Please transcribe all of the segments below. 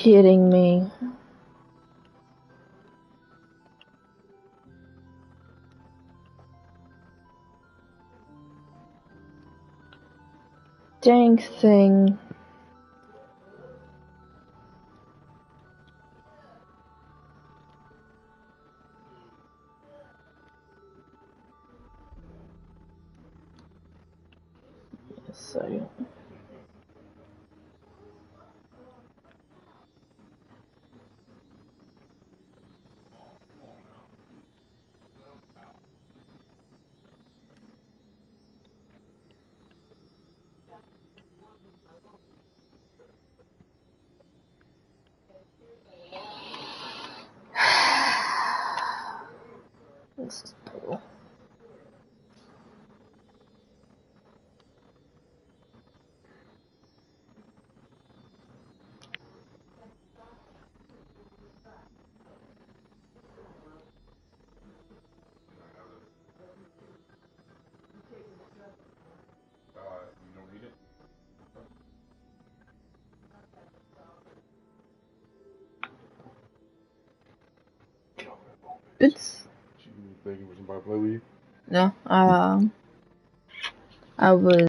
kidding me? Dang thing. So. This is brutal. You don't need it? It's You think it was somebody play with you? no. I was.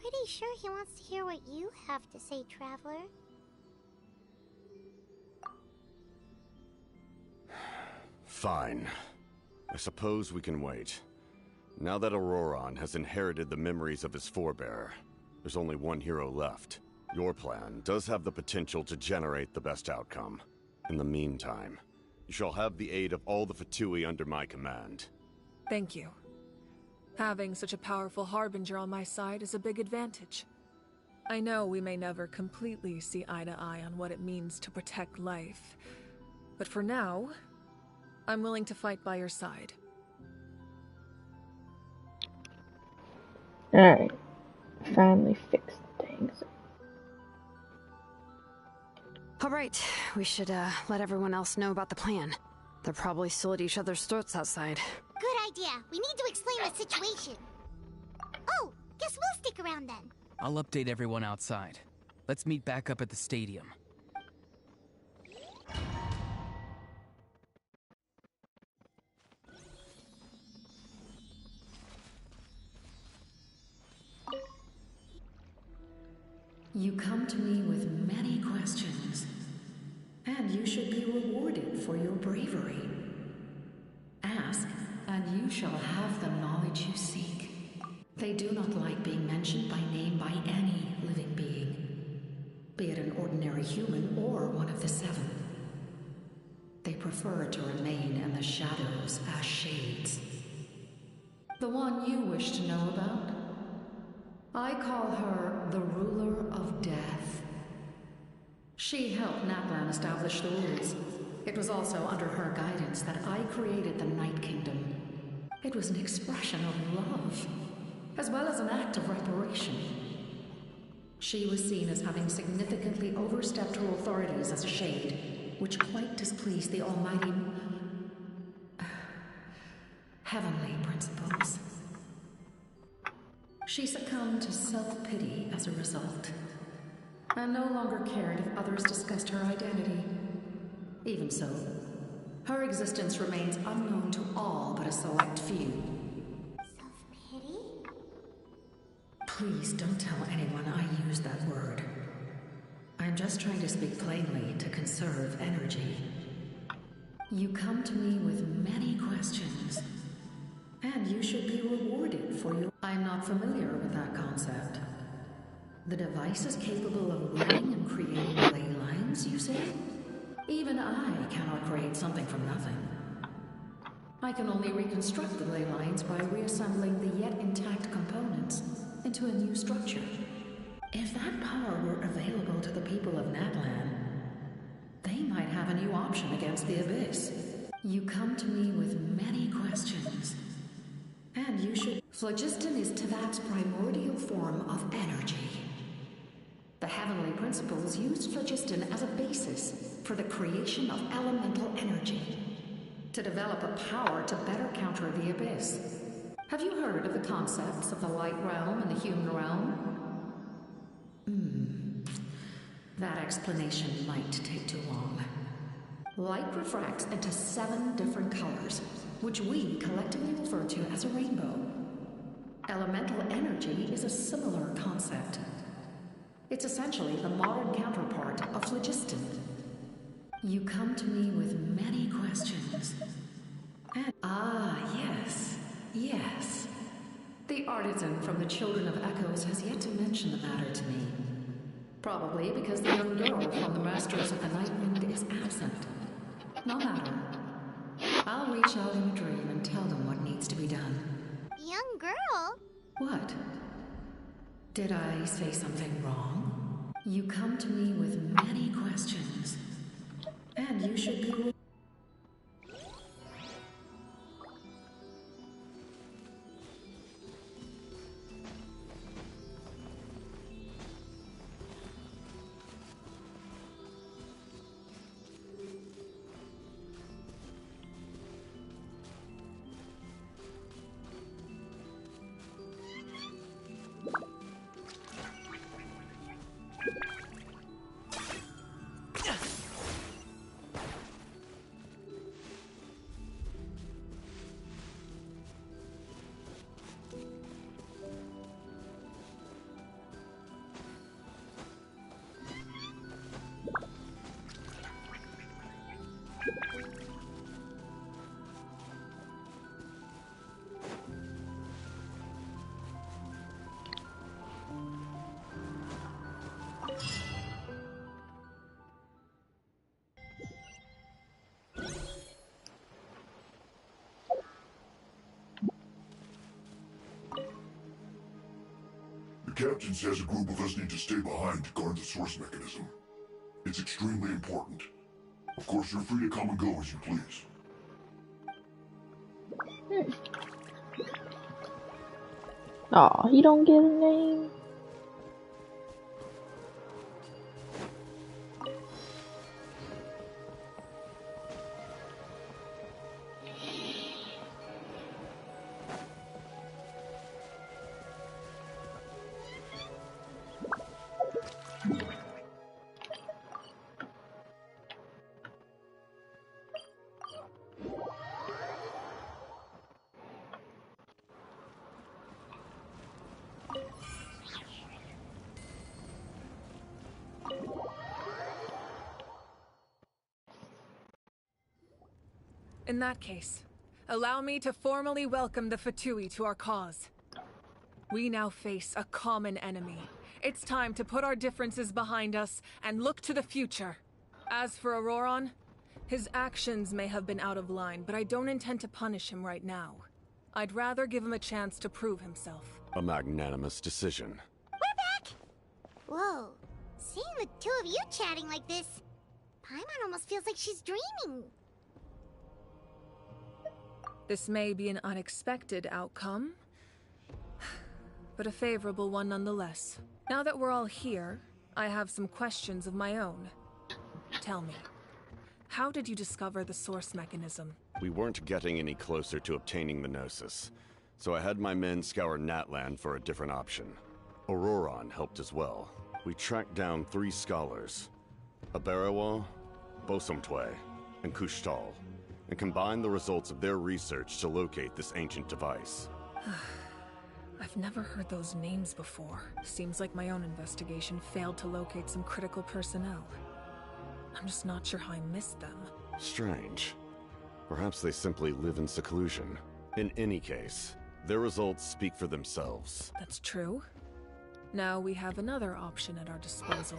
Pretty sure he wants to hear what you have to say, Traveler. Fine. I suppose we can wait. Now that Auroron has inherited the memories of his forebear, there's only one hero left. Your plan does have the potential to generate the best outcome. In the meantime, you shall have the aid of all the Fatui under my command. Thank you. Having such a powerful harbinger on my side is a big advantage. I know we may never completely see eye to eye on what it means to protect life, but for now, I'm willing to fight by your side. Alright. Finally fixed things. Alright, we should let everyone else know about the plan. They're probably still at each other's throats outside. Good idea. We need to explain the situation. Oh, guess we'll stick around then. I'll update everyone outside. Let's meet back up at the stadium. You come to me with many questions, and you should be rewarded for your bravery. Ask, and you shall have the knowledge you seek. They do not like being mentioned by name by any living being, be it an ordinary human or one of the seven. They prefer to remain in the shadows as shades. The one you wish to know about? I call her the Ruler of Death. She helped Natlan establish the rules. It was also under her guidance that I created the Night Kingdom. It was an expression of love, as well as an act of reparation. She was seen as having significantly overstepped her authorities as a shade, which quite displeased the almighty heavenly principles. She succumbed to self-pity as a result, and no longer cared if others discussed her identity. Even so, her existence remains unknown to all but a select few. Self-pity? Please don't tell anyone I used that word. I'm just trying to speak plainly to conserve energy. You come to me with many questions, and you should be rewarded for your... I'm not familiar with that concept. The device is capable of reading and creating ley lines, you say? Even I cannot create something from nothing. I can only reconstruct the ley lines by reassembling the yet intact components into a new structure. If that power were available to the people of Natlan, they might have a new option against the Abyss. You come to me with many questions, and you should... Phlogiston is Teyvat's primordial form of energy. The heavenly principles used phlogiston as a basis for the creation of elemental energy, to develop a power to better counter the Abyss. Have you heard of the concepts of the light realm and the human realm? That explanation might take too long. Light refracts into 7 different colors, which we collectively refer to as a rainbow. Elemental energy is a similar concept. It's essentially the modern counterpart of phlogiston. You come to me with many questions. And yes. The artisan from the Children of Echoes has yet to mention the matter to me. Probably because the young girl from the Masters of the Nightwind is absent. No matter. I'll reach out in a dream and tell them what needs to be done. Young girl? What? Did I say something wrong? You come to me with many questions, and you should be... captain says a group of us need to stay behind to guard the source mechanism. It's extremely important. Of course, you're free to come and go as you please. Aw, he don't get a name. In that case, allow me to formally welcome the Fatui to our cause. We now face a common enemy. It's time to put our differences behind us and look to the future. As for Auroron, his actions may have been out of line, but I don't intend to punish him right now. I'd rather give him a chance to prove himself. A magnanimous decision. We're back! Whoa. Seeing the two of you chatting like this, Paimon almost feels like she's dreaming. This may be an unexpected outcome, but a favorable one nonetheless. Now that we're all here, I have some questions of my own. Tell me, how did you discover the source mechanism? We weren't getting any closer to obtaining the Gnosis, so I had my men scour Natlan for a different option. Auroron helped as well. We tracked down 3 scholars, Aberawa, Bosomtwe, and Kushtal, and combined the results of their research to locate this ancient device. I've never heard those names before. Seems like my own investigation failed to locate some critical personnel. I'm just not sure how I missed them. Strange. Perhaps they simply live in seclusion. In any case, their results speak for themselves. That's true. Now we have another option at our disposal.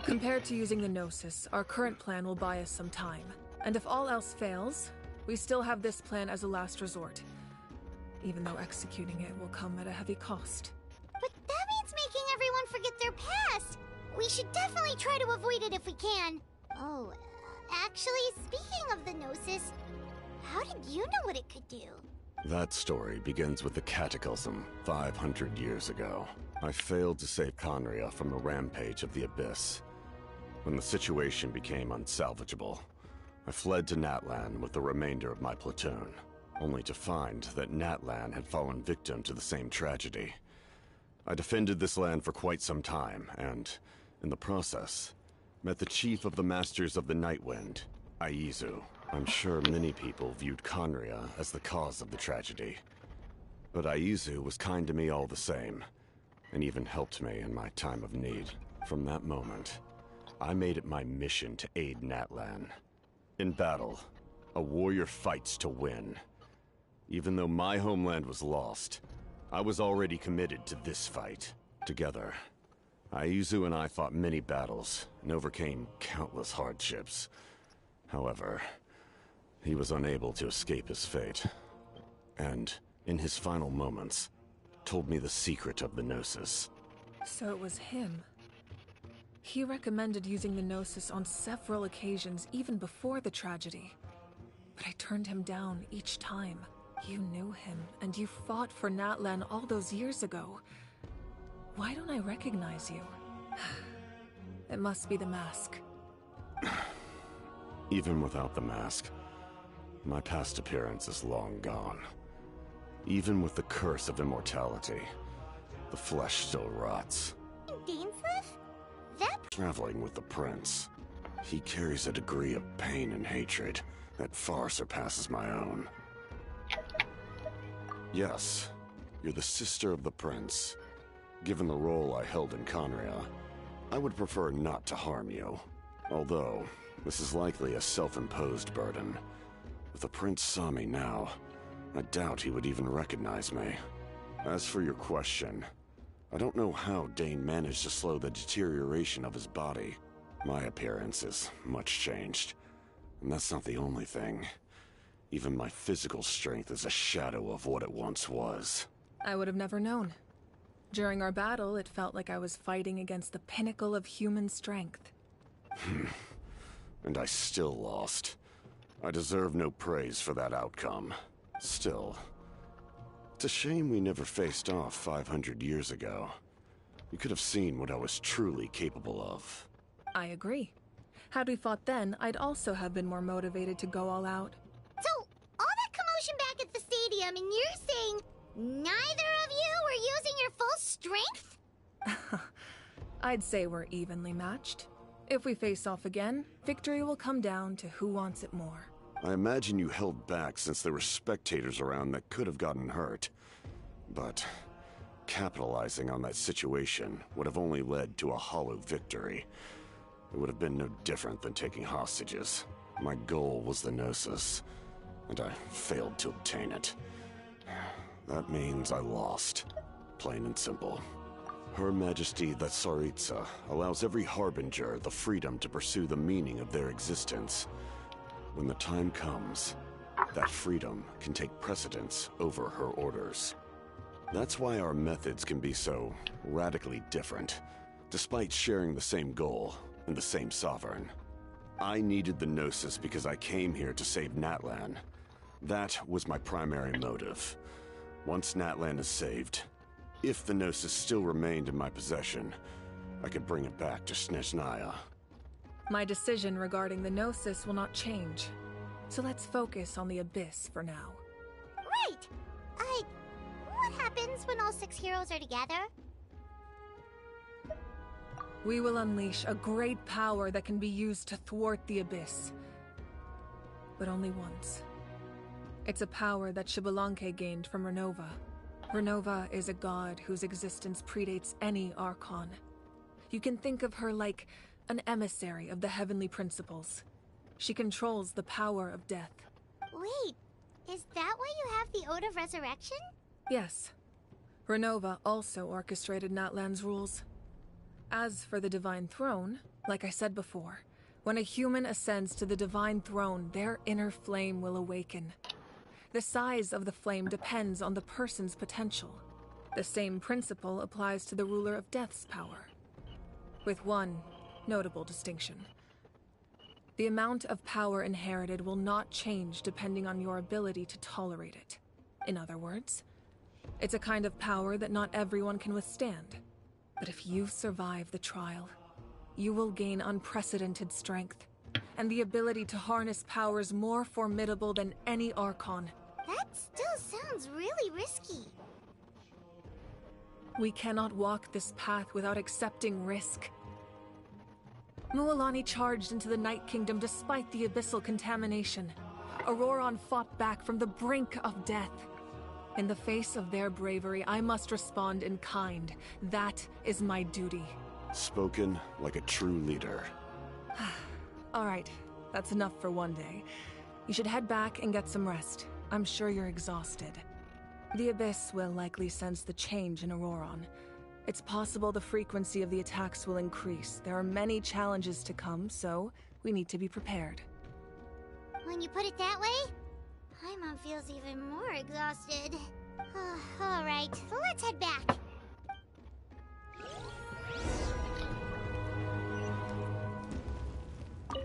Compared to using the Gnosis, our current plan will buy us some time. And if all else fails, we still have this plan as a last resort. Even though executing it will come at a heavy cost. But that means making everyone forget their past! We should definitely try to avoid it if we can. Oh, actually, speaking of the Gnosis, how did you know what it could do? That story begins with the Cataclysm 500 years ago. I failed to save Conria from the rampage of the Abyss. When the situation became unsalvageable, I fled to Natlan with the remainder of my platoon, only to find that Natlan had fallen victim to the same tragedy. I defended this land for quite some time, and, in the process, met the chief of the Masters of the Nightwind, Aizu. I'm sure many people viewed Conria as the cause of the tragedy. But Aizu was kind to me all the same, and even helped me in my time of need. From that moment, I made it my mission to aid Natlan. In battle, a warrior fights to win. Even though my homeland was lost, I was already committed to this fight. Together, Aizu and I fought many battles and overcame countless hardships. However, he was unable to escape his fate, and, in his final moments, told me the secret of the Gnosis. So it was him. He recommended using the Gnosis on several occasions, even before the tragedy. But I turned him down each time. You knew him, and you fought for Natlan all those years ago. Why don't I recognize you? It must be the mask. Even without the mask, my past appearance is long gone. Even with the curse of immortality, the flesh still rots. Dainsleif? That... Traveling with the prince, he carries a degree of pain and hatred that far surpasses my own. Yes, you're the sister of the prince. Given the role I held in Conria, I would prefer not to harm you. Although, this is likely a self-imposed burden. If the prince saw me now, I doubt he would even recognize me. As for your question, I don't know how Dane managed to slow the deterioration of his body. My appearance is much changed, and that's not the only thing. Even my physical strength is a shadow of what it once was. I would have never known. During our battle, it felt like I was fighting against the pinnacle of human strength. And I still lost. I deserve no praise for that outcome. Still, it's a shame we never faced off 500 years ago. You could have seen what I was truly capable of. I agree. Had we fought then, I'd also have been more motivated to go all out. So, all that commotion back at the stadium, and you're saying neither of you were using your full strength? I'd say we're evenly matched. If we face off again, victory will come down to who wants it more. I imagine you held back since there were spectators around that could have gotten hurt. But capitalizing on that situation would have only led to a hollow victory. It would have been no different than taking hostages. My goal was the Gnosis, and I failed to obtain it. That means I lost. Plain and simple. Her Majesty the Tsaritsa allows every Harbinger the freedom to pursue the meaning of their existence. When the time comes, that freedom can take precedence over her orders. That's why our methods can be so radically different, despite sharing the same goal and the same sovereign. I needed the Gnosis because I came here to save Natlan. That was my primary motive. Once Natlan is saved, if the Gnosis still remained in my possession, I could bring it back to Snezhnaya. My decision regarding the Gnosis will not change. So let's focus on the Abyss for now. Right! What happens when all 6 heroes are together? We will unleash a great power that can be used to thwart the Abyss. But only once. It's a power that Xbalanque gained from Renova. Renova is a god whose existence predates any Archon. You can think of her like an emissary of the heavenly principles. She controls the power of death. Wait, is that why you have the Ode of Resurrection? Yes. Renova also orchestrated Natlan's rules. As for the Divine Throne, like I said before, when a human ascends to the Divine Throne, their inner flame will awaken. The size of the flame depends on the person's potential. The same principle applies to the ruler of Death's power, with one notable distinction. The amount of power inherited will not change depending on your ability to tolerate it. In other words, it's a kind of power that not everyone can withstand. But if you survive the trial, you will gain unprecedented strength, and the ability to harness powers more formidable than any Archon. That still sounds really risky. We cannot walk this path without accepting risk. Mualani charged into the Night Kingdom despite the abyssal contamination. Auroron fought back from the brink of death. In the face of their bravery, I must respond in kind. That is my duty. Spoken like a true leader. All right, that's enough for one day. You should head back and get some rest. I'm sure you're exhausted. The Abyss will likely sense the change in Auroron. It's possible the frequency of the attacks will increase. There are many challenges to come, so we need to be prepared. When you put it that way, Paimon feels even more exhausted. Alright, let's head back.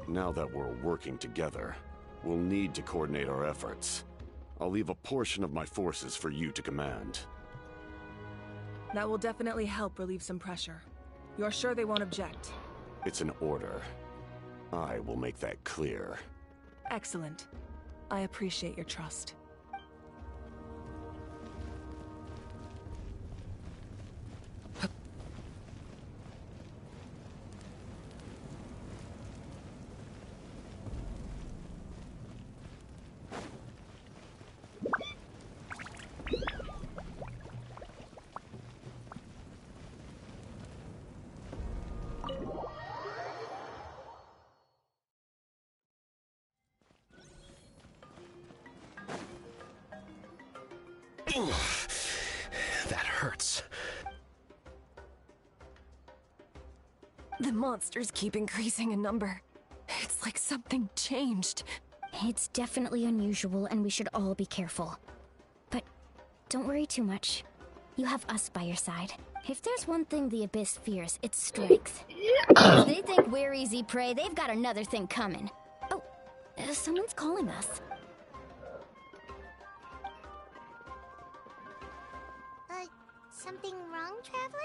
Now that we're working together, we'll need to coordinate our efforts. I'll leave a portion of my forces for you to command. That will definitely help relieve some pressure. You're sure they won't object? It's an order. I will make that clear. Excellent. I appreciate your trust. That hurts. The monsters keep increasing in number. It's like something changed. It's definitely unusual, and we should all be careful. But don't worry too much. You have us by your side. If there's one thing the Abyss fears, it's strength. If they think we're easy prey, they've got another thing coming. Oh, someone's calling us. Something wrong, Traveler?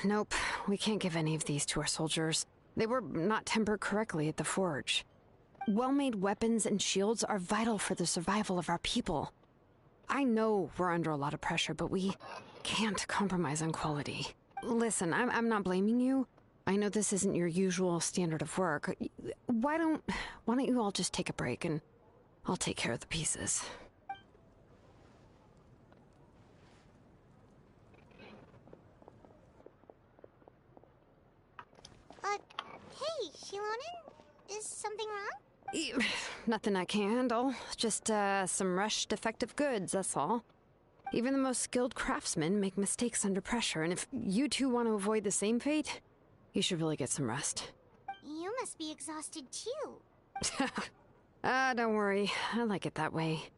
Nope. We can't give any of these to our soldiers. They were not tempered correctly at the forge. Well-made weapons and shields are vital for the survival of our people. I know we're under a lot of pressure, but we can't compromise on quality. Listen, I'm not blaming you. I know this isn't your usual standard of work. Why don't you all just take a break and I'll take care of the pieces. Hey, Shilonen? Is something wrong? Nothing I can handle. Just, some rushed defective goods, that's all. Even the most skilled craftsmen make mistakes under pressure, and if you two want to avoid the same fate, you should really get some rest. You must be exhausted too. Don't worry. I like it that way.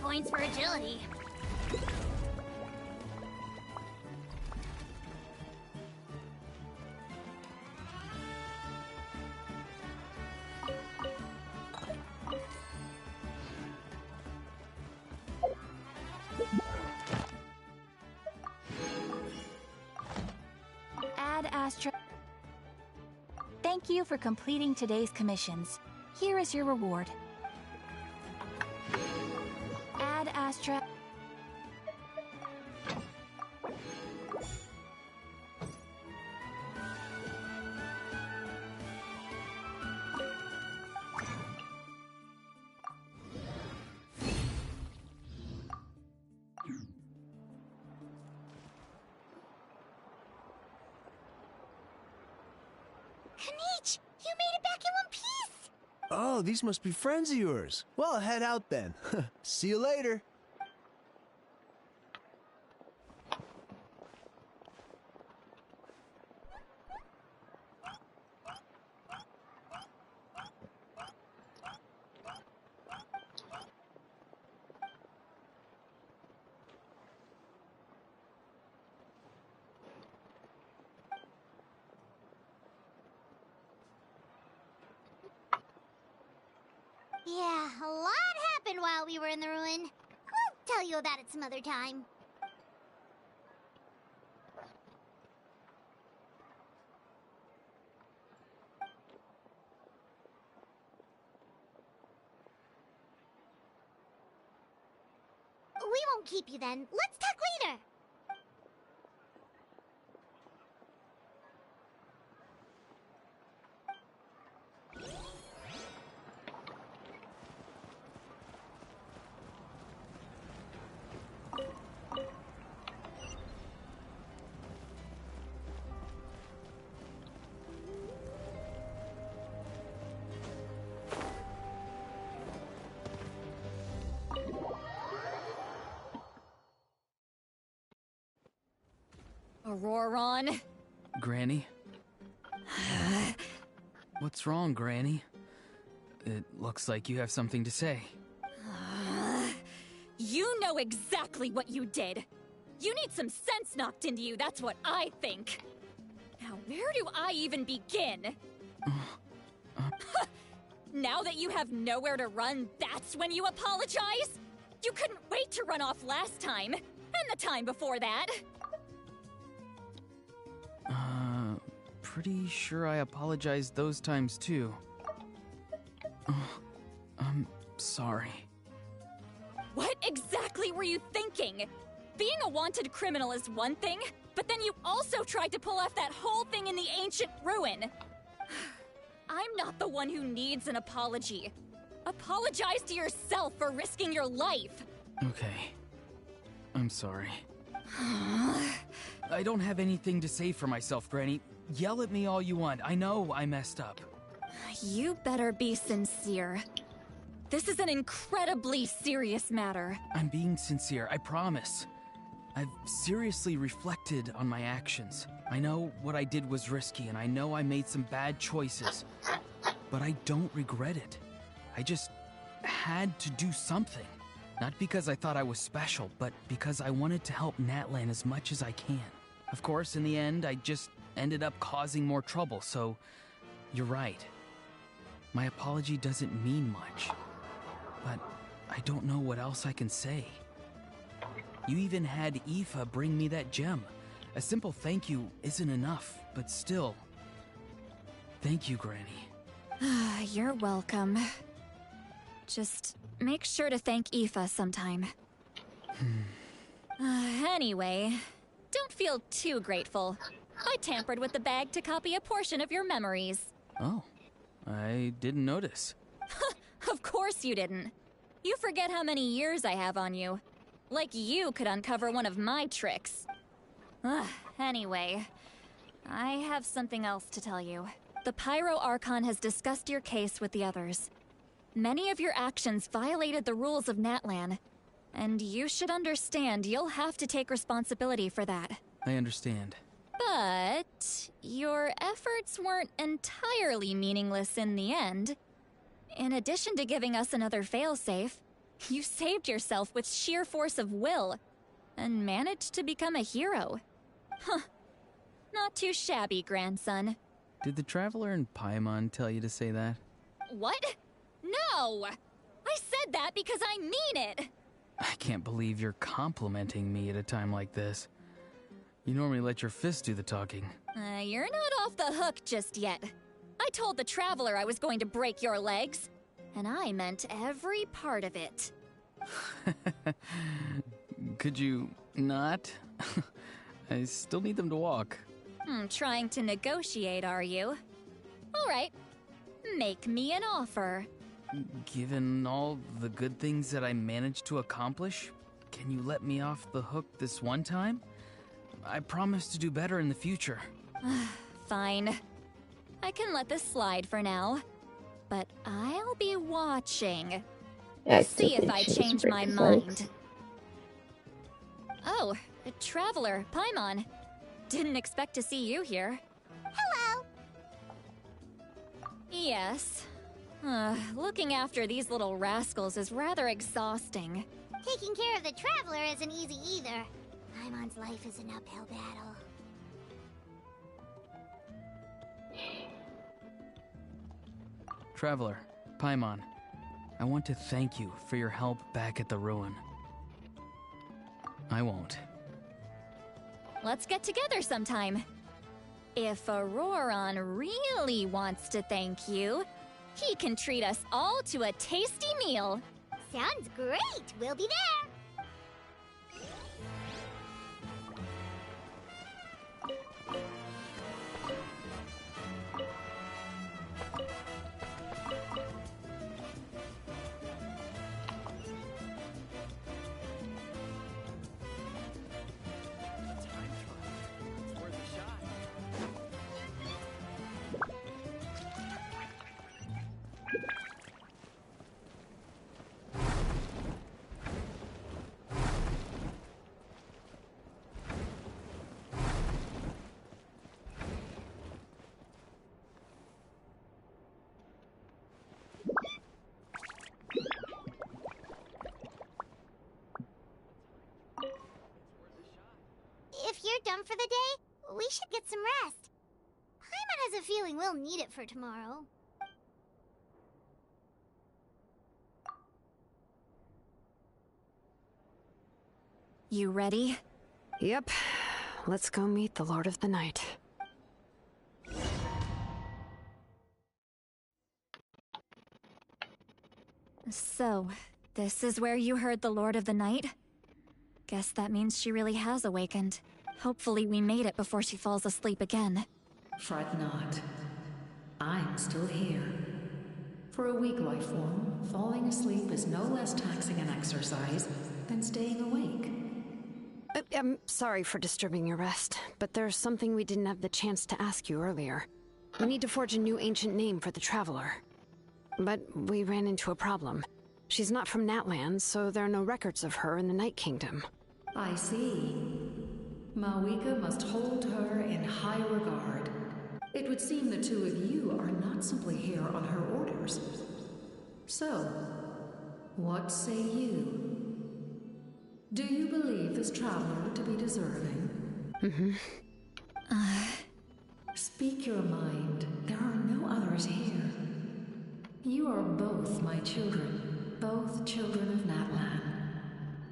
Points for agility. Ad Astra. Thank you for completing today's commissions. Here is your reward. Ad Astra. Kanich, you made it back in one piece! Oh, these must be friends of yours. Well, head out then. See you later. A lot happened while we were in the ruin. We'll tell you about it some other time. We won't keep you then. Let's talk later. Auroron? Granny? What's wrong, Granny? It looks like you have something to say. You know exactly what you did. You need some sense knocked into you, that's what I think. Now, where do I even begin? Now that you have nowhere to run, that's when you apologize? You couldn't wait to run off last time, and the time before that. Pretty sure I apologized those times too. I'm sorry. What exactly were you thinking? Being a wanted criminal is one thing, but then you also tried to pull off that whole thing in the ancient ruin. I'm not the one who needs an apology. Apologize to yourself for risking your life. Okay. I'm sorry. I don't have anything to say for myself, Granny. Yell at me all you want. I know I messed up. You better be sincere. This is an incredibly serious matter. I'm being sincere, I promise. I've seriously reflected on my actions. I know what I did was risky, and I know I made some bad choices. But I don't regret it. I just had to do something. Not because I thought I was special, but because I wanted to help Natlan as much as I can. Of course, in the end, I just ended up causing more trouble, so you're right. My apology doesn't mean much, but I don't know what else I can say. You even had Aoife bring me that gem. A simple thank you isn't enough, but still. Thank you, Granny. You're welcome. Just make sure to thank Aoife sometime. Anyway, don't feel too grateful. I tampered with the bag to copy a portion of your memories. Oh, I didn't notice. Of course you didn't. You forget how many years I have on you. Like you could uncover one of my tricks. Anyway, I have something else to tell you. The Pyro Archon has discussed your case with the others. Many of your actions violated the rules of Natlan, and you should understand you'll have to take responsibility for that. I understand. But your efforts weren't entirely meaningless in the end. In addition to giving us another failsafe, you saved yourself with sheer force of will and managed to become a hero. Huh. Not too shabby, grandson. Did the Traveler and Paimon tell you to say that? What? No! I said that because I mean it! I can't believe you're complimenting me at a time like this. You normally let your fist do the talking. You're not off the hook just yet. I told the Traveler I was going to break your legs, and I meant every part of it. Could you not? I still need them to walk. Trying to negotiate, are you? All right. Make me an offer. Given all the good things that I managed to accomplish, can you let me off the hook this one time? I promise to do better in the future. Fine. I can let this slide for now. But I'll be watching. See if I change my mind. Oh, a Traveler, Paimon. Didn't expect to see you here. Hello! Yes. Looking after these little rascals is rather exhausting. Taking care of the Traveler isn't easy either. Paimon's life is an uphill battle. Traveler, Paimon, I want to thank you for your help back at the ruin. I won't. Let's get together sometime. If Auroron really wants to thank you, he can treat us all to a tasty meal. Sounds great! We'll be there! If you're done for the day, we should get some rest. Paimon has a feeling we'll need it for tomorrow. You ready? Yep. Let's go meet the Lord of the Night. So, this is where you heard the Lord of the Night? Guess that means she really has awakened. Hopefully we made it before she falls asleep again. Fret not. I'm still here. For a weak life form, falling asleep is no less taxing an exercise than staying awake. I'm sorry for disturbing your rest, but there's something we didn't have the chance to ask you earlier. We need to forge a new ancient name for the Traveler. But we ran into a problem. She's not from Natlan, so there are no records of her in the Night Kingdom. I see. Mawika must hold her in high regard. It would seem the two of you are not simply here on her orders. So, what say you? Do you believe this traveler to be deserving? Speak your mind. There are no others here. You are both my children, both children of Natlan.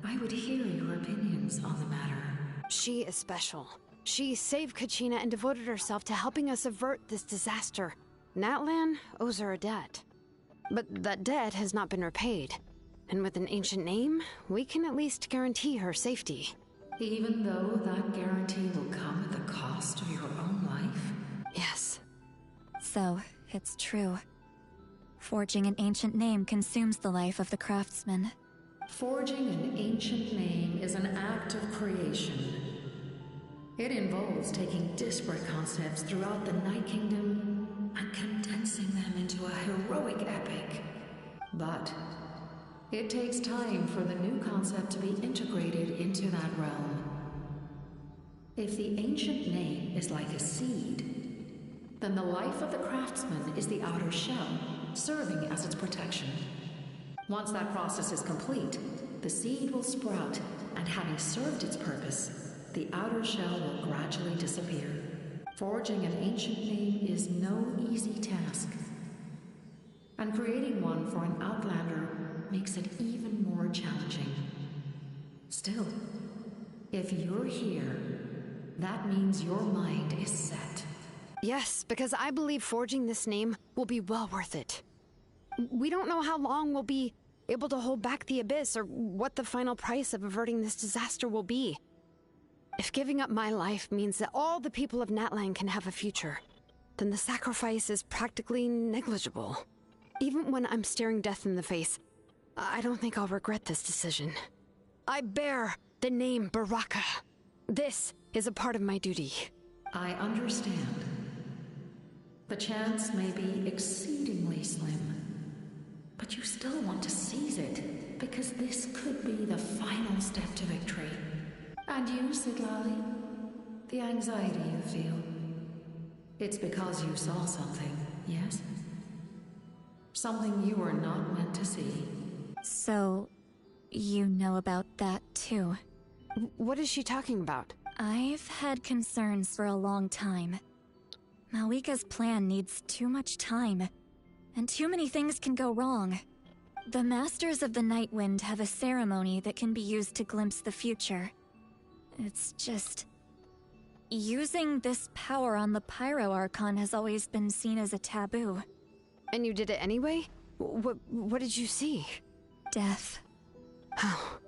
I would hear your opinions on the matter. She is special. She saved Kachina and devoted herself to helping us avert this disaster. Natlan owes her a debt. But that debt has not been repaid. And with an ancient name, we can at least guarantee her safety. Even though that guarantee will come at the cost of your own life? Yes. So, it's true. Forging an ancient name consumes the life of the craftsman. Forging an ancient name is an act of creation. It involves taking disparate concepts throughout the Night Kingdom and condensing them into a heroic epic. But it takes time for the new concept to be integrated into that realm. If the ancient name is like a seed, then the life of the craftsman is the outer shell, serving as its protection. Once that process is complete, the seed will sprout, and having served its purpose, the outer shell will gradually disappear. Forging an ancient name is no easy task, and creating one for an outlander makes it even more challenging. Still, if you're here, that means your mind is set. Yes, because I believe forging this name will be well worth it. We don't know how long we'll be able to hold back the abyss or what the final price of averting this disaster will be. If giving up my life means that all the people of Natlan can have a future, then the sacrifice is practically negligible. Even when I'm staring death in the face, I don't think I'll regret this decision. I bear the name Baraka. This is a part of my duty. I understand. The chance may be exceedingly slim, but you still want to seize it, because this could be the final step to victory. And you, Siglali, the anxiety you feel, it's because you saw something, yes? Something you were not meant to see. So, you know about that too? What is she talking about? I've had concerns for a long time. Malika's plan needs too much time, and too many things can go wrong. The Masters of the Night Wind have a ceremony that can be used to glimpse the future. It's just... using this power on the Pyro Archon has always been seen as a taboo. And you did it anyway? What did you see? Death. Oh.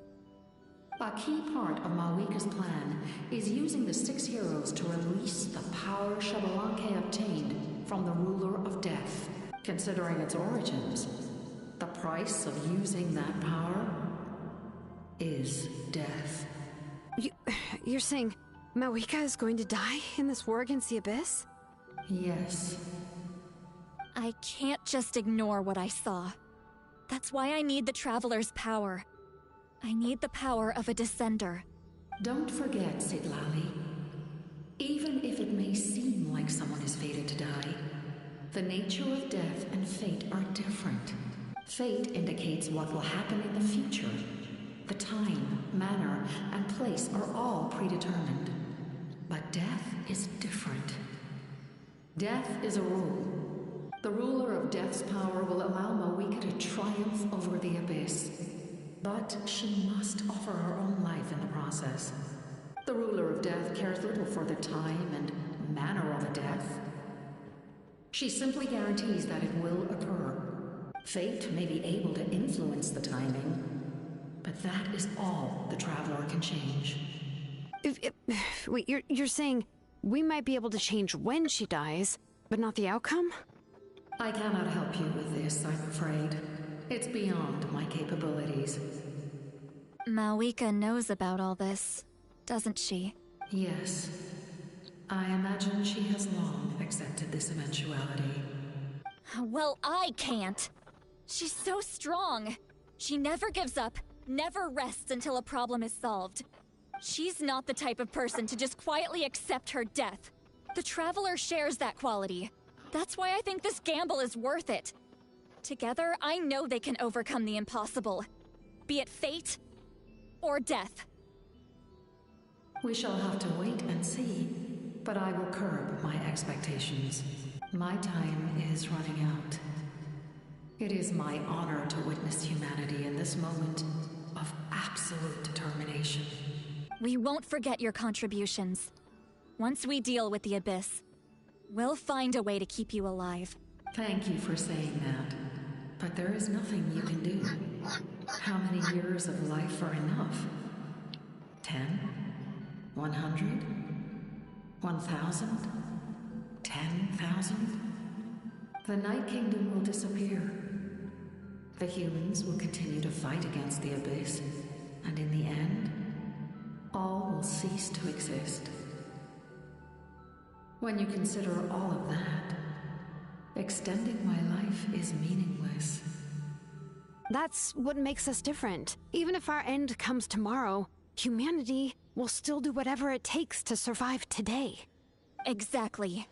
A key part of Mawika's plan is using the 6 heroes to release the power Xbalanque obtained from the Ruler of Death. Considering its origins, the price of using that power is death. You're saying Mawika is going to die in this war against the Abyss? Yes. I can't just ignore what I saw. That's why I need the Traveler's power. I need the power of a Descender. Don't forget, Sitlali. Even if it may seem like someone is fated to die, the nature of death and fate are different. Fate indicates what will happen in the future. The time, manner, and place are all predetermined. But death is different. Death is a rule. The ruler of Death's power will allow Mawika to triumph over the Abyss. But she must offer her own life in the process. The ruler of Death cares little for the time and manner of a death. She simply guarantees that it will occur. Fate may be able to influence the timing, but that is all the Traveler can change. Wait, you're saying we might be able to change when she dies, but not the outcome? I cannot help you with this, I'm afraid. It's beyond my capabilities. Mawika knows about all this, doesn't she? Yes. I imagine she has long accepted this eventuality. Well, I can't. She's so strong. She never gives up, never rests until a problem is solved. She's not the type of person to just quietly accept her death. The Traveler shares that quality. That's why I think this gamble is worth it. Together, I know they can overcome the impossible. Be it fate or death. We shall have to wait and see, but I will curb my expectations. My time is running out. It is my honor to witness humanity in this moment of absolute determination. We won't forget your contributions. Once we deal with the Abyss, we'll find a way to keep you alive. Thank you for saying that, but there is nothing you can do. How many years of life are enough? 10? 100? 1,000? 10,000? The Night Kingdom will disappear. The humans will continue to fight against the Abyss, and in the end, all will cease to exist. When you consider all of that, extending my life is meaningless. That's what makes us different. Even if our end comes tomorrow, humanity will still do whatever it takes to survive today. Exactly.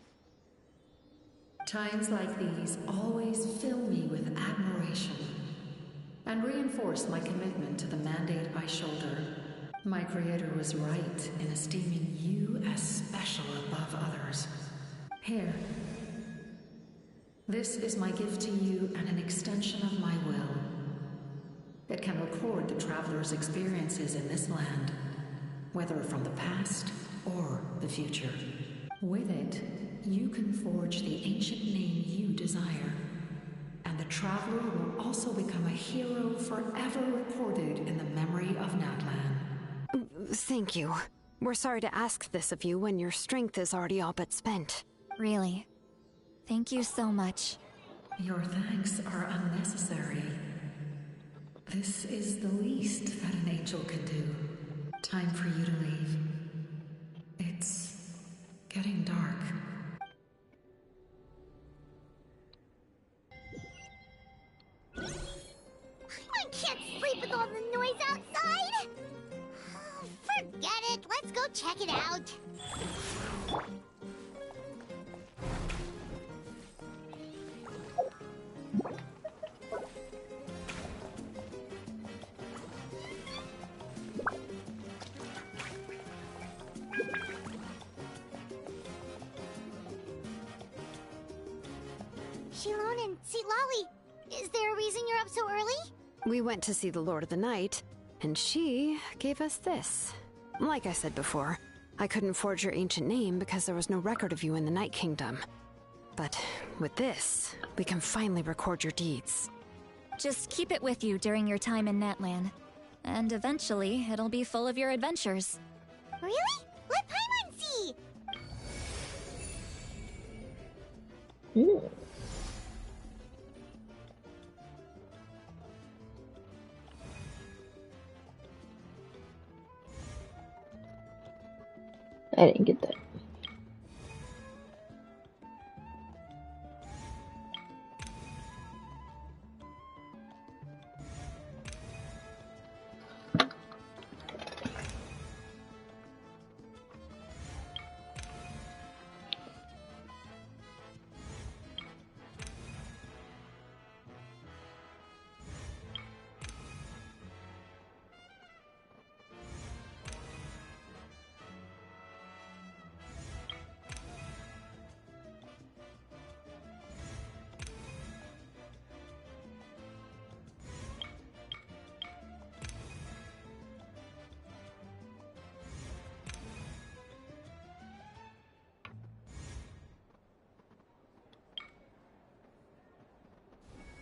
Times like these always fill me with admiration and reinforce my commitment to the mandate I shoulder. My creator was right in esteeming you as special above others. Here. This is my gift to you and an extension of my will. It can record the Traveler's experiences in this land, whether from the past or the future. With it, you can forge the ancient name you desire, and the Traveler will also become a hero forever recorded in the memory of Natlan. Thank you. We're sorry to ask this of you when your strength is already all but spent. Really. Thank you so much. Your thanks are unnecessary. This is the least that an angel can do. Time for you to leave. It's getting dark. I can't sleep with all the noise outside! Forget it, let's go check it out. Shilon and Sitlali, Is there a reason you're up so early? We went to see the Lord of the Night, and she gave us this. Like I said before, I couldn't forge your ancient name because there was no record of you in the Night Kingdom. But with this, we can finally record your deeds. Just keep it with you during your time in Natlan. And eventually, it'll be full of your adventures. Really? Let Paimon see! I didn't get that.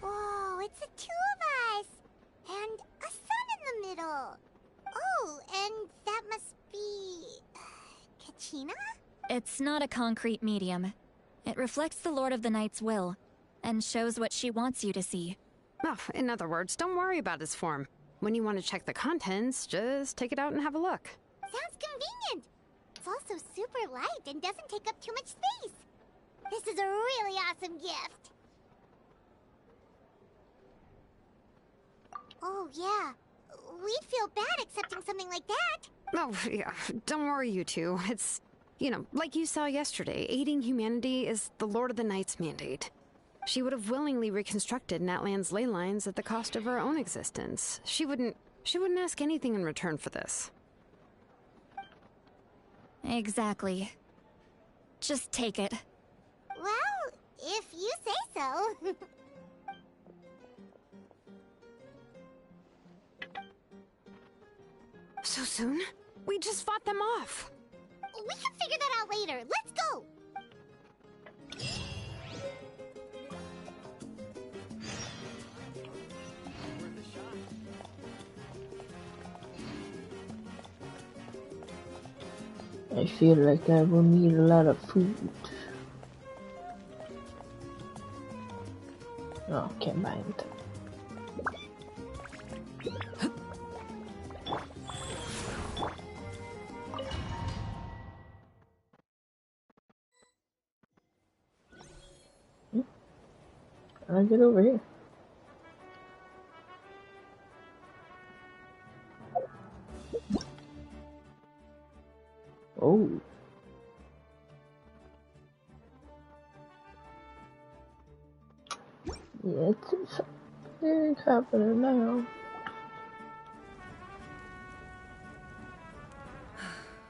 Whoa, it's the two of us! And a sun in the middle! Oh, and that must be... Kachina? It's not a concrete medium. It reflects the Lord of the Night's will, and shows what she wants you to see. Oh, in other words, don't worry about its form. When you want to check the contents, just take it out and have a look. Sounds convenient! It's also super light and doesn't take up too much space. This is a really awesome gift. Oh, yeah. We'd feel bad accepting something like that. Oh, yeah, don't worry, you two. It's, you know, like you saw yesterday, aiding humanity is the Lord of the Night's mandate. She would have willingly reconstructed Natlan's ley lines at the cost of her own existence. She wouldn't ask anything in return for this. Exactly. Just take it. Well, if you say so. So soon? We just fought them off. We can figure that out later. Let's go! I feel like I will need a lot of food. Oh, can't buy it. I'll get over here. Oh. Yeah, it's happening now.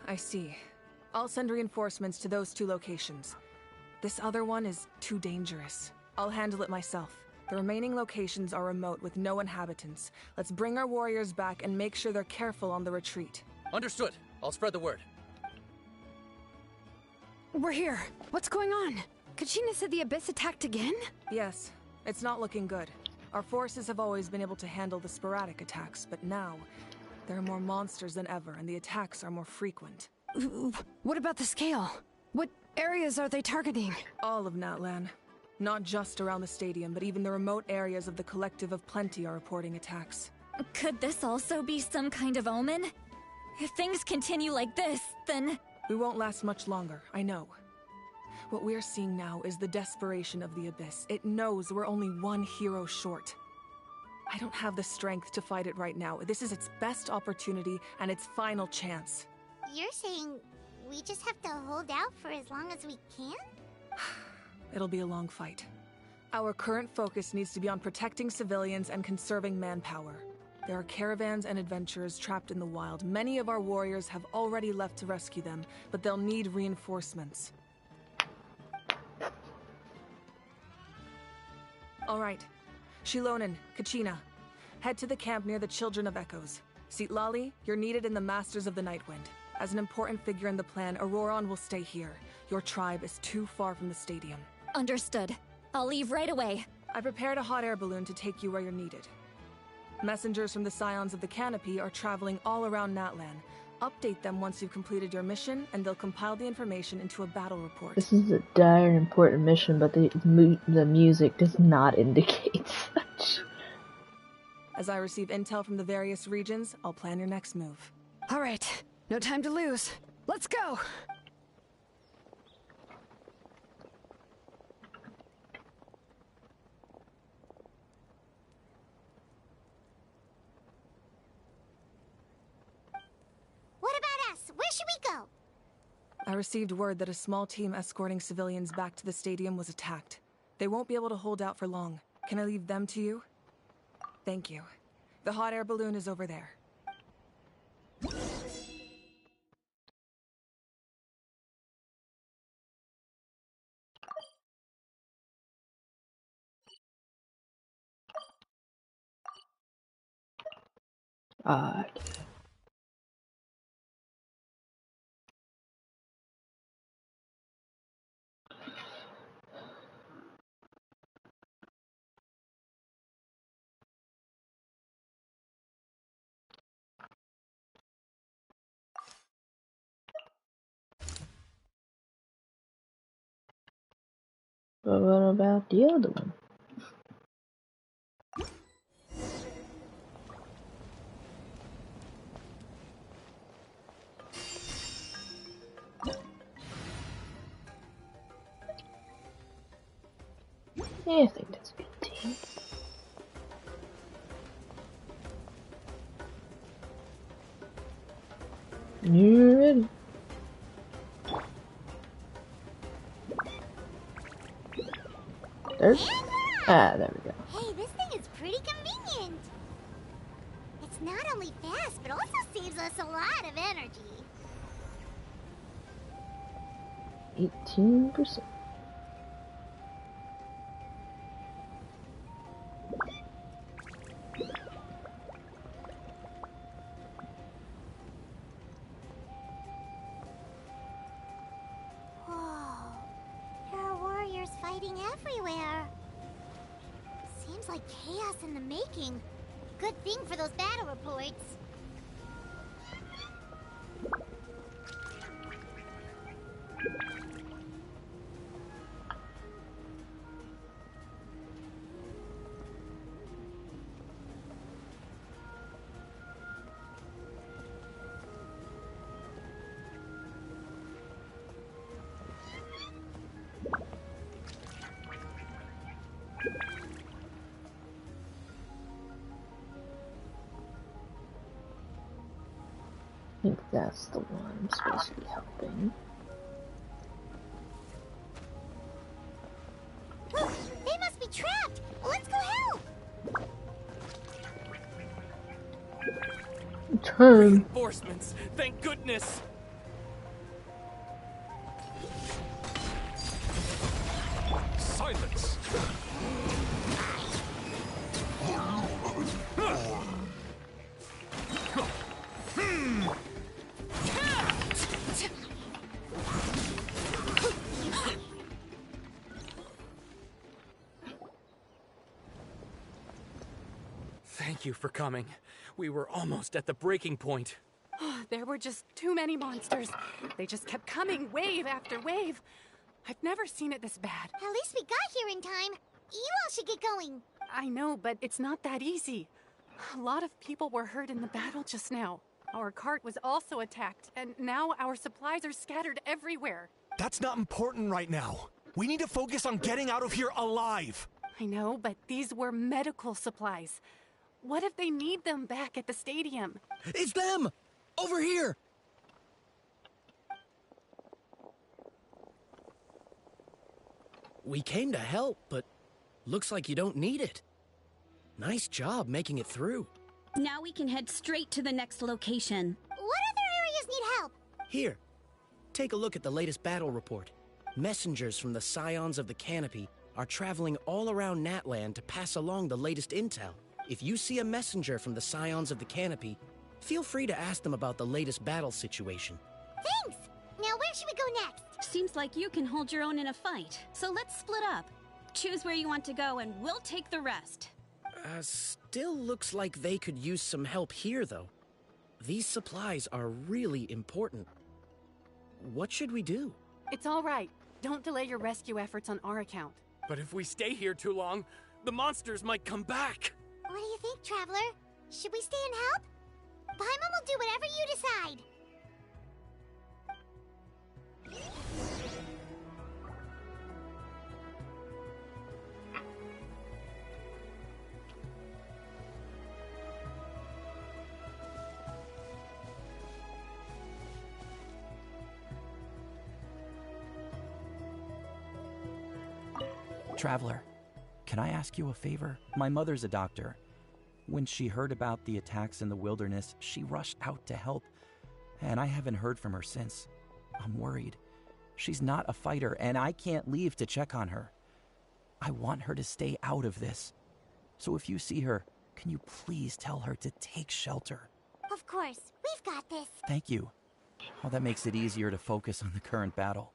I see. I'll send reinforcements to those two locations. This other one is too dangerous. I'll handle it myself. The remaining locations are remote with no inhabitants. Let's bring our warriors back and make sure they're careful on the retreat. Understood. I'll spread the word. We're here. What's going on? Kachina said the Abyss attacked again? Yes. It's not looking good. Our forces have always been able to handle the sporadic attacks, but now there are more monsters than ever, and the attacks are more frequent. What about the scale? What areas are they targeting? All of Natlan. Not just around the stadium, but even the remote areas of the Collective of Plenty are reporting attacks. Could this also be some kind of omen? If things continue like this, then... We won't last much longer, I know. What we're seeing now is the desperation of the Abyss. It knows we're only one hero short. I don't have the strength to fight it right now. This is its best opportunity and its final chance. You're saying we just have to hold out for as long as we can? It'll be a long fight. Our current focus needs to be on protecting civilians and conserving manpower. There are caravans and adventurers trapped in the wild. Many of our warriors have already left to rescue them, but they'll need reinforcements. All right. Shilonen, Kachina. Head to the camp near the Children of Echoes. Lali, you're needed in the Masters of the Nightwind. As an important figure in the plan, Auroron will stay here. Your tribe is too far from the stadium. Understood. I'll leave right away. I prepared a hot air balloon to take you where you're needed. Messengers from the Scions of the Canopy are traveling all around Natlan. Update them once you've completed your mission, and they'll compile the information into a battle report. This is a dire and important mission, but the music does not indicate such. As I receive intel from the various regions, I'll plan your next move. All right, no time to lose. Let's go! What about us? Where should we go? I received word that a small team escorting civilians back to the stadium was attacked. They won't be able to hold out for long. Can I leave them to you? Thank you. The hot air balloon is over there. But what about the other one? Yeah, I think that's a good team. You ready? There we go. Hey, this thing is pretty convenient. It's not only fast, but also saves us a lot of energy. 18%. Everywhere. Seems like chaos in the making. Good thing for those battle reports. I think that's the one supposed to be helping. Look, they must be trapped. Let's go help. Turn. Reinforcements. Thank goodness. Silence. Thank you for coming. We were almost at the breaking point. There were just too many monsters. They just kept coming, wave after wave. I've never seen it this bad. At least we got here in time. You all should get going. I know, but it's not that easy. A lot of people were hurt in the battle just now. Our cart was also attacked, and now our supplies are scattered everywhere. That's not important right now. We need to focus on getting out of here alive. I know, but these were medical supplies. What if they need them back at the stadium? It's them! Over here! We came to help, but looks like you don't need it. Nice job making it through. Now we can head straight to the next location. What other areas need help? Here, take a look at the latest battle report. Messengers from the Scions of the Canopy are traveling all around Natlan to pass along the latest intel. If you see a messenger from the Scions of the Canopy, feel free to ask them about the latest battle situation. Thanks! Now where should we go next? Seems like you can hold your own in a fight, so let's split up. Choose where you want to go and we'll take the rest. Still looks like they could use some help here, though. These supplies are really important. What should we do? It's all right. Don't delay your rescue efforts on our account. But if we stay here too long, the monsters might come back. What do you think, Traveler? Should we stay and help? Paimon will do whatever you decide. Traveler, can I ask you a favor? My mother's a doctor. When she heard about the attacks in the wilderness, she rushed out to help, and I haven't heard from her since. I'm worried. She's not a fighter, and I can't leave to check on her. I want her to stay out of this. So if you see her, can you please tell her to take shelter? Of course. We've got this. Thank you. Oh, that makes it easier to focus on the current battle.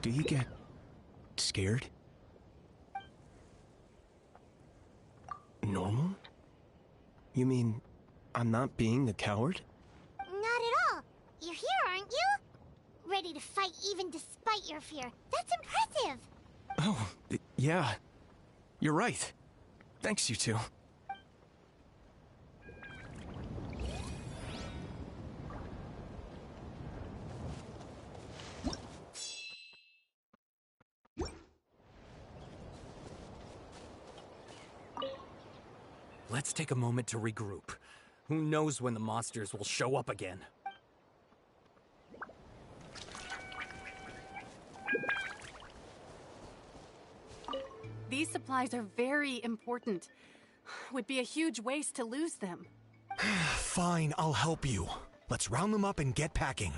Do you get scared? Normal? You mean I'm not being a coward? Not at all. You're here, aren't you? Ready to fight even despite your fear. That's impressive. Oh, yeah. You're right. Thanks, you two. Let's take a moment to regroup. Who knows when the monsters will show up again? These supplies are very important. Would be a huge waste to lose them. Fine, I'll help you. Let's round them up and get packing.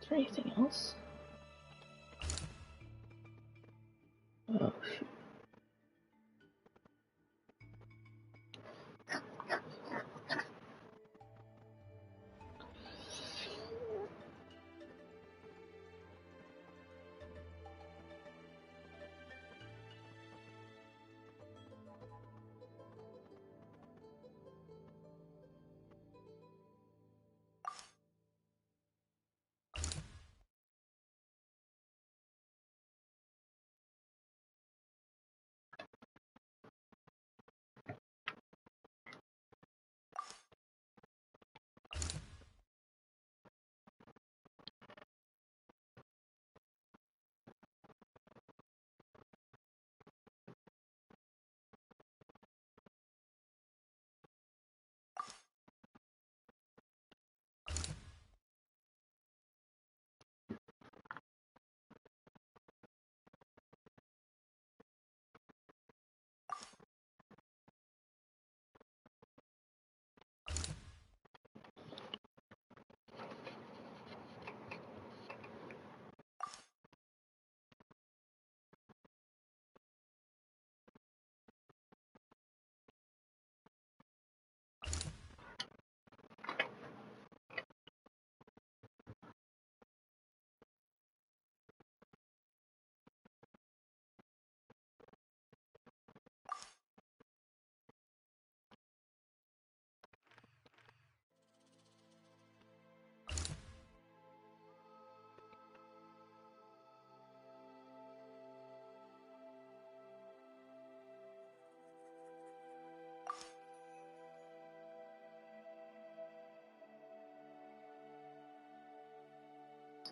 Is there anything else? Oh, shoot.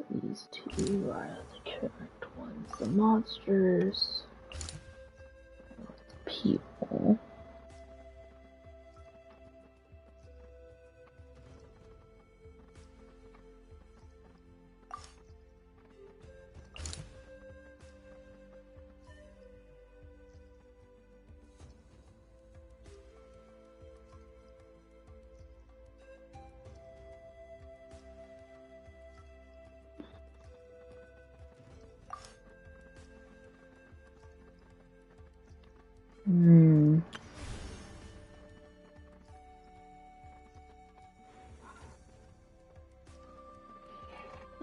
So these two are the current ones. The monsters, the people.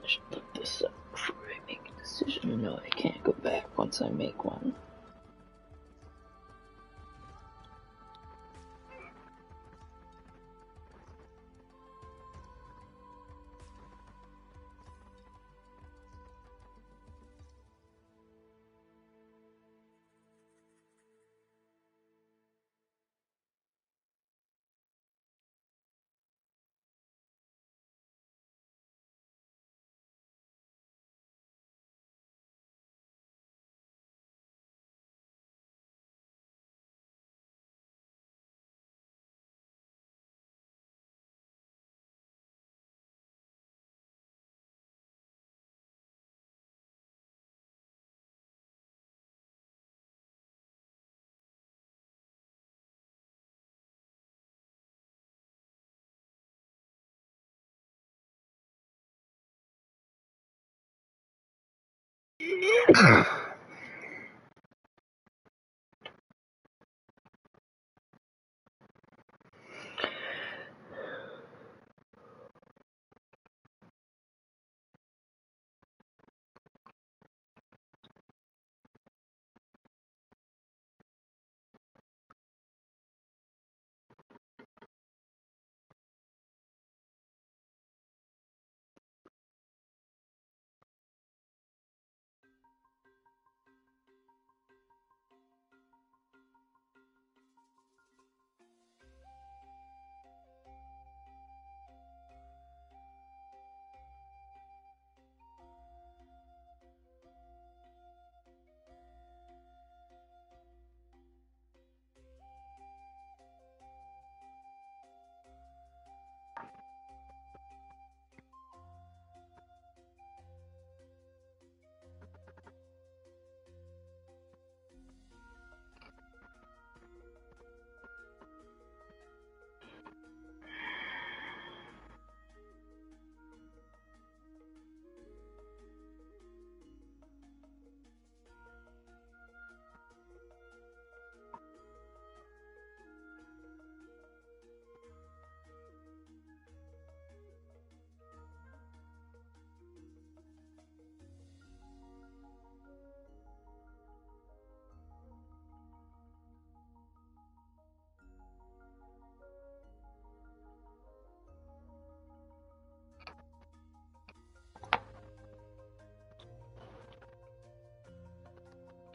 I should look this up before I make a decision. No, I can't go back once I make one.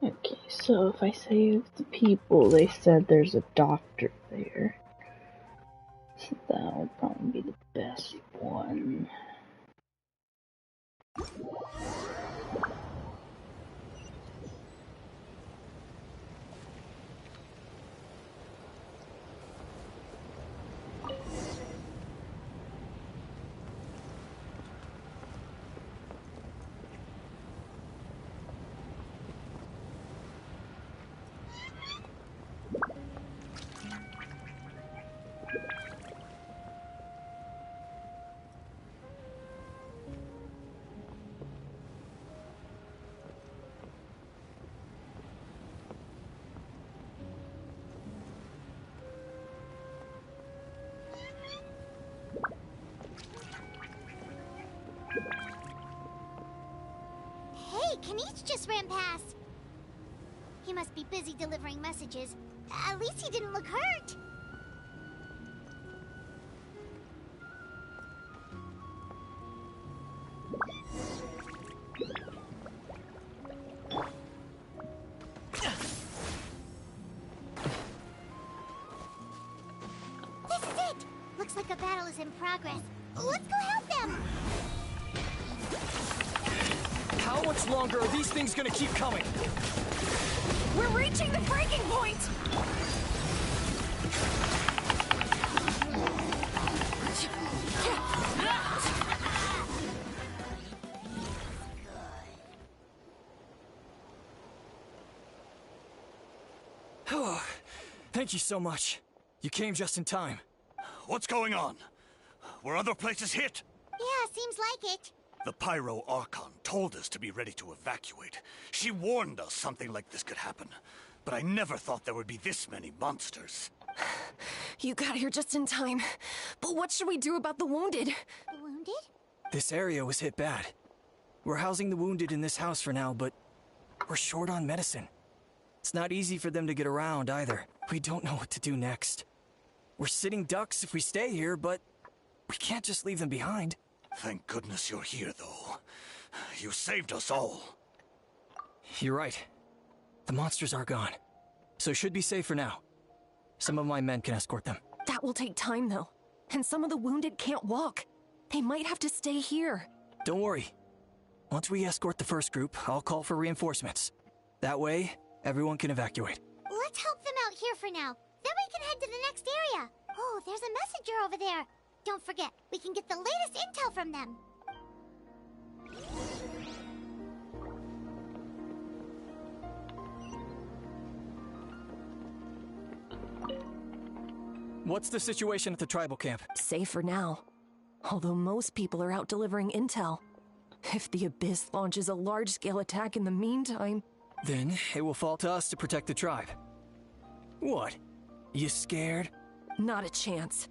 Okay, so if I save the people, they said there's a doctor there. So that would probably be the best one. Hey, Kanish just ran past. He must be busy delivering messages. At least he didn't look hurt. This is it! Looks like a battle is in progress. Let's go help them! How much longer are these things gonna keep coming? We're reaching the breaking point! Thank you so much. You came just in time. What's going on? Were other places hit? Yeah, seems like it. The Pyro Archon told us to be ready to evacuate. She warned us something like this could happen. But I never thought there would be this many monsters. You got here just in time. But what should we do about the wounded? The wounded? This area was hit bad. We're housing the wounded in this house for now, but we're short on medicine. It's not easy for them to get around either. We don't know what to do next. We're sitting ducks if we stay here, but we can't just leave them behind. Thank goodness you're here, though. You saved us all. You're right. The monsters are gone, so should be safe for now. Some of my men can escort them. That will take time, though. And some of the wounded can't walk. They might have to stay here. Don't worry. Once we escort the first group, I'll call for reinforcements. That way, everyone can evacuate. Let's help them out here for now. Then we can head to the next area. Oh, there's a messenger over there. Don't forget, we can get the latest intel from them. What's the situation at the tribal camp? Safe for now. Although most people are out delivering intel. If the Abyss launches a large-scale attack in the meantime... Then it will fall to us to protect the tribe. What? You scared? Not a chance.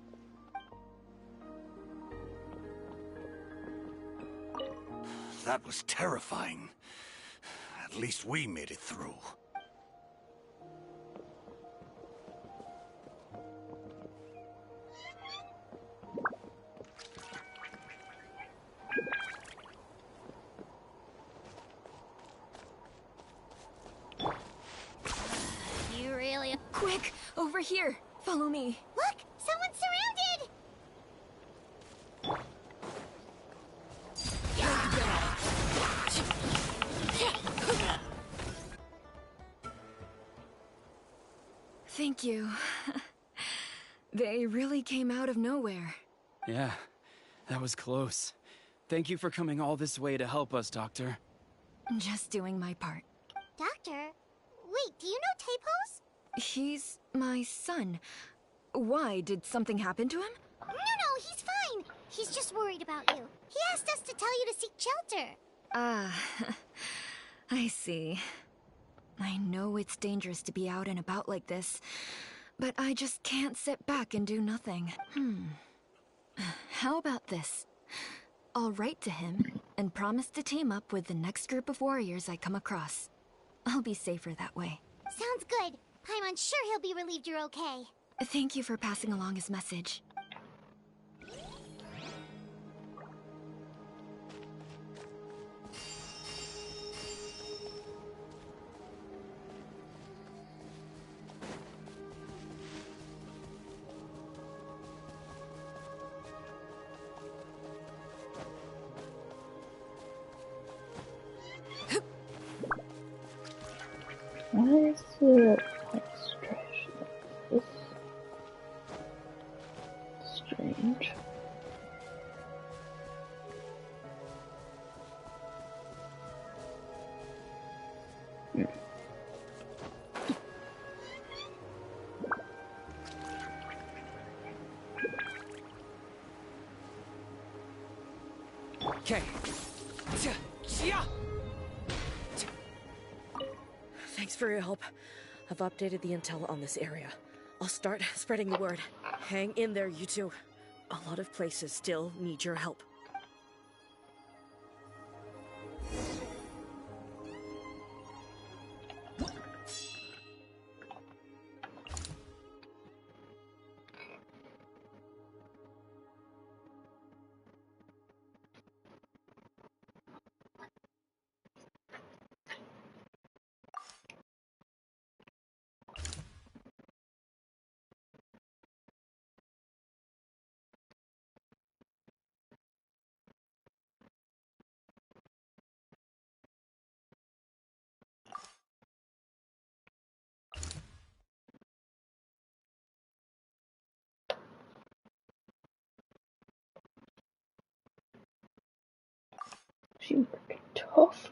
That was terrifying. At least we made it through. You really... Quick! Over here! Follow me. Look! Someone's surrounded! Thank you. They really came out of nowhere. Yeah, that was close. Thank you for coming all this way to help us, Doctor. Just doing my part. Doctor? Wait, do you know Tapos? He's my son. Why? Did something happen to him? No, he's fine. He's just worried about you. He asked us to tell you to seek shelter. Ah, I see. I know it's dangerous to be out and about like this, but I just can't sit back and do nothing. How about this? I'll write to him and promise to team up with the next group of warriors I come across. I'll be safer that way. Sounds good. I'm unsure he'll be relieved you're okay. Thank you for passing along his message. Why is the concentration like this? Strange. Okay. Thanks for your help. I've updated the intel on this area. I'll start spreading the word. Hang in there, you two. A lot of places still need your help. You are tough.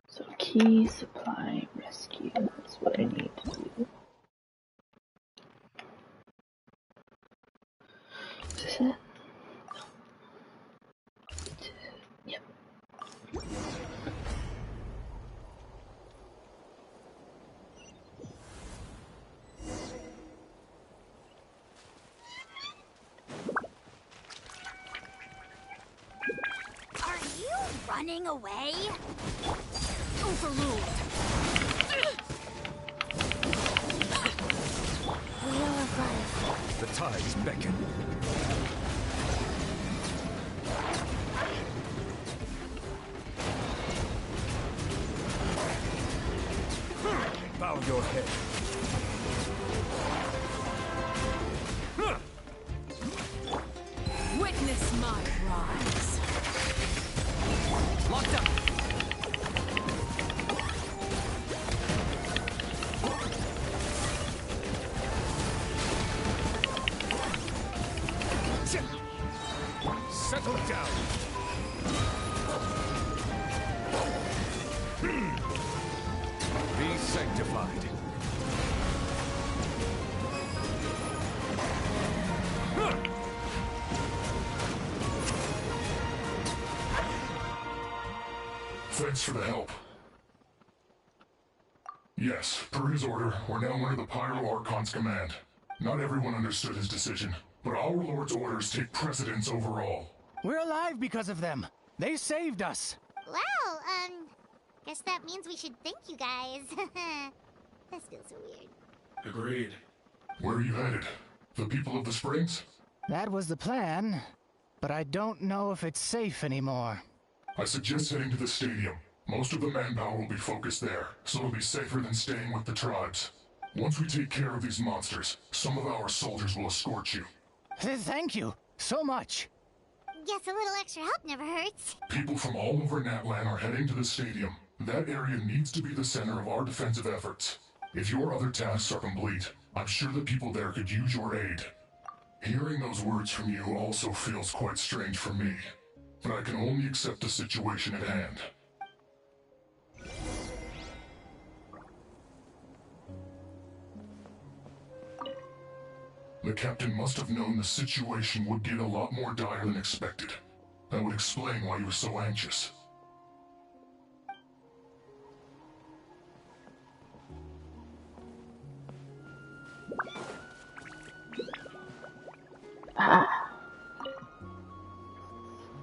So key, supply, rescue, that's what I need to do. Is this it? Yep. Are you running away? Overruled. Wheel of life. The tides beckon. Bow your head. Witness my rise. Locked up. Settle down. Be sanctified. Thanks for the help. Yes, per his order, we're now under the Pyro Archon's command. Not everyone understood his decision, but our Lord's orders take precedence over all. We're alive because of them. They saved us. Well, guess that means we should thank you guys. This feels so weird. Agreed. Where are you headed? The people of the Springs? That was the plan, but I don't know if it's safe anymore. I suggest heading to the stadium. Most of the manpower will be focused there, so it'll be safer than staying with the tribes. Once we take care of these monsters, some of our soldiers will escort you. Thank you so much. Guess a little extra help never hurts. People from all over Natlan are heading to the stadium. That area needs to be the center of our defensive efforts. If your other tasks are complete, I'm sure the people there could use your aid. Hearing those words from you also feels quite strange for me, but I can only accept the situation at hand. The captain must have known the situation would get a lot more dire than expected. That would explain why you were so anxious.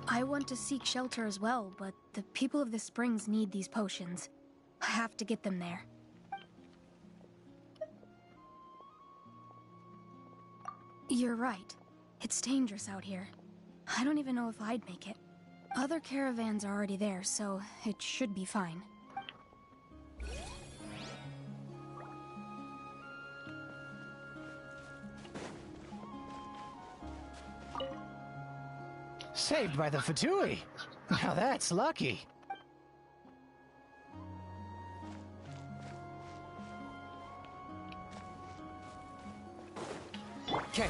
I want to seek shelter as well, but the people of the springs need these potions. I have to get them there. You're right. It's dangerous out here. I don't even know if I'd make it. Other caravans are already there, so it should be fine. Saved by the Fatui. Now that's lucky. Okay.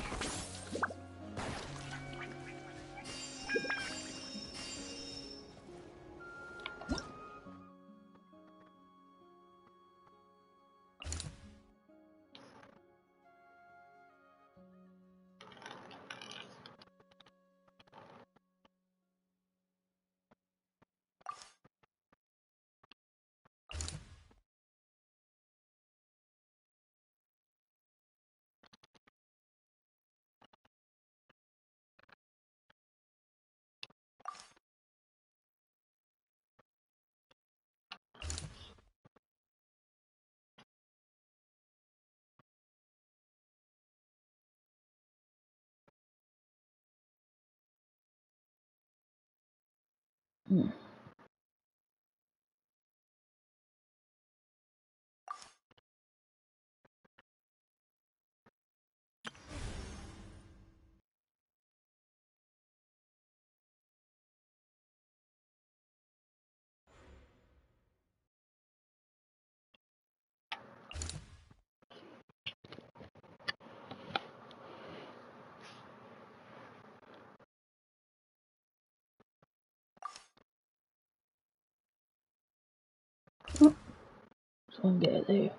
There's one guy there.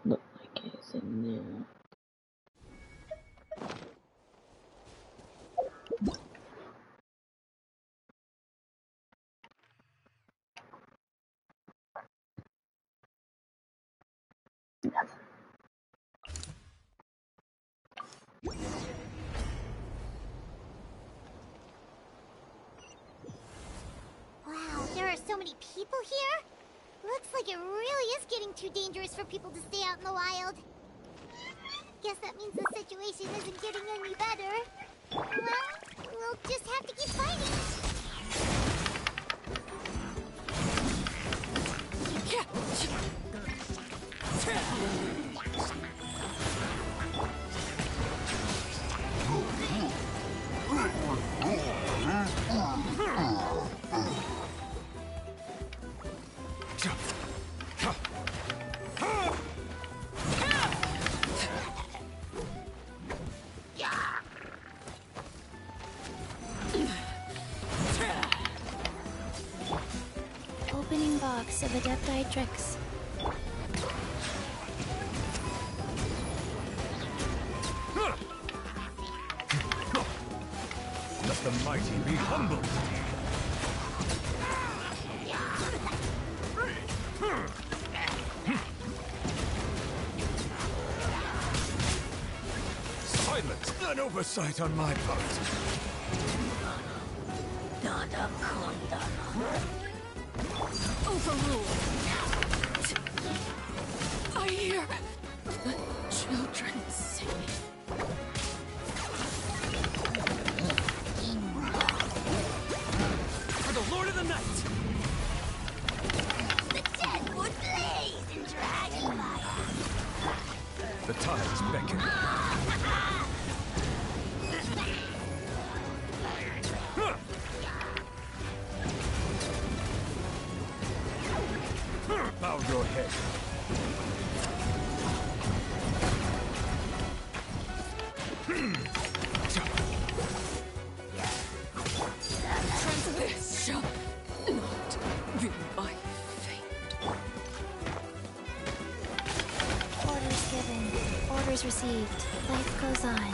Look like it's in there. Wow, there are so many people here? Looks like it really is getting too dangerous for people to stay out in the wild. guess that means the situation isn't getting any better. Well, we'll just have to keep fighting. Opening box of Adepti tricks. Let the mighty be humbled. Silence! An oversight on my part. Overruled. I hear the children singing. For the Lord of the Night! The dead would blaze in dragonfire. The tides beckon. Bow your head. This shall not be my fate. Orders given. Orders received. Life goes on.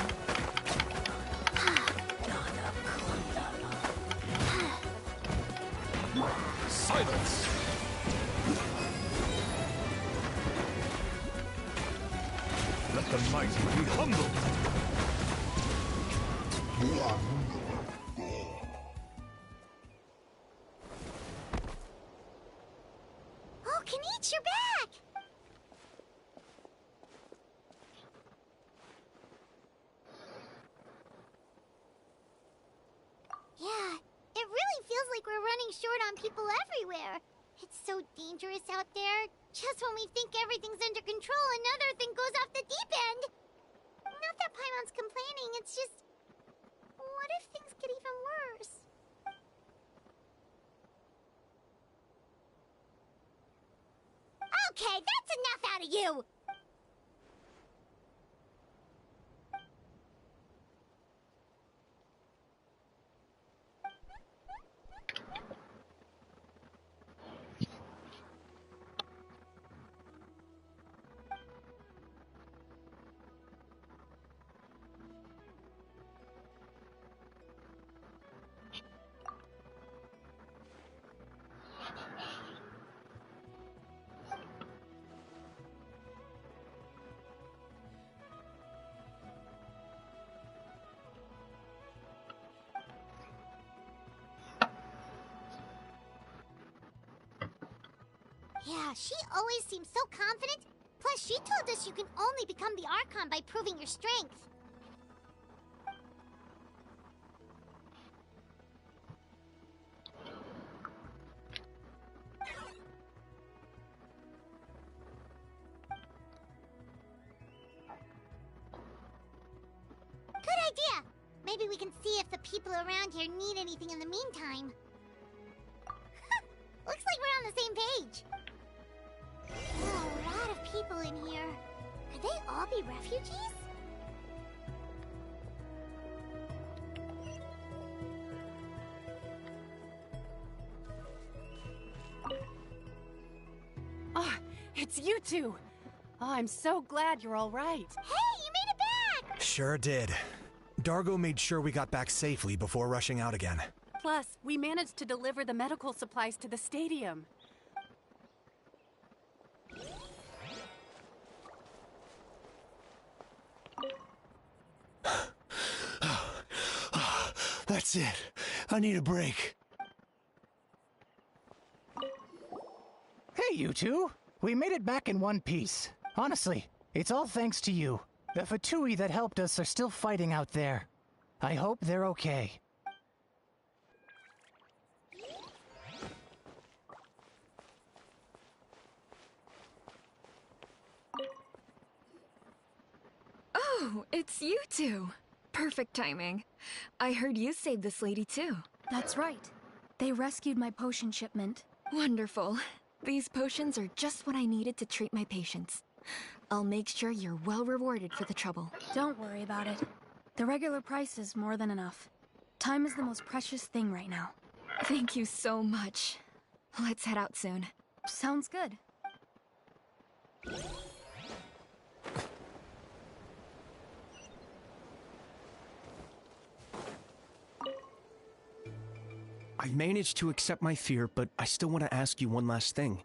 Silence! Let the mighty be humbled. Oh, Kenichi, you're back! Yeah, it really feels like we're running short on people everywhere. It's so dangerous out there. Just when we think everything's under control, another thing goes off the deep end. Not that Paimon's complaining, it's just... What if things get even worse? Okay, that's enough out of you! Yeah, she always seems so confident. Plus, she told us you can only become the Archon by proving your strength. Good idea! Maybe we can see if the people around here need anything in the meantime. Looks like we're on the same page. Oh, a lot of people in here. Could they all be refugees? Oh, it's you two. Oh, I'm so glad you're all right. Hey, you made it back! Sure did. Dargo made sure we got back safely before rushing out again. Plus, we managed to deliver the medical supplies to the stadium. That's it. I need a break. Hey, you two. We made it back in one piece. Honestly, it's all thanks to you. The Fatui that helped us are still fighting out there. I hope they're okay. Oh, it's you two. Perfect timing. I heard you saved this lady too. That's right. They rescued my potion shipment. Wonderful. These potions are just what I needed to treat my patients. I'll make sure you're well rewarded for the trouble. Don't worry about it. The regular price is more than enough. Time is the most precious thing right now. Thank you so much. Let's head out soon. Sounds good. I managed to accept my fear, but I still want to ask you one last thing.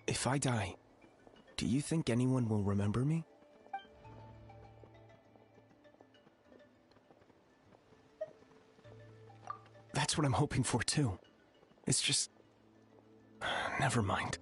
If I die, do you think anyone will remember me? That's what I'm hoping for too. It's just... never mind.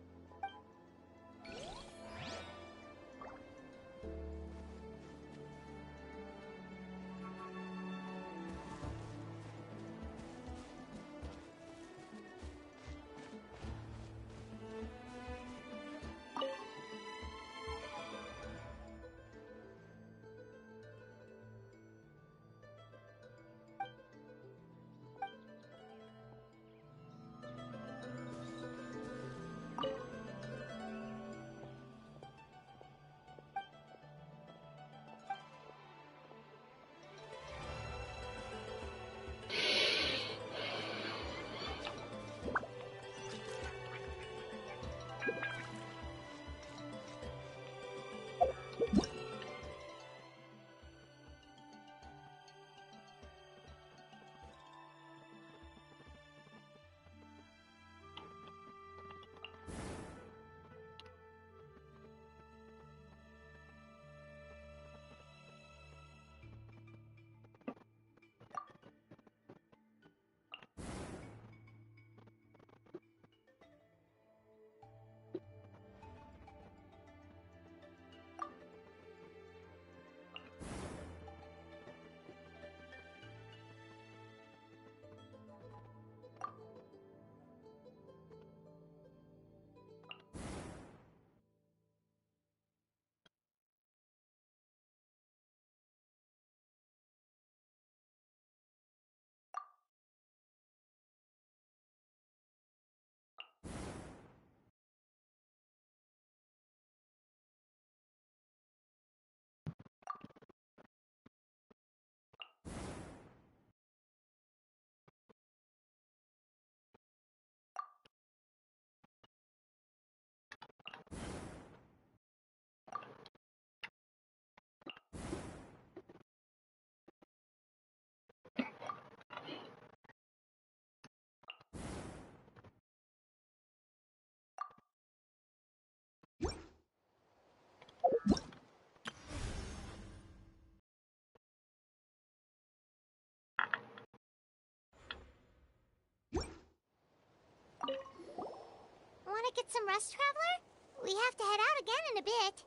Want to get some rest, Traveler? We have to head out again in a bit.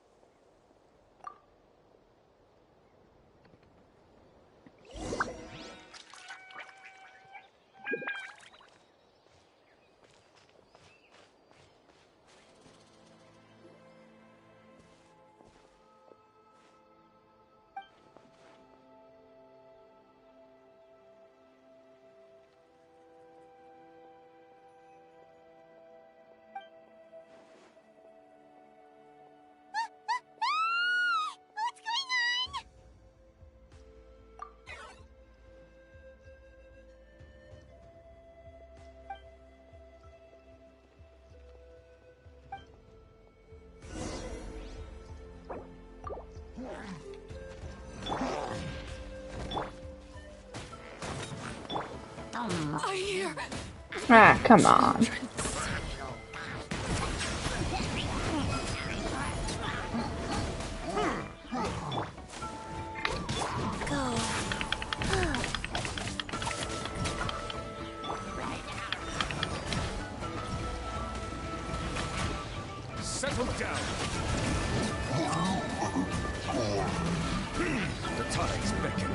What's going on? I hear. Ah, come on. Settle Hunt them down! The tides beckon.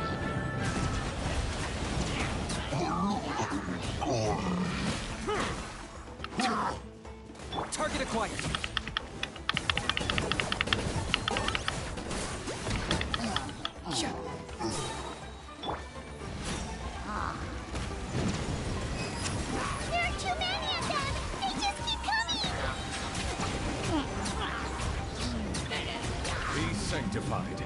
Target acquired. There are too many of them! They just keep coming! Be sanctified.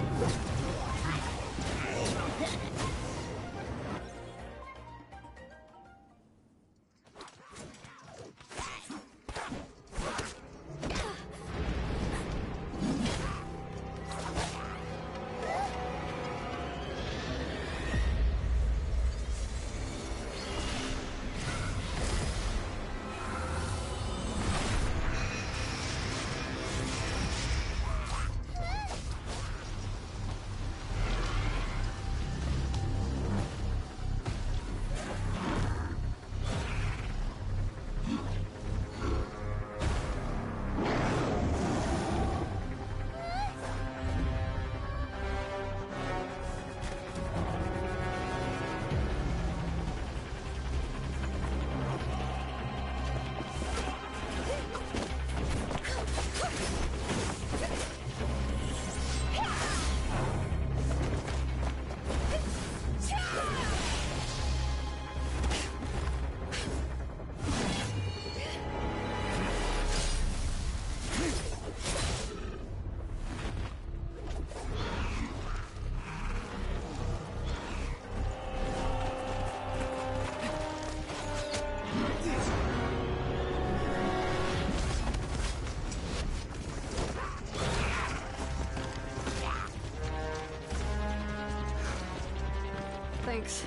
Thanks.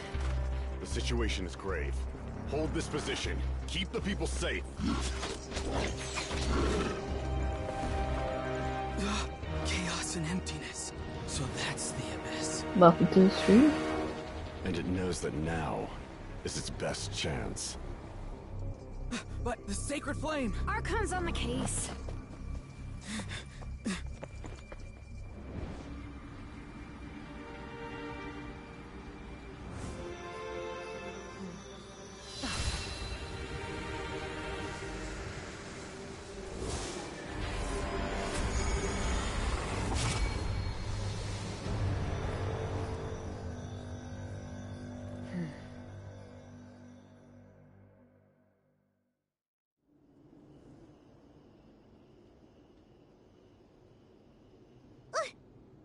The situation is grave. Hold this position. Keep the people safe. Chaos and emptiness. So that's the abyss. Welcome to the stream. And it knows that now is its best chance. But the sacred flame! Archon's on the case.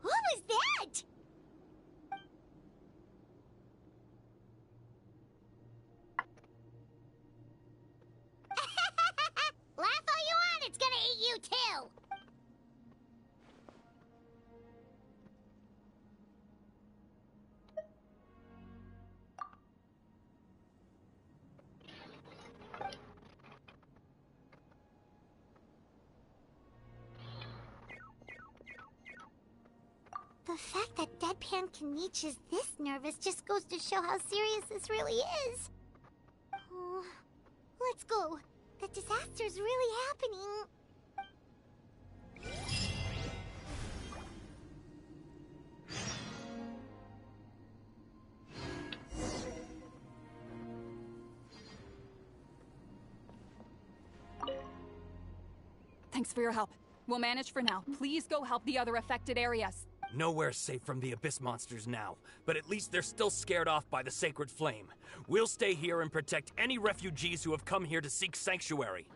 What was that? Laugh all you want, it's gonna eat you too! The fact that Deadpan Kaniche is this nervous just goes to show how serious this really is. Oh, let's go. The disaster's really happening. Thanks for your help. We'll manage for now. Please go help the other affected areas. Nowhere safe from the Abyss monsters now, but at least they're still scared off by the sacred flame. We'll stay here and protect any refugees who have come here to seek sanctuary.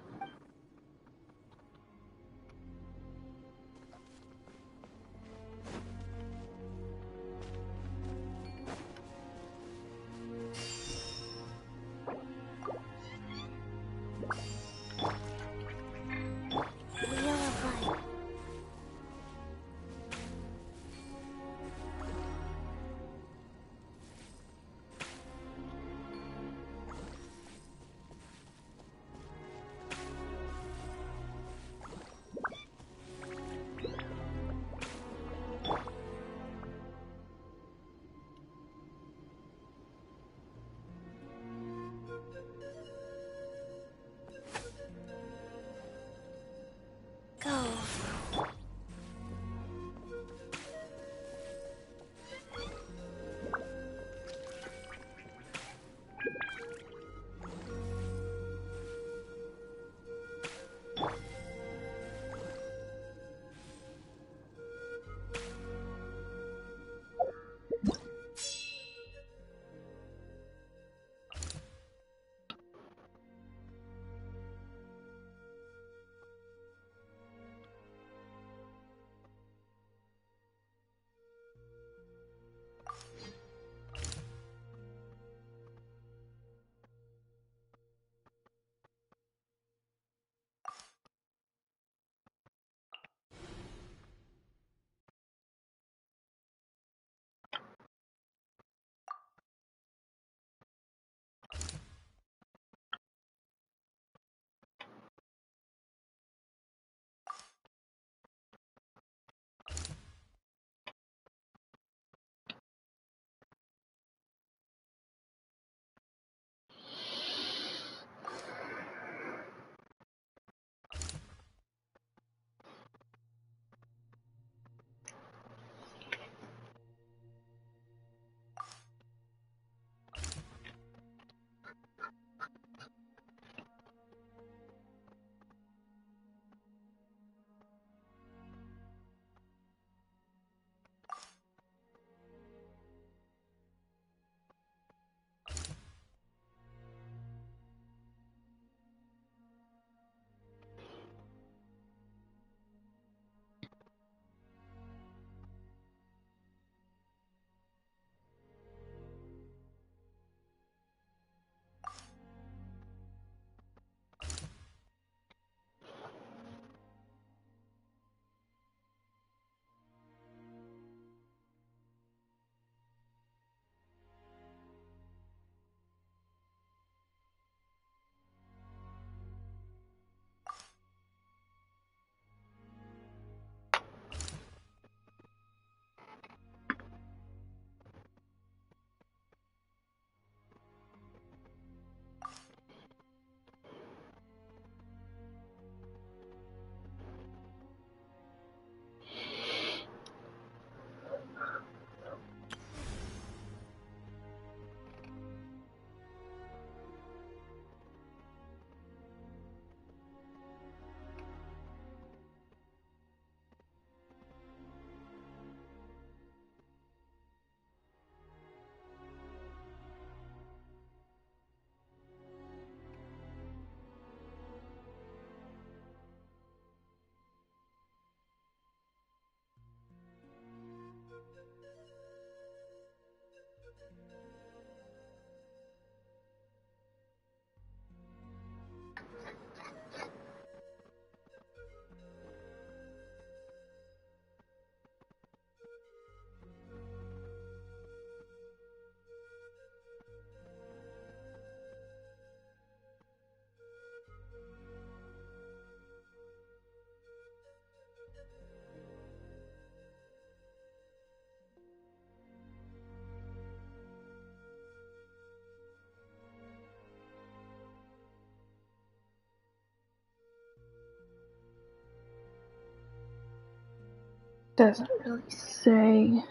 Doesn't really say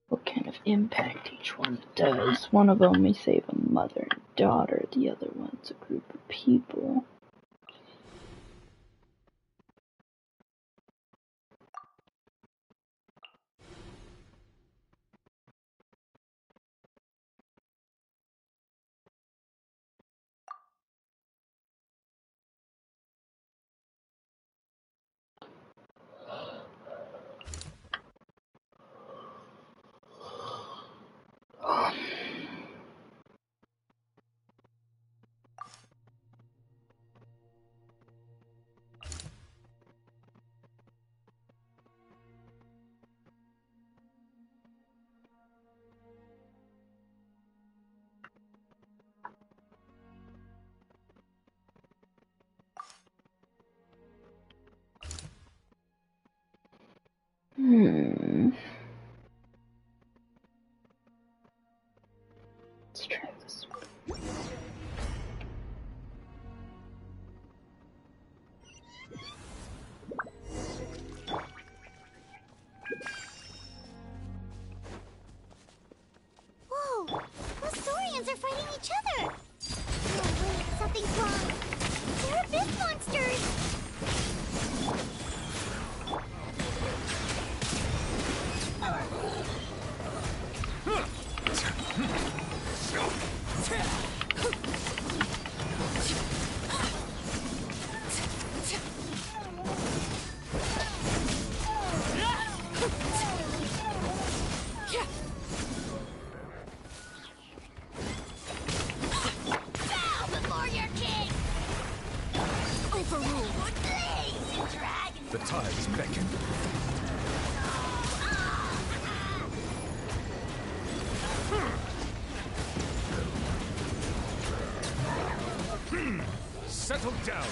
what kind of impact each one does. One of them may save a mother and daughter, the other one's a group of people. Let's try this one. Whoa! Those Saurians are fighting each other! No, wait, something's wrong. They're abyss monsters! The tides beckon. Settle down.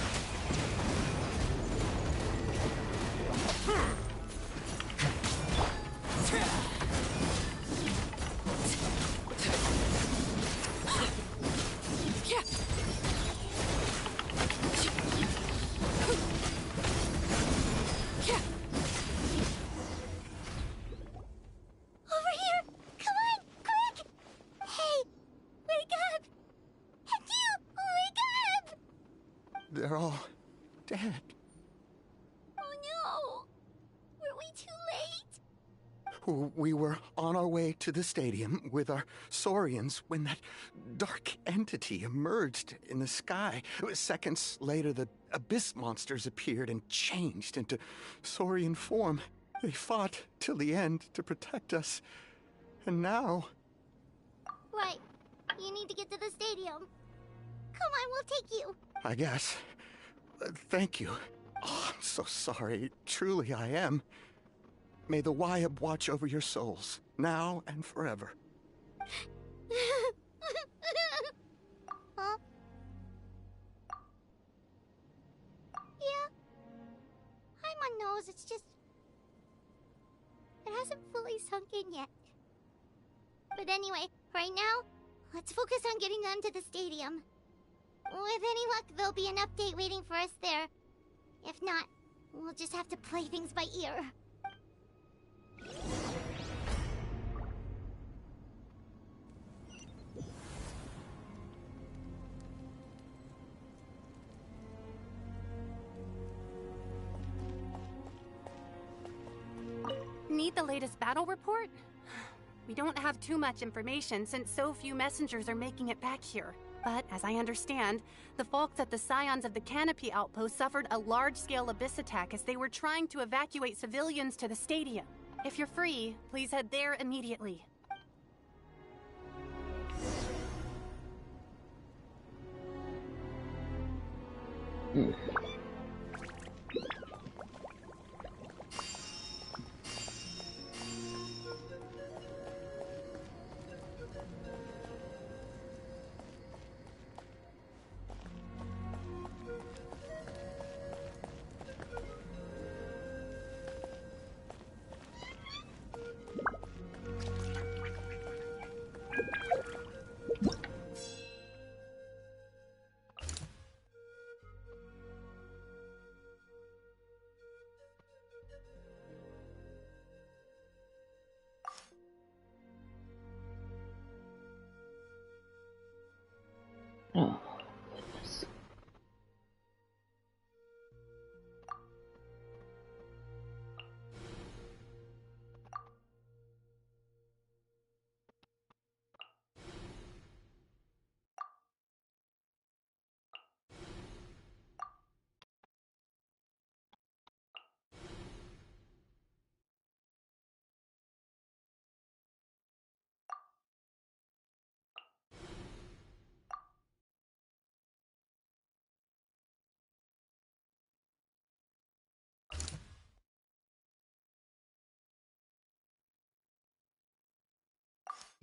They're all dead. Oh no! Were we too late? We were on our way to the stadium with our Saurians when that dark entity emerged in the sky. Seconds later, the abyss monsters appeared and changed into Saurian form. They fought till the end to protect us. And now... Right. You need to get to the stadium. Come on, we'll take you. I guess. Thank you. Oh, I'm so sorry. Truly I am. May the Wyab watch over your souls, now and forever. Huh? Yeah. I'm on nose, it's just... It hasn't fully sunk in yet. But anyway, right now, let's focus on getting them to the stadium. With any luck, there'll be an update waiting for us there. If not, we'll just have to play things by ear. Need the latest battle report? We don't have too much information since so few messengers are making it back here. But, as I understand, the folks at the Scions of the Canopy Outpost suffered a large-scale abyss attack as they were trying to evacuate civilians to the stadium. If you're free, please head there immediately.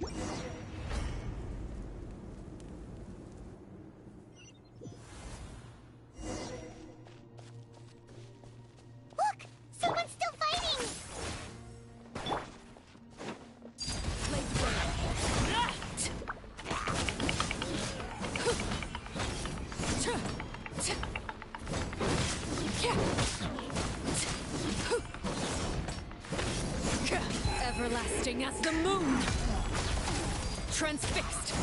Look! Someone's still fighting! Everlasting as the moon! Transfixed!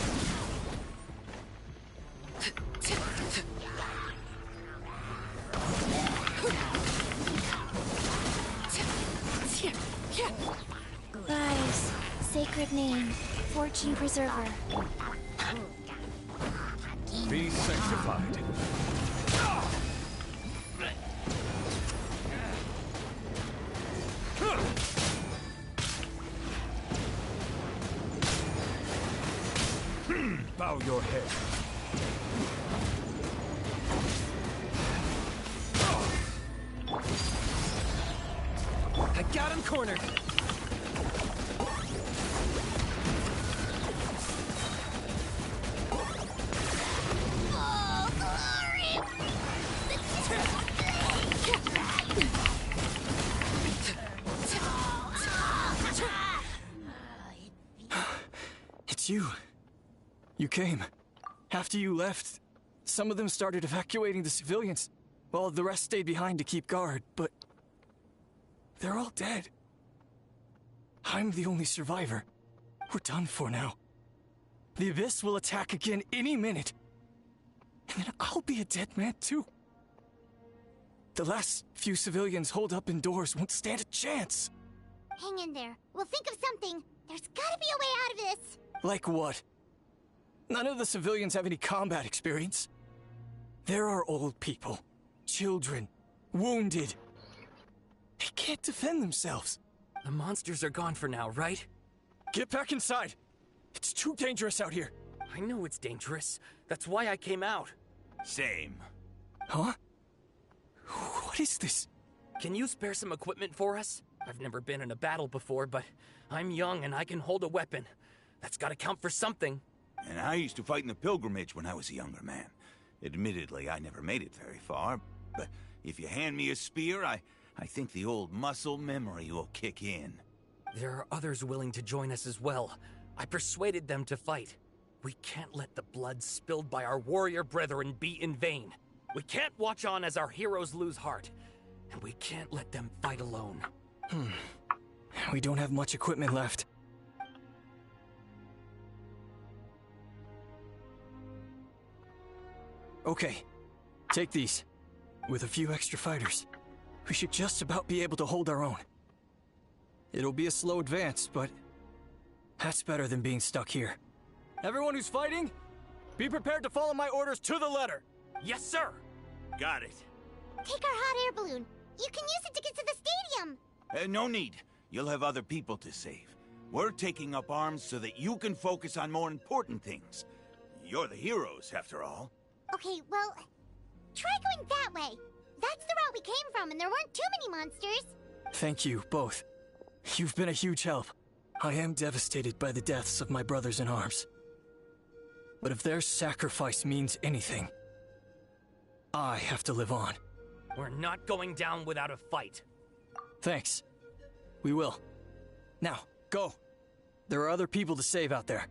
Rise, sacred name, fortune preserver. Be sanctified. Bow your head. I got him cornered. Oh, glory! It's you. You came. After you left, some of them started evacuating the civilians, while the rest stayed behind to keep guard, but they're all dead. I'm the only survivor. We're done for now. The Abyss will attack again any minute. And then I'll be a dead man too. The last few civilians holed up indoors won't stand a chance. Hang in there. We'll think of something. There's gotta be a way out of this. Like what? None of the civilians have any combat experience. There are old people, children, wounded. They can't defend themselves. The monsters are gone for now, right? Get back inside. It's too dangerous out here. I know it's dangerous. That's why I came out. Same. Huh? What is this? Can you spare some equipment for us? I've never been in a battle before, but I'm young and I can hold a weapon. That's gotta count for something. And I used to fight in the pilgrimage when I was a younger man. Admittedly, I never made it very far, but if you hand me a spear, I think the old muscle memory will kick in. There are others willing to join us as well. I persuaded them to fight. We can't let the blood spilled by our warrior brethren be in vain. We can't watch on as our heroes lose heart. And we can't let them fight alone. We don't have much equipment left. Okay, take these. With a few extra fighters, we should just about be able to hold our own. It'll be a slow advance, but that's better than being stuck here. Everyone who's fighting, be prepared to follow my orders to the letter. Yes, sir. Got it. Take our hot air balloon. You can use it to get to the stadium. No need. You'll have other people to save. We're taking up arms so that you can focus on more important things. You're the heroes, after all. Okay, well, try going that way. That's the route we came from, and there weren't too many monsters. Thank you, both. You've been a huge help. I am devastated by the deaths of my brothers in arms. But if their sacrifice means anything, I have to live on. We're not going down without a fight. Thanks. We will. Now, go. There are other people to save out there.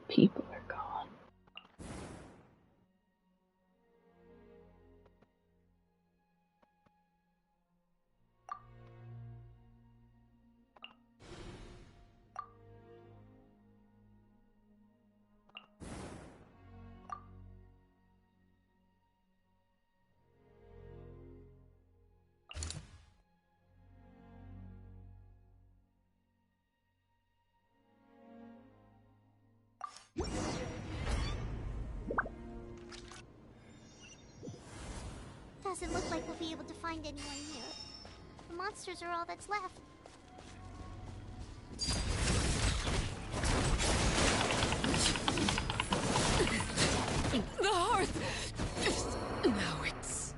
people are gone. Doesn't look like we'll be able to find anyone here. The monsters are all that's left. The hearth! Now it's...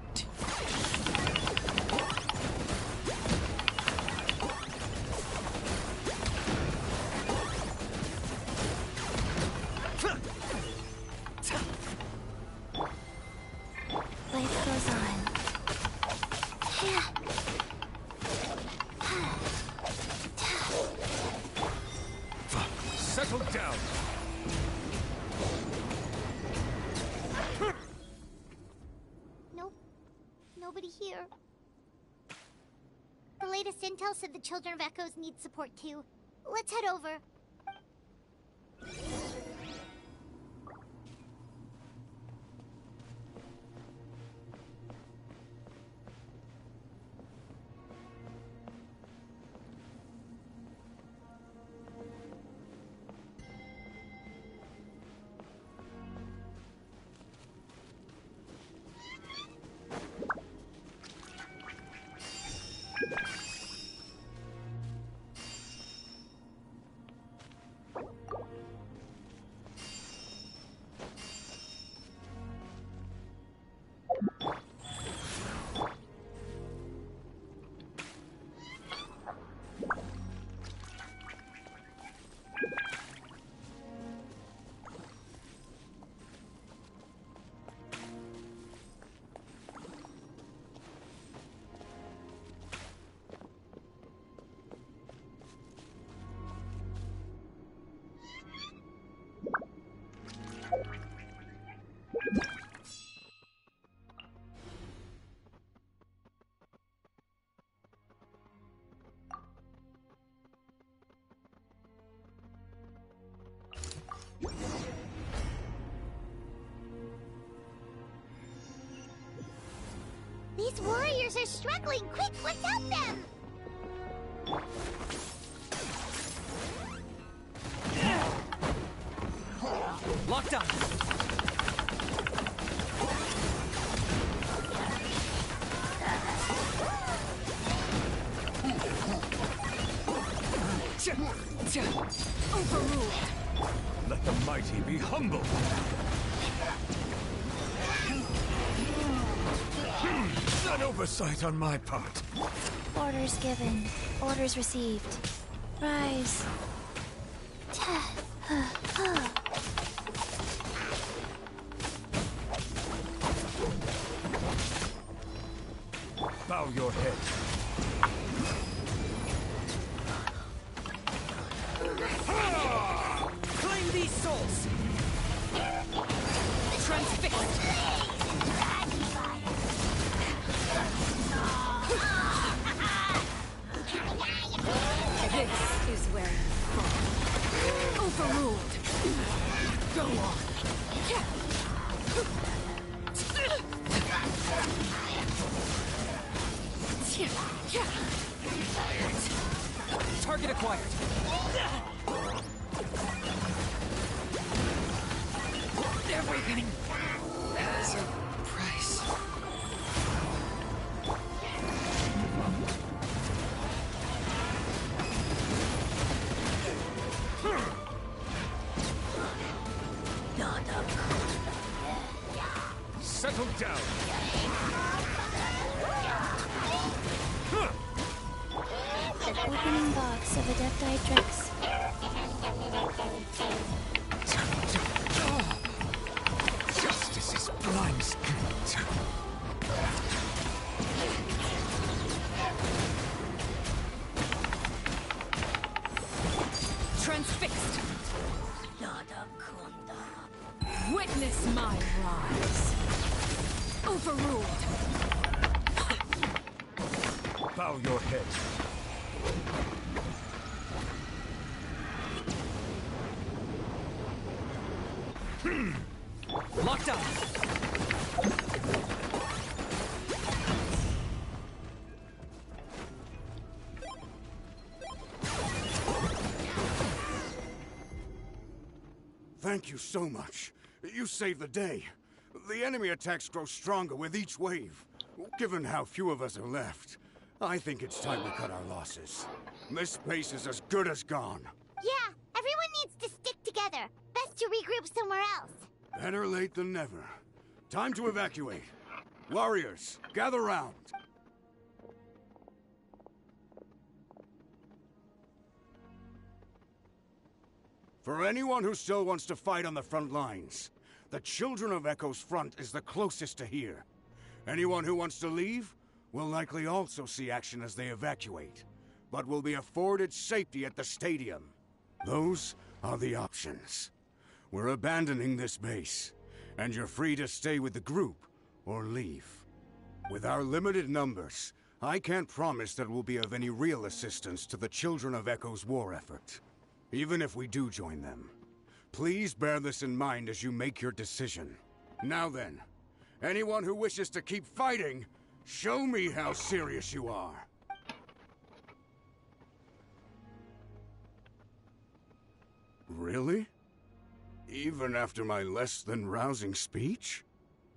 Life goes on. Settle down. Nope. Nobody here. The latest intel said the Children of Echoes need support too. Let's head over. These warriors are struggling! Quick, let's help them! Lockdown! Overruled! Let the mighty be humble. An oversight on my part. Orders given. Orders received. Rise. Bow your head. Claim these souls! Transfixed! This is where you fall. Overruled! Go on! Target acquired. Everything has a price. Settle down. Opening box of Adepti Drix. Justice is blind, Spirit. Transfixed! Nada kun. Witness my rise. Overruled. Bow your head. Lockdown! Thank you so much. You saved the day. The enemy attacks grow stronger with each wave. Given how few of us are left, I think it's time to cut our losses. This base is as good as gone. Yeah, everyone needs to stick together. Best to regroup somewhere else. Better late than never. Time to evacuate. Warriors, gather round. For anyone who still wants to fight on the front lines, the Children of Echo's front is the closest to here. Anyone who wants to leave will likely also see action as they evacuate, but will be afforded safety at the stadium. Those are the options. We're abandoning this base, and you're free to stay with the group or leave. With our limited numbers, I can't promise that we'll be of any real assistance to the Children of Echo's war effort. Even if we do join them, please bear this in mind as you make your decision. Now then, anyone who wishes to keep fighting, show me how serious you are. Really? Even after my less than rousing speech?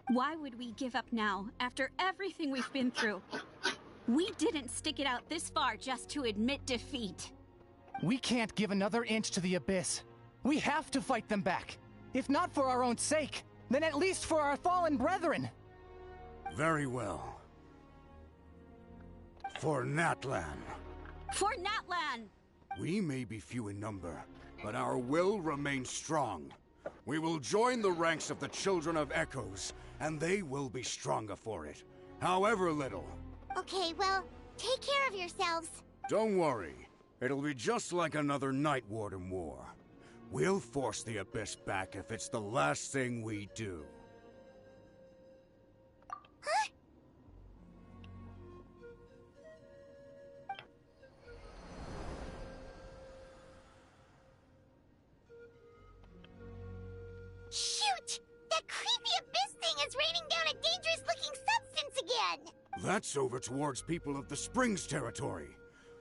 Why would we give up now, after everything we've been through? We didn't stick it out this far just to admit defeat. We can't give another inch to the Abyss. We have to fight them back. If not for our own sake, then at least for our fallen brethren. Very well. For Natlan. For Natlan! We may be few in number, but our will remains strong. We will join the ranks of the Children of Echoes, and they will be stronger for it, however little. Okay, well, take care of yourselves. Don't worry. It'll be just like another Night Warden war. We'll force the Abyss back if it's the last thing we do. Huh? Shoot! That creepy Abyss thing is raining down a dangerous-looking substance again! That's over towards people of the Springs territory.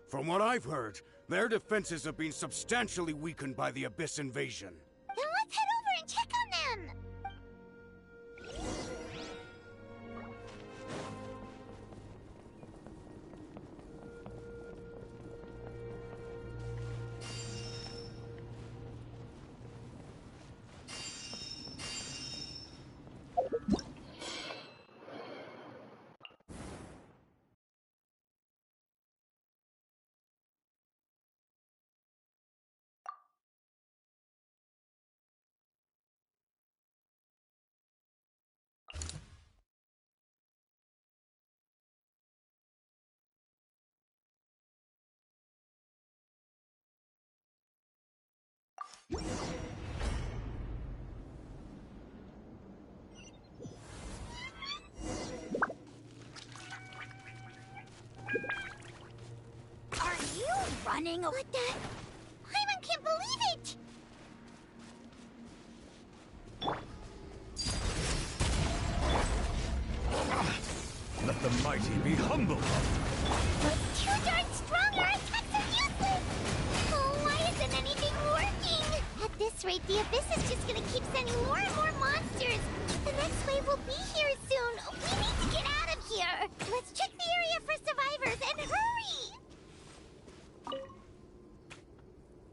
From what I've heard, their defenses have been substantially weakened by the Abyss invasion. Then let's head over and check on them! Are you running? What the? Paimon can't believe it! Let the mighty be humble. But too darn strong, our attacks are useless! Oh, why isn't anything working? At this rate, the Abyss is just gonna keep sending more and more monsters. The next wave will be here soon. We need to get out of here. Let's check the area for survivors and hurry!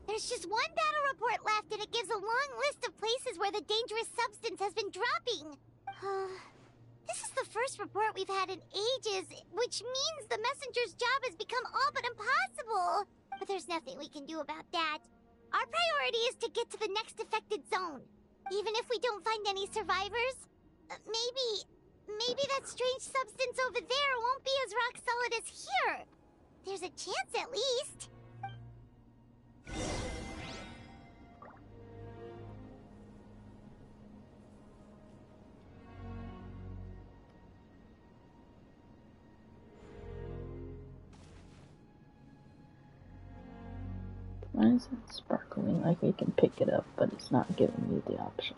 There's just one battle report left, and it gives a long list of places where the dangerous substance has been dropping. This is the first report we've had in ages, which means the messenger's job has become all but impossible. But there's nothing we can do about that. Our priority is to get to the next affected zone. Even if we don't find any survivors, maybe that strange substance over there won't be as rock solid as here. There's a chance at least. is it sparkling? Like I can pick it up, but it's not giving me the option.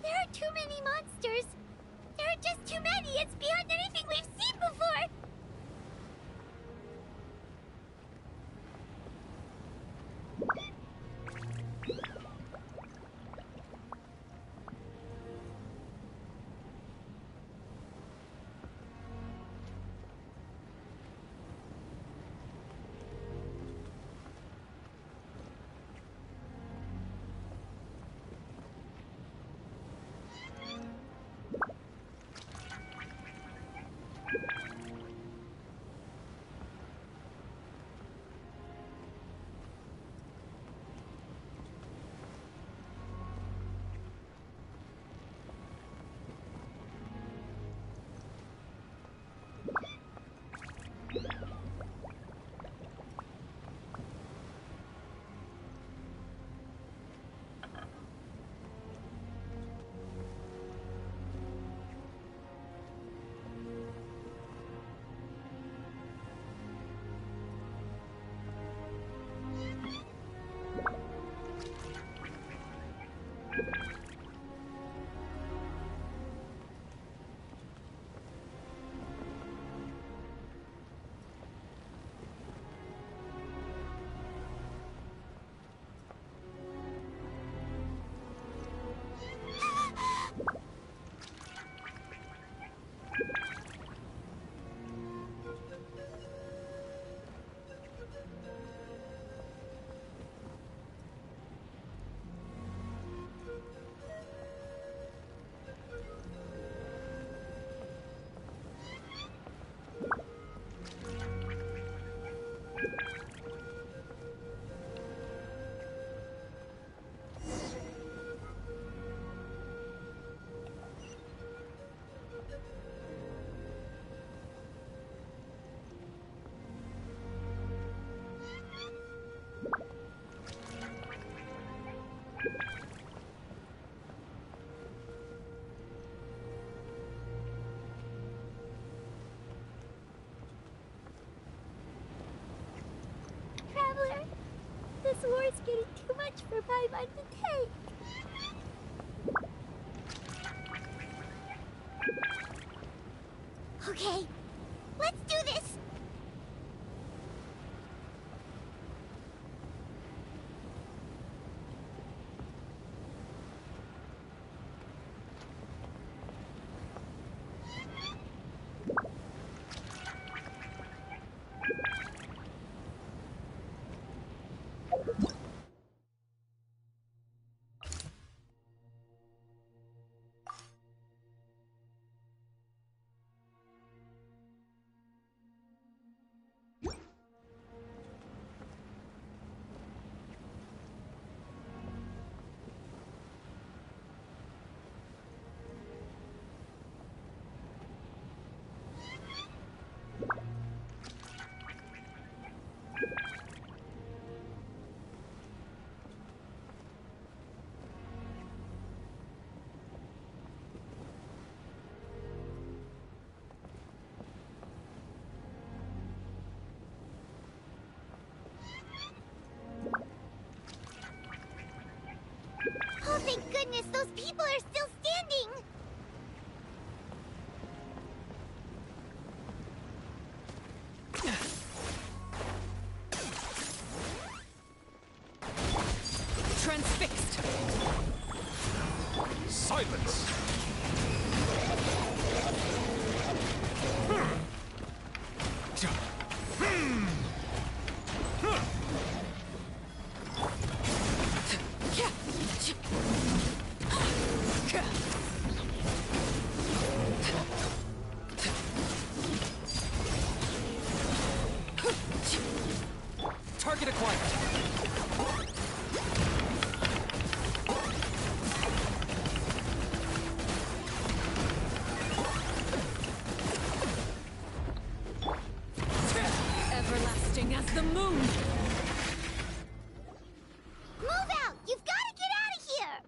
There are too many monsters. There are just too many. It's beyond anything we've seen before. war's getting too much for my mind to take. Okay, let's do this! Oh, thank goodness, those people are still standing! Transfixed! Silence! Target acquired. Everlasting as the moon! Move out! You've got to get out of here!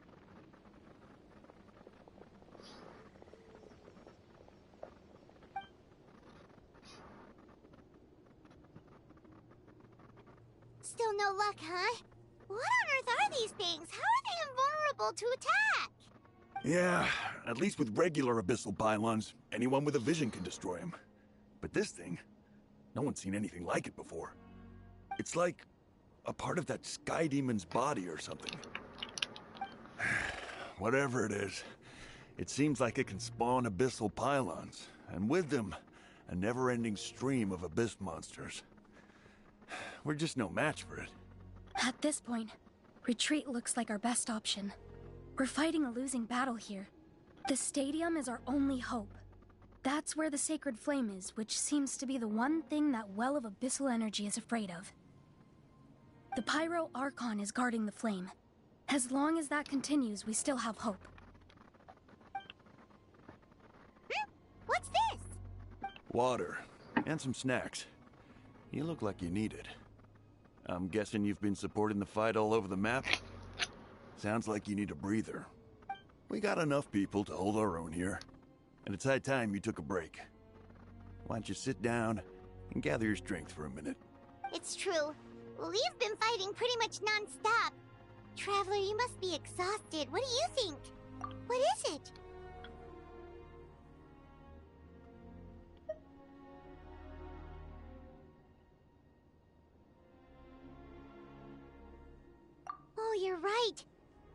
Still no luck, huh? What on earth are these things? How are they invulnerable to attack? Yeah, at least with regular abyssal pylons, anyone with a vision can destroy them. But this thing, no one's seen anything like it before. It's like a part of that sky demon's body or something. Whatever it is, it seems like it can spawn abyssal pylons, and with them, a never-ending stream of abyss monsters. We're just no match for it. At this point, retreat looks like our best option. We're fighting a losing battle here. The stadium is our only hope. That's where the sacred flame is, which seems to be the one thing that well of abyssal energy is afraid of. The Pyro Archon is guarding the flame. As long as that continues, we still have hope. What's this? Water, and some snacks. You look like you need it. I'm guessing you've been supporting the fight all over the map? Sounds like you need a breather. We got enough people to hold our own here, and it's high time you took a break. Why don't you sit down and gather your strength for a minute? It's true. We've been fighting pretty much non-stop. Traveler, you must be exhausted. What do you think? What is it? Oh, you're right.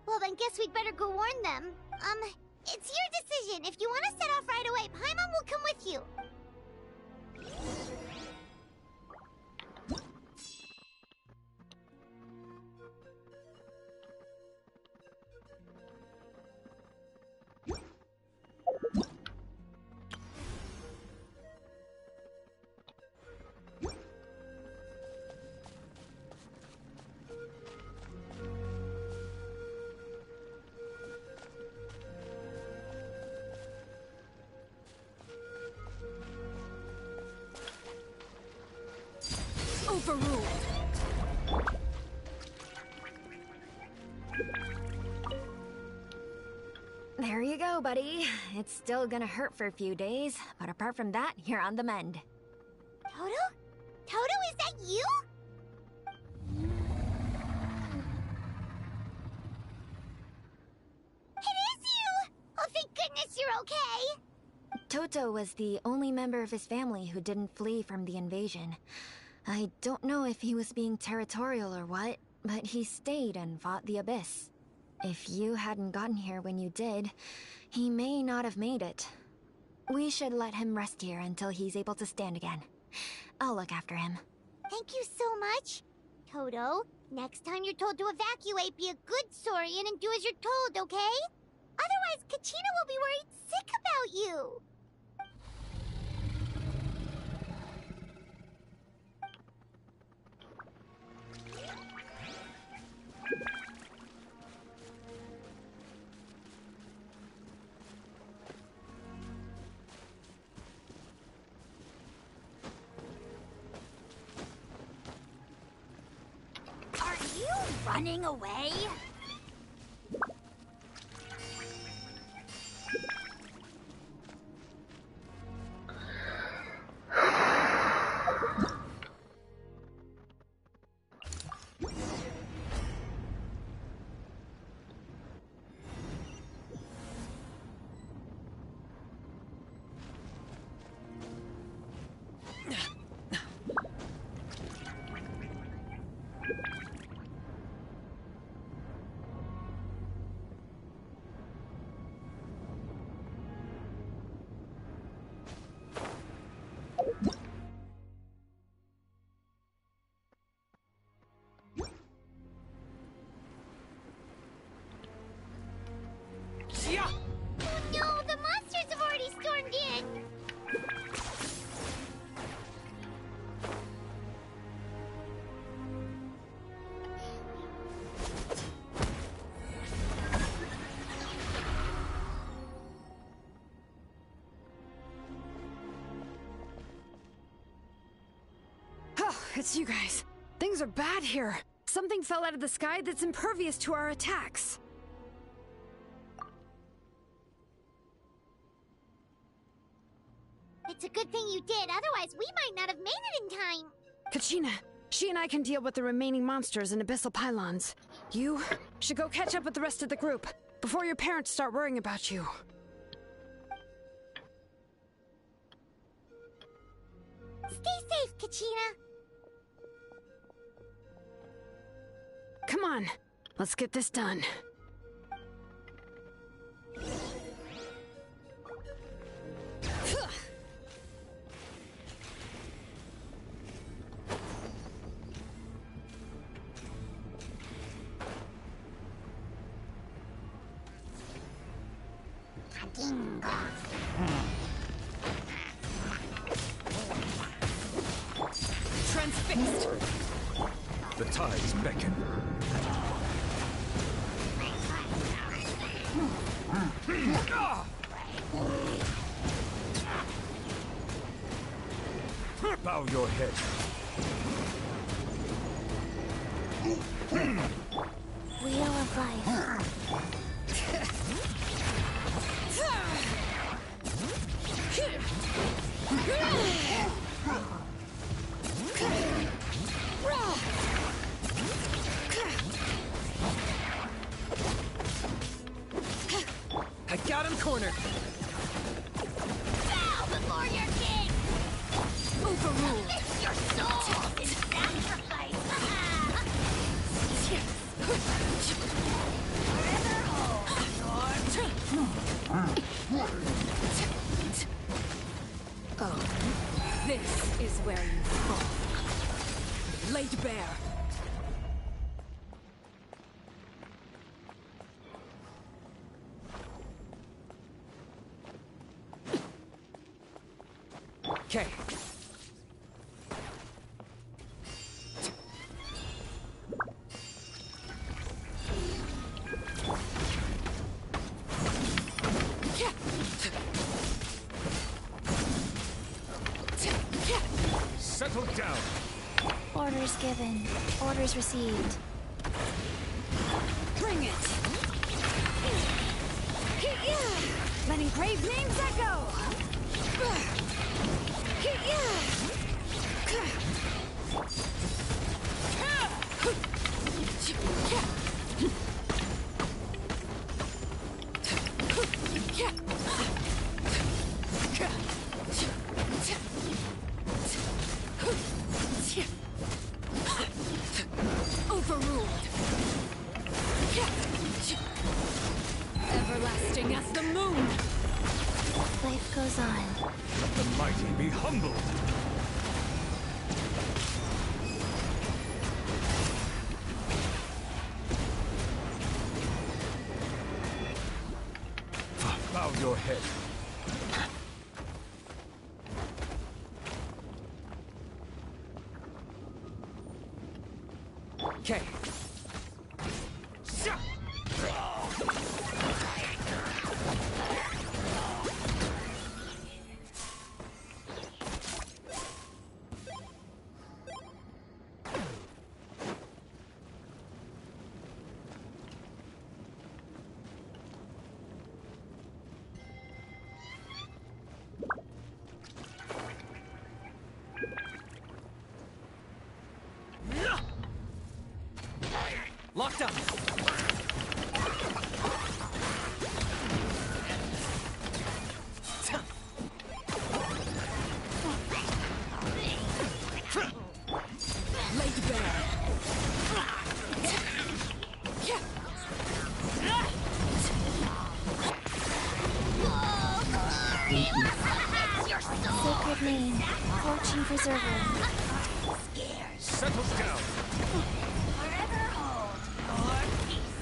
Well, then guess we'd better go warn them. It's your decision. If you want to set off right away, Paimon will come with you. Overruled. There you go, buddy. It's still gonna hurt for a few days, but apart from that, you're on the mend. Toto? Toto, is that you? Toto was the only member of his family who didn't flee from the invasion. I don't know if he was being territorial or what, but he stayed and fought the Abyss. If you hadn't gotten here when you did, he may not have made it. We should let him rest here until he's able to stand again. I'll look after him. Thank you so much. Toto, next time you're told to evacuate, be a good Saurian and do as you're told, okay? Otherwise, Kachina will be worried sick about you. Are you running away? Oh no, the monsters have already stormed in! Oh, it's you guys. Things are bad here. Something fell out of the sky that's impervious to our attacks. It's a good thing you did, otherwise we might not have made it in time. Kachina, she and I can deal with the remaining monsters and abyssal pylons. You should go catch up with the rest of the group before your parents start worrying about you. Stay safe, Kachina. Come on, let's get this done. Transfixed! The tides beckon. Bow your head. Wheel of life. I got him cornered. Bow before your king! Overruled. Lift your soul in sacrifice! Forever Oh, this is where you fall. Laid bare. Okay. Settle down. Orders given. Orders received. Bring it! Letting brave names echo! Overruled. Everlasting as the moon. Life goes on. Let the mighty be humbled. Bow your head. Okay. Locked up. Laid bare. Sacred name, fortune preserver. Settles down. Forever hold your peace.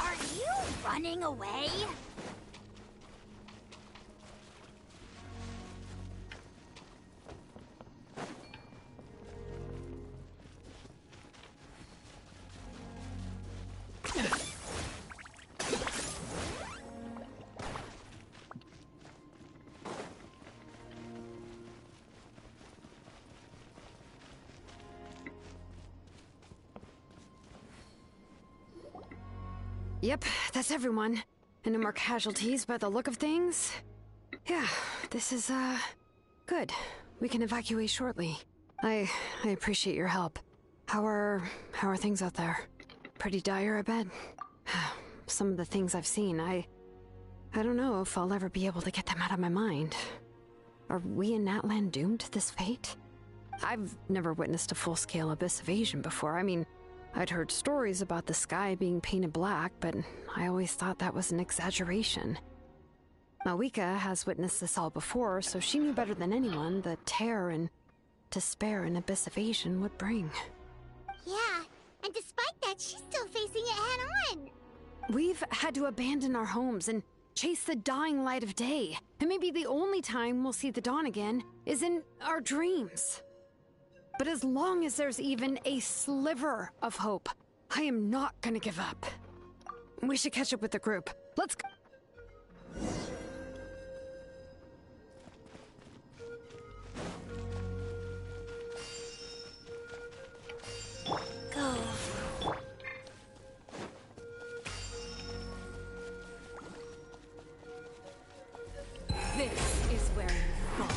Are you running away? Yep, that's everyone. And no more casualties by the look of things. Yeah, this is, good. We can evacuate shortly. I appreciate your help. How are things out there? Pretty dire, I bet. Some of the things I've seen, I don't know if I'll ever be able to get them out of my mind. Are we in Natlan doomed to this fate? I've never witnessed a full-scale abyss invasion before. I mean, I'd heard stories about the sky being painted black, but I always thought that was an exaggeration. Mawika has witnessed this all before, so she knew better than anyone the terror and despair an abyss invasion would bring. Yeah, and despite that, she's still facing it head-on. We've had to abandon our homes and chase the dying light of day, and maybe the only time we'll see the dawn again is in our dreams. But as long as there's even a sliver of hope, I am not gonna give up. We should catch up with the group. Let's go. Go. This is where you fall.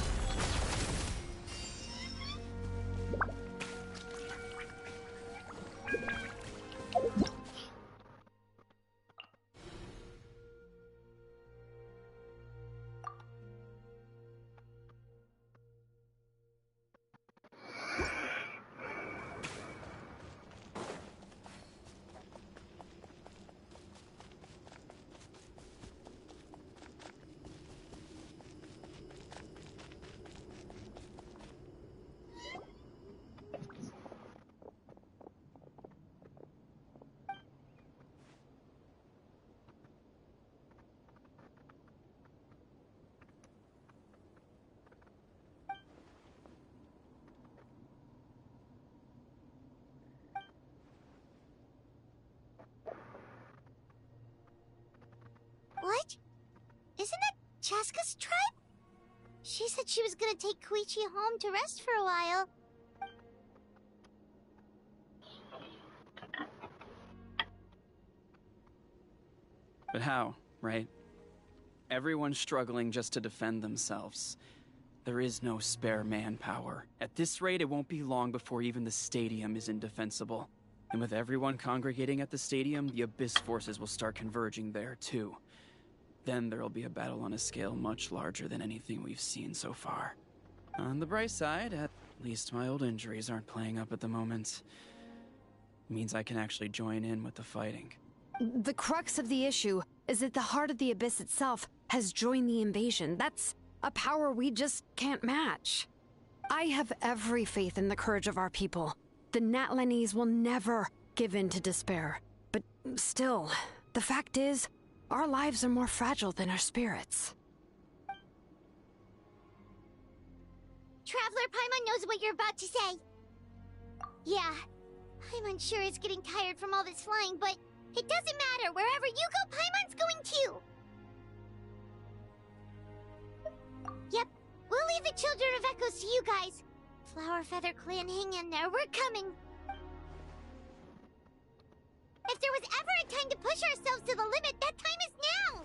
Chaska's tribe? She said she was gonna take Koichi home to rest for a while. But how, right? Everyone's struggling just to defend themselves. There is no spare manpower. At this rate, it won't be long before even the stadium is indefensible. And with everyone congregating at the stadium, the Abyss forces will start converging there, too. Then there'll be a battle on a scale much larger than anything we've seen so far. On the bright side, at least my old injuries aren't playing up at the moment. It means I can actually join in with the fighting. The crux of the issue is that the heart of the Abyss itself has joined the invasion. That's a power we just can't match. I have every faith in the courage of our people. The Natlanese will never give in to despair. But still, the fact is, our lives are more fragile than our spirits. Traveler Paimon knows what you're about to say. Yeah, Paimon's sure is getting tired from all this flying, but it doesn't matter. Wherever you go, Paimon's going too. Yep, we'll leave the Children of Echoes to you guys. Flower Feather Clan, hang in there. We're coming. If there was ever a time to push ourselves to the limit, that time is now.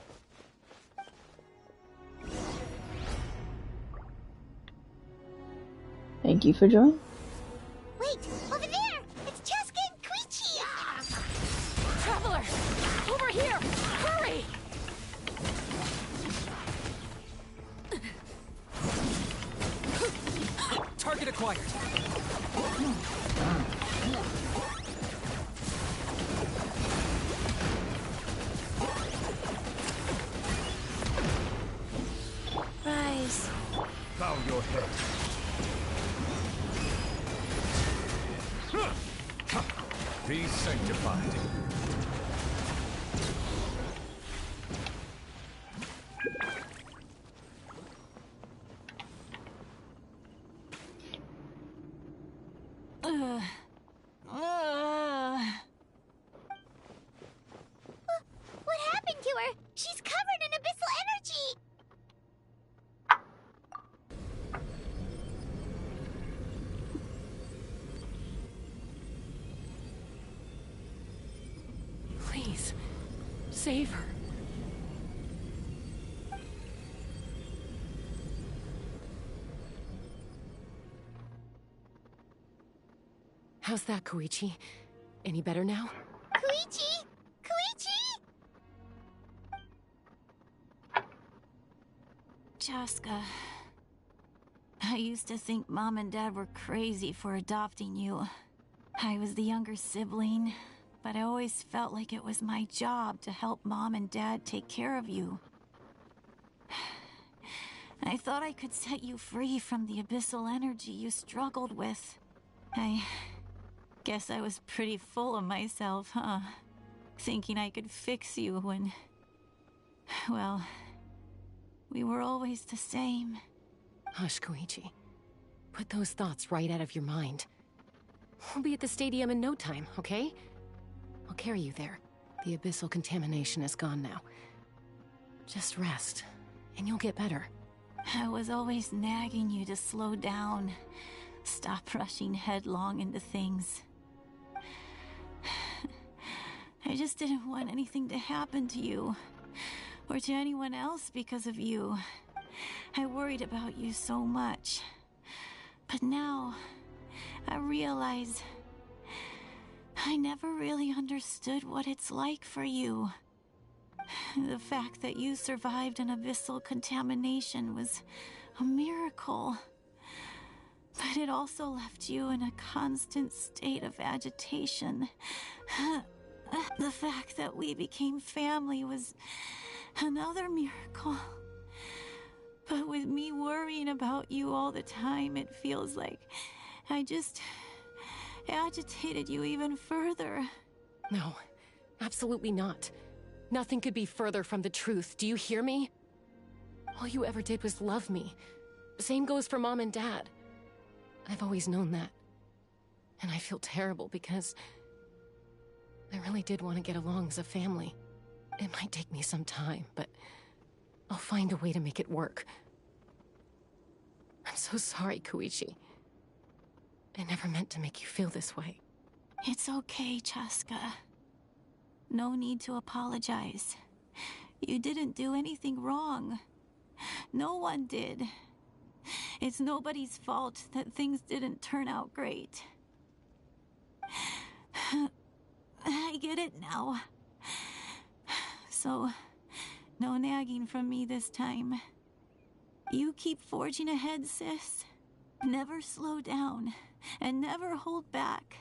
Thank you for joining. Wait, over there! It's Chaska and Koichi! Traveler! Over here! Hurry! Target acquired. Rise. Bow your head. Be sanctified. What happened to her? She's covered in abyssal energy! Please, save her. How's that, Koichi? Any better now? Koichi! Koichi! Chaska, I used to think Mom and Dad were crazy for adopting you. I was the younger sibling, but I always felt like it was my job to help Mom and Dad take care of you. I thought I could set you free from the abyssal energy you struggled with. I guess I was pretty full of myself, huh? Thinking I could fix you when... well, we were always the same. Hush, Koichi. Put those thoughts right out of your mind. We'll be at the stadium in no time, okay? I'll carry you there. The abyssal contamination is gone now. Just rest, and you'll get better. I was always nagging you to slow down. Stop rushing headlong into things. I just didn't want anything to happen to you, or to anyone else because of you. I worried about you so much. But now, I realize I never really understood what it's like for you. The fact that you survived an abyssal contamination was a miracle. But it also left you in a constant state of agitation. The fact that we became family was another miracle. But with me worrying about you all the time, it feels like I just agitated you even further. No, absolutely not. Nothing could be further from the truth. Do you hear me? All you ever did was love me. Same goes for Mom and Dad. I've always known that. And I feel terrible because I really did want to get along as a family. It might take me some time, but I'll find a way to make it work. I'm so sorry, Koichi. I never meant to make you feel this way. It's okay, Chaska. No need to apologize. You didn't do anything wrong. No one did. It's nobody's fault that things didn't turn out great. I get it now. So, no nagging from me this time. You keep forging ahead, sis. Never slow down, and never hold back.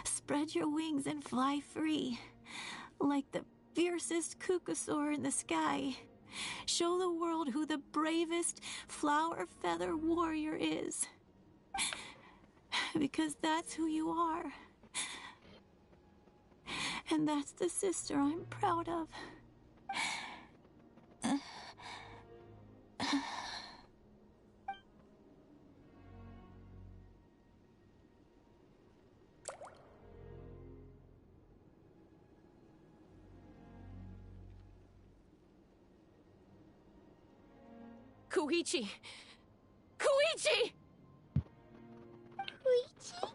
Spread your wings and fly free, like the fiercest kukasaur in the sky. Show the world who the bravest flower feather warrior is. Because that's who you are. And that's the sister I'm proud of. Koichi! Koichi! Koichi?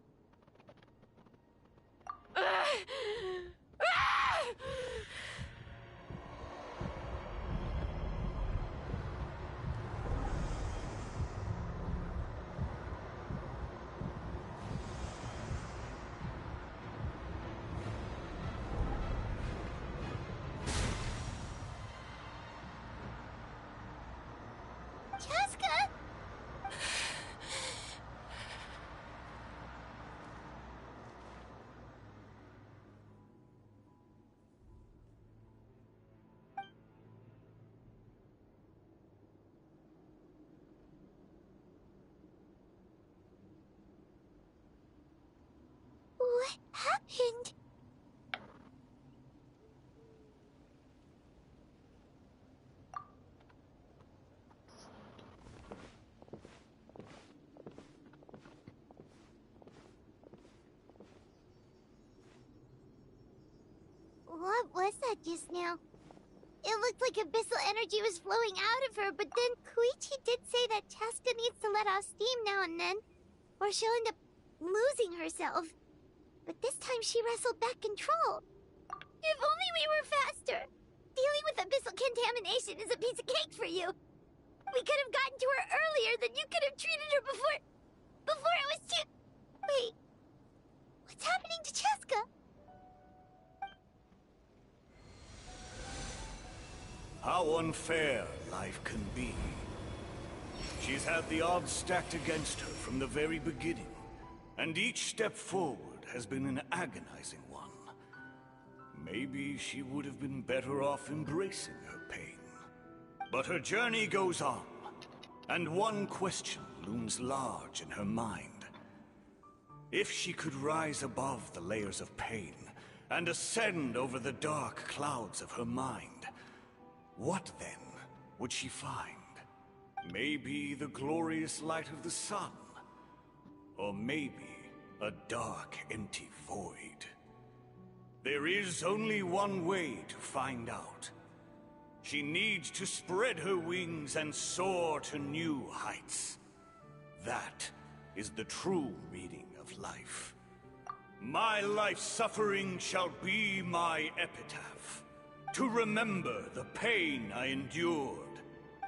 Chaska? What happened? What was that just now? It looked like abyssal energy was flowing out of her, but then Koichi did say that Chaska needs to let off steam now and then, or she'll end up losing herself. But this time she wrestled back control. If only we were faster! Dealing with abyssal contamination is a piece of cake for you. We could have gotten to her earlier, then you could have treated her before it was too... Wait, what's happening to Chaska? How unfair life can be. She's had the odds stacked against her from the very beginning, and each step forward has been an agonizing one. Maybe she would have been better off embracing her pain. But her journey goes on, and one question looms large in her mind. If she could rise above the layers of pain and ascend over the dark clouds of her mind, what then would she find? Maybe the glorious light of the sun, or maybe a dark, empty void. There is only one way to find out. She needs to spread her wings and soar to new heights. That is the true meaning of life. My life's suffering shall be my epitaph, to remember the pain I endured,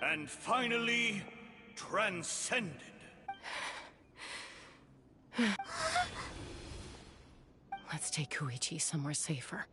and finally transcended. Let's take Koichi somewhere safer.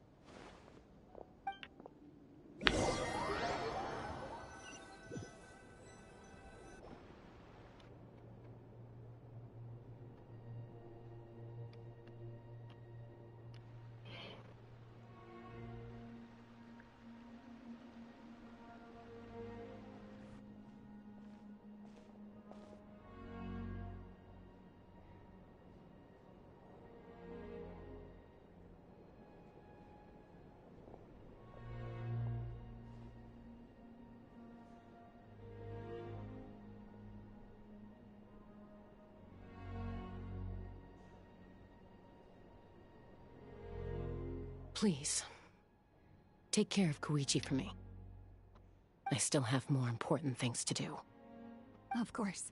Please. Take care of Koichi for me. I still have more important things to do. Of course.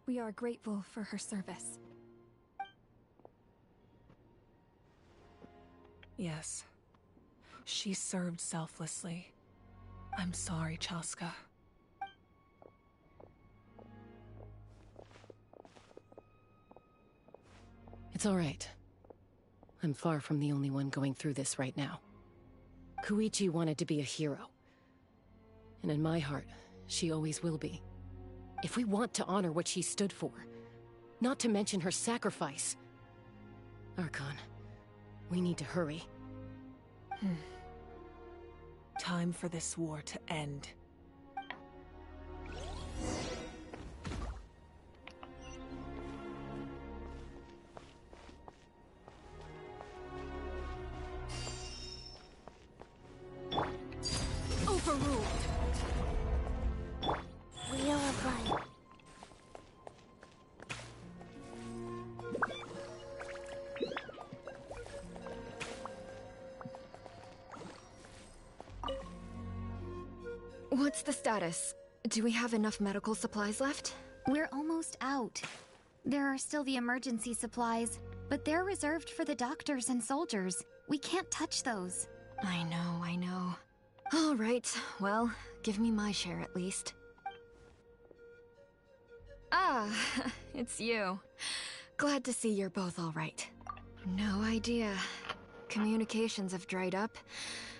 We are grateful for her service. Yes. She served selflessly. I'm sorry, Chaska. It's all right. I'm far from the only one going through this right now. Koichi wanted to be a hero. And in my heart, she always will be. If we want to honor what she stood for, not to mention her sacrifice. Archon, we need to hurry. Time for this war to end. Overruled. Wheel of Light. What's the status? Do we have enough medical supplies left? We're almost out. There are still the emergency supplies, but they're reserved for the doctors and soldiers. We can't touch those. I know. All right, well, give me my share at least. Ah, it's you. Glad to see you're both all right. No idea. Communications have dried up,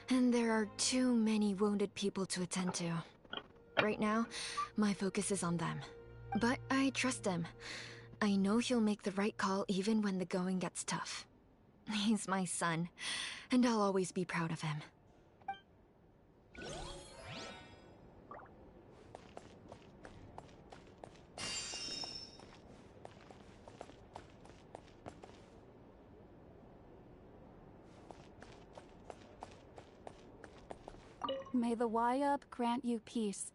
and there are too many wounded people to attend to. Right now, my focus is on them. But I trust him. I know he'll make the right call even when the going gets tough. He's my son, and I'll always be proud of him. May the Wayub grant you peace,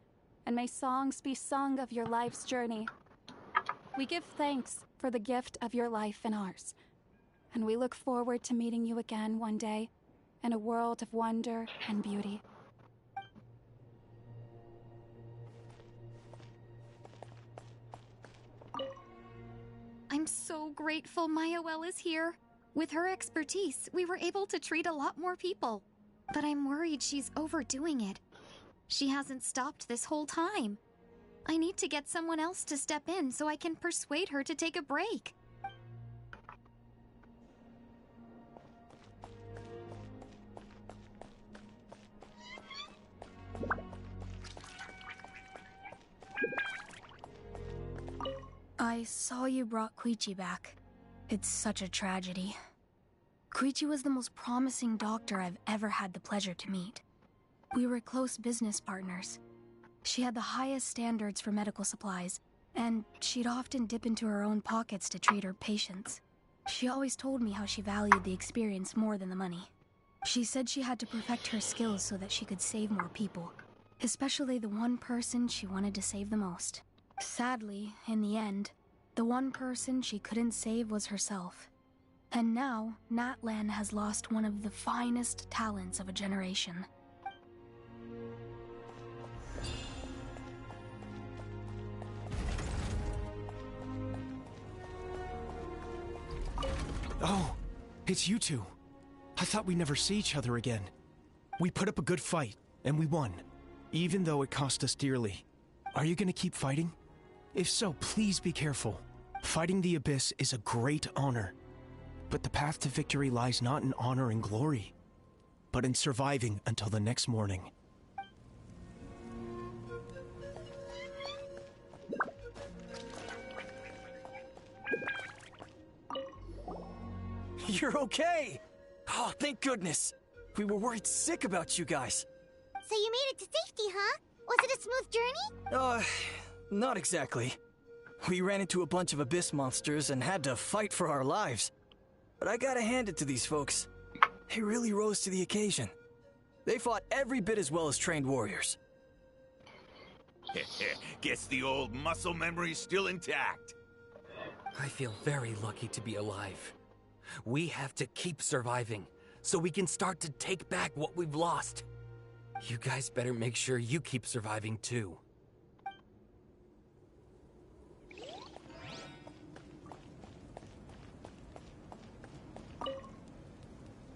and may songs be sung of your life's journey. We give thanks for the gift of your life and ours, and we look forward to meeting you again one day in a world of wonder and beauty. I'm so grateful Mayuel is here. With her expertise, we were able to treat a lot more people. But I'm worried she's overdoing it. She hasn't stopped this whole time. I need to get someone else to step in so I can persuade her to take a break. I saw you brought Koichi back. It's such a tragedy. Koichi was the most promising doctor I've ever had the pleasure to meet. We were close business partners. She had the highest standards for medical supplies, and she'd often dip into her own pockets to treat her patients. She always told me how she valued the experience more than the money. She said she had to perfect her skills so that she could save more people, especially the one person she wanted to save the most. Sadly, in the end, the one person she couldn't save was herself. And now, Natlan has lost one of the finest talents of a generation. Oh, it's you two. I thought we'd never see each other again. We put up a good fight, and we won, even though it cost us dearly. Are you gonna keep fighting? If so, please be careful. Fighting the Abyss is a great honor. But the path to victory lies not in honor and glory, but in surviving until the next morning. You're okay! Oh, thank goodness! We were worried sick about you guys. So you made it to safety, huh? Was it a smooth journey? Not exactly. We ran into a bunch of Abyss monsters and had to fight for our lives. But I gotta hand it to these folks. They really rose to the occasion. They fought every bit as well as trained warriors. Guess the old muscle memory's still intact. I feel very lucky to be alive. We have to keep surviving. so we can start to take back what we've lost. You guys better make sure you keep surviving too.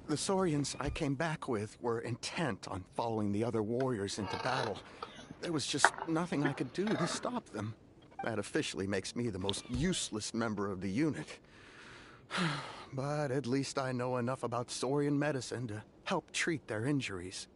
The Saurians I came back with were intent on following the other warriors into battle. There was just nothing I could do to stop them. That officially makes me the most useless member of the unit. But at least I know enough about Saurian medicine to help treat their injuries.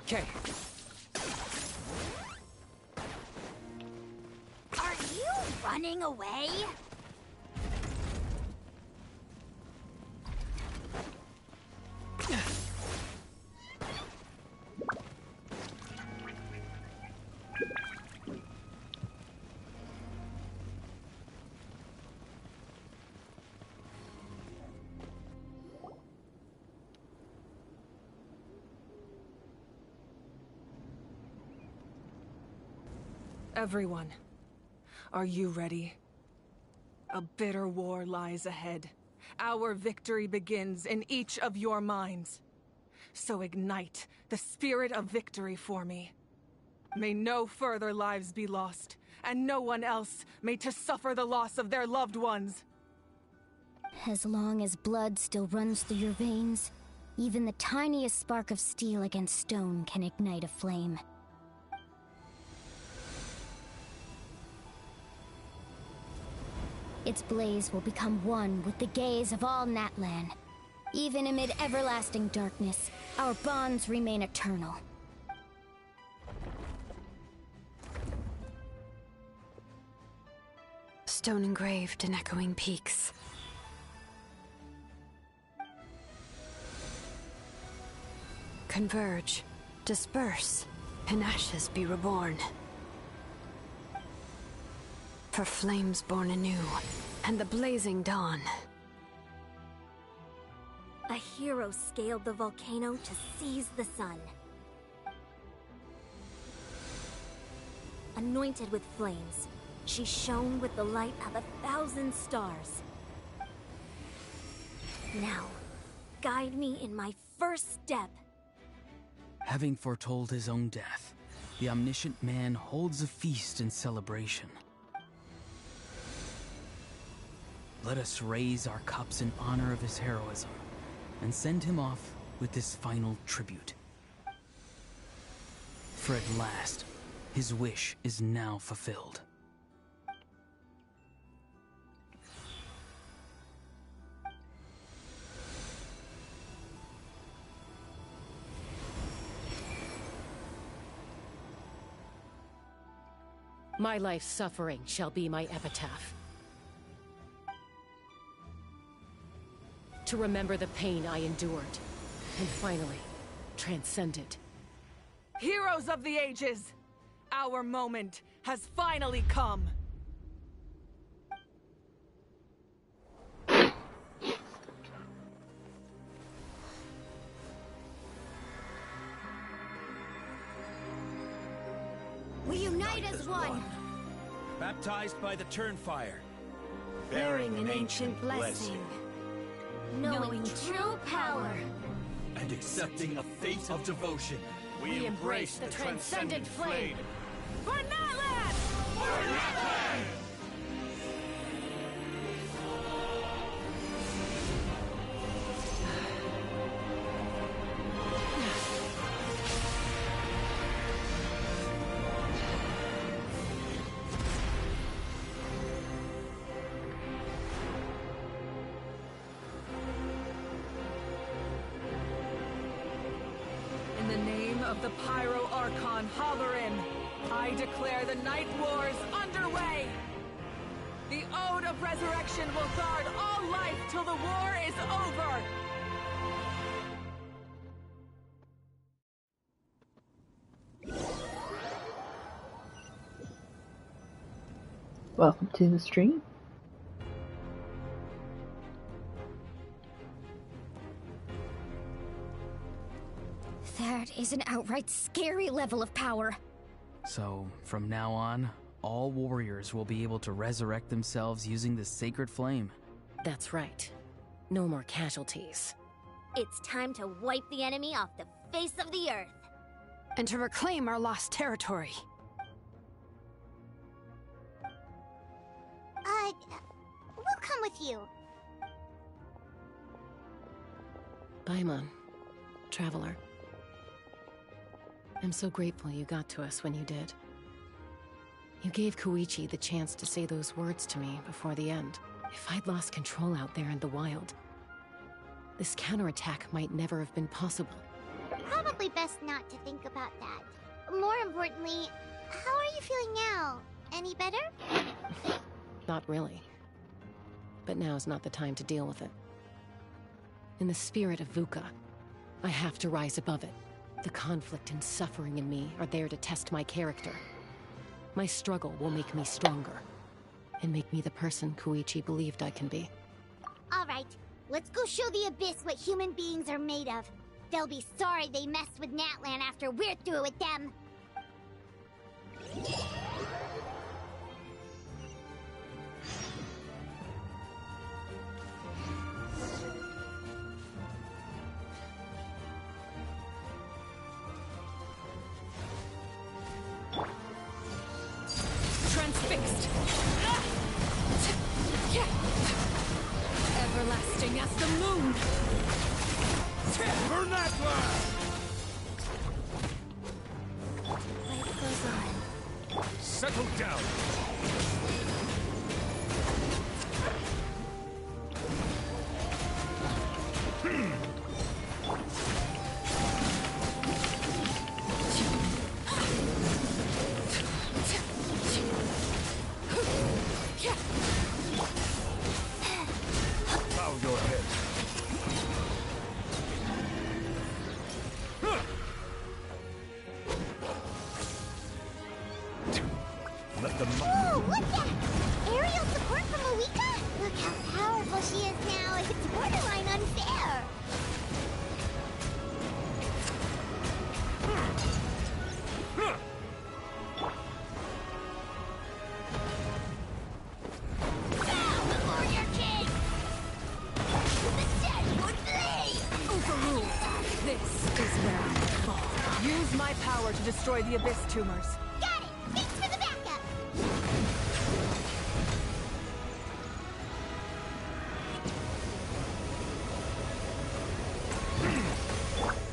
Okay. Are you running away? Everyone, are you ready? A bitter war lies ahead. Our victory begins in each of your minds. So ignite the spirit of victory for me. May no further lives be lost, and no one else may to suffer the loss of their loved ones. As long as blood still runs through your veins, even the tiniest spark of steel against stone can ignite a flame. Its blaze will become one with the gaze of all Natlan. Even amid everlasting darkness, our bonds remain eternal. Stone engraved in echoing peaks. Converge, disperse, in ashes be reborn. For flames born anew, and the blazing dawn. A hero scaled the volcano to seize the sun. Anointed with flames, she shone with the light of 1,000 stars. Now, guide me in my first step. Having foretold his own death, the omniscient man holds a feast in celebration. Let us raise our cups in honor of his heroism, and send him off with this final tribute. For at last, his wish is now fulfilled. My life's suffering shall be my epitaph. To remember the pain I endured, and finally, transcend it. Heroes of the ages! Our moment has finally come! We unite as one! Baptized by the Turnfire. Bearing an ancient blessing. Knowing true power. And accepting a fate of devotion. We embrace the transcendent flame. For Natlan! For Natlan! of the Pyro Archon Hoverin, I declare the Night Wars underway! The Ode of Resurrection will guard all life till the war is over! Welcome to the stream. That is an outright scary level of power. So, from now on, all warriors will be able to resurrect themselves using the sacred flame. That's right. No more casualties. It's time to wipe the enemy off the face of the earth. And to reclaim our lost territory. We'll come with you. Paimon, traveler. I'm so grateful you got to us when you did. You gave Koichi the chance to say those words to me before the end. If I'd lost control out there in the wild, this counterattack might never have been possible. Probably best not to think about that. More importantly, how are you feeling now? Any better? Not really. But now's not the time to deal with it. In the spirit of VUCA, I have to rise above it. The conflict and suffering in me are there to test my character. My struggle will make me stronger, and make me the person Koichi believed I can be. Alright, let's go show the Abyss what human beings are made of. They'll be sorry they messed with Natlan after we're through with them. Transfixed! Everlasting as the moon! For Natlan! Life goes on. Settle down! Bow your head. Let them. Whoa, what's that? Aerial support from Awika? Look how powerful she is now. It's borderline unfair. Overruled. This is where I fall. Use my power to destroy the Abyss tumors. Got it! Thanks for the backup!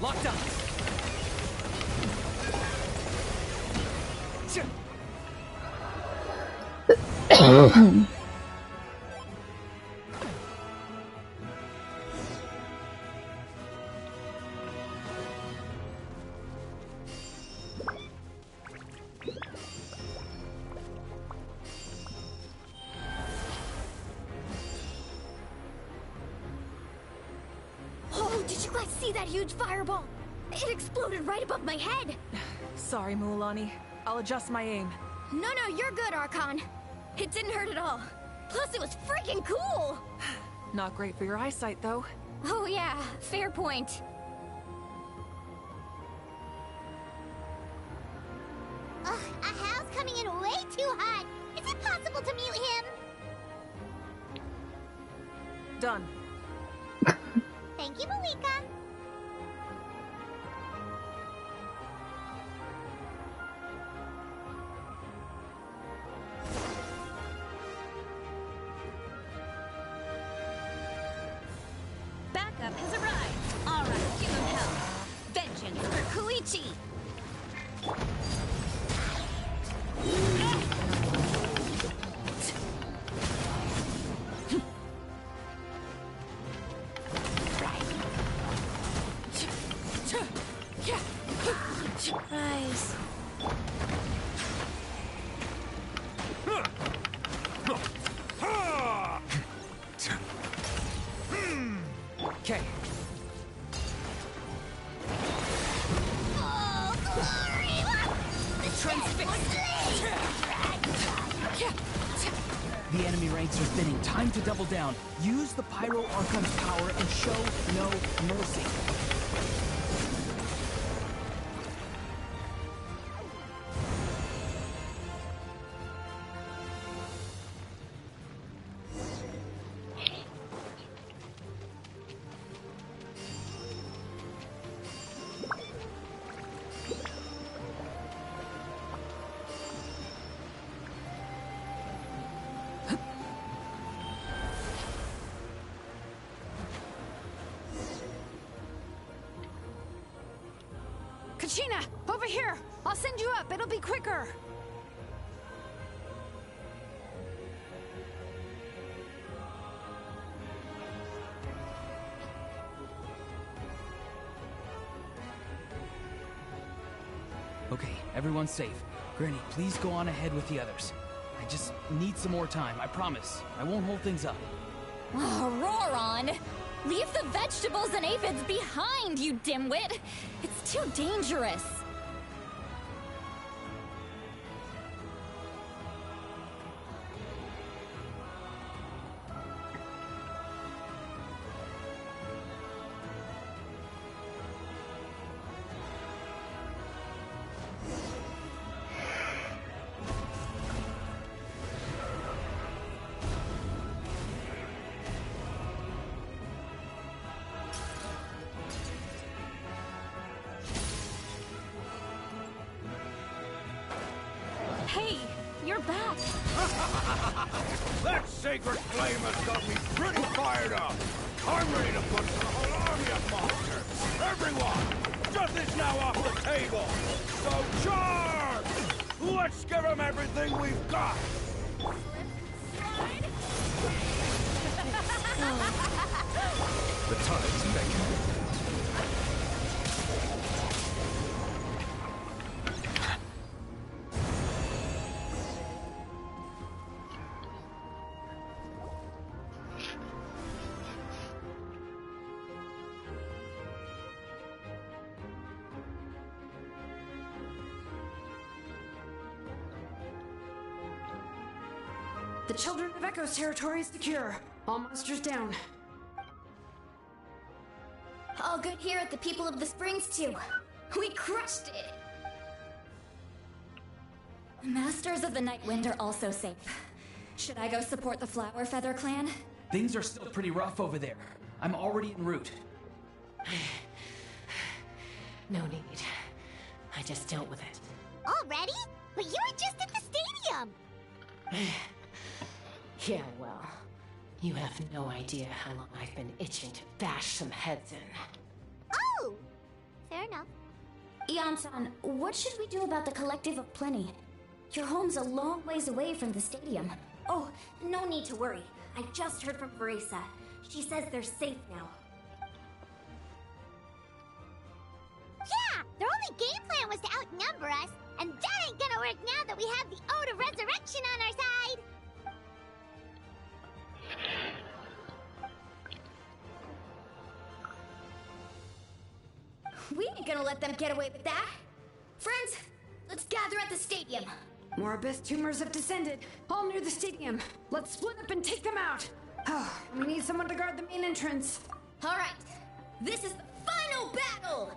Locked up. Oh, did you guys see that huge fireball? It exploded right above my head. Sorry, Mualani. I'll adjust my aim. No, you're good, Archon. It didn't hurt at all. Plus, it was freaking cool. Not great for your eyesight, though. Oh yeah, fair point. Ugh, Ahal's coming in way too hot. Is it possible to mute him? Done. Thank you, Malika. Backup has arrived. All right, give him hell. Vengeance for Koichi. The enemy ranks are thinning. Time to double down. Use the Pyro Archon's power and show no mercy. Kachina, over here! I'll send you up, it'll be quicker! Okay, everyone's safe. Granny, please go on ahead with the others. I just need some more time, I promise. I won't hold things up. Oh, Roron! Leave the vegetables and aphids behind, you dimwit! It's too dangerous! Hey, you're back. That sacred flame has got me pretty fired up. I'm ready to put the whole army of monsters. Everyone, justice now off the table. So charge! Let's give them everything we've got. The tide's beckoning. The Children of Echo's territory is secure. All monsters down. All good here at the People of the Springs, too. We crushed it! Masters of the Night Wind are also safe. Should I go support the Flower Feather clan? Things are still pretty rough over there. I'm already en route. No need. I just dealt with it. Already? But you were just at the stadium! Yeah, well, you have no idea how long I've been itching to bash some heads in. Oh! Fair enough. Ian-san, what should we do about the Collective of Plenty? Your home's a long ways away from the stadium. Oh, no need to worry. I just heard from Veresa. She says they're safe now. Yeah! Their only game plan was to outnumber us, and that ain't gonna work now that we have the Ode of Resurrection on our side! We ain't gonna let them get away with that! Friends, let's gather at the stadium! More abyss tumors have descended, all near the stadium. Let's split up and take them out! Oh, we need someone to guard the main entrance. Alright, this is the final battle!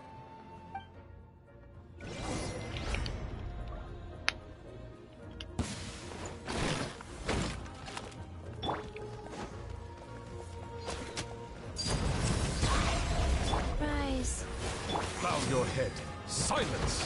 Rise. Bow your head. Silence!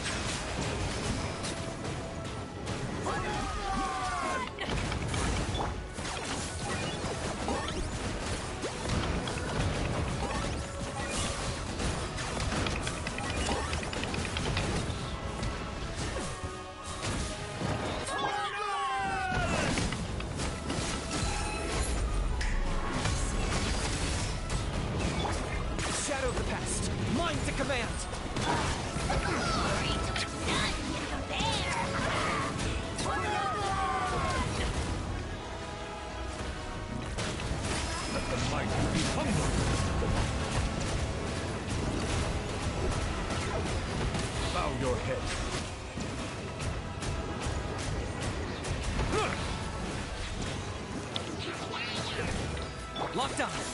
Shadow of the past, mine to command! Let the mighty be humbled! Bow your head. Lockdown!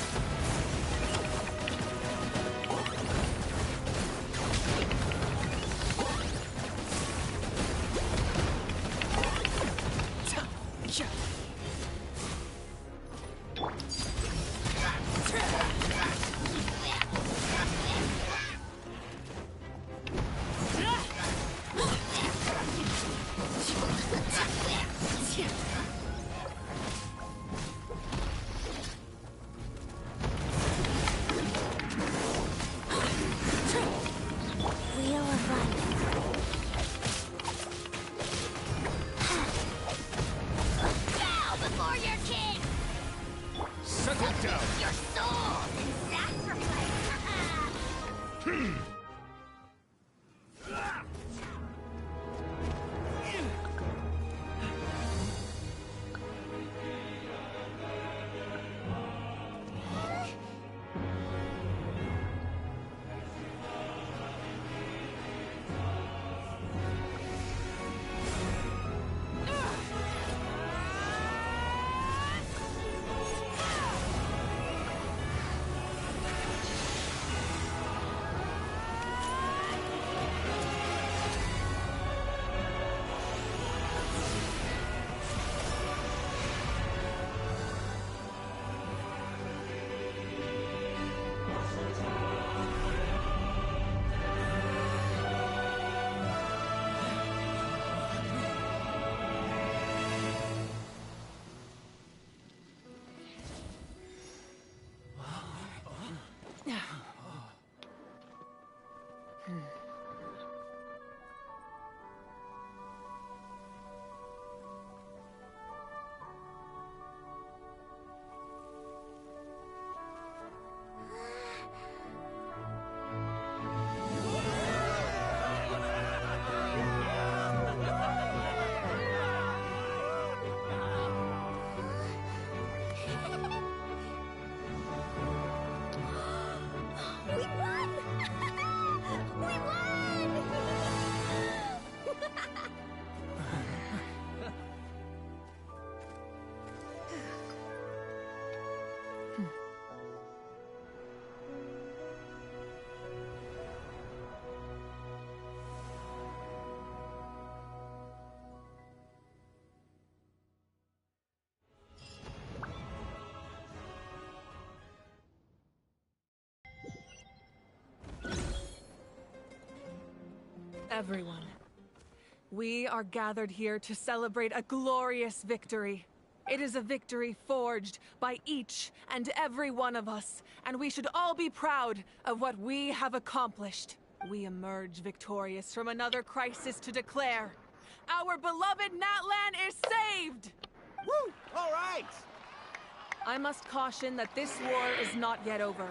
Everyone, we are gathered here to celebrate a glorious victory. It is a victory forged by each and every one of us, and we should all be proud of what we have accomplished. We emerge victorious from another crisis to declare, our beloved Natlan is saved! Woo! All right! I must caution that this war is not yet over.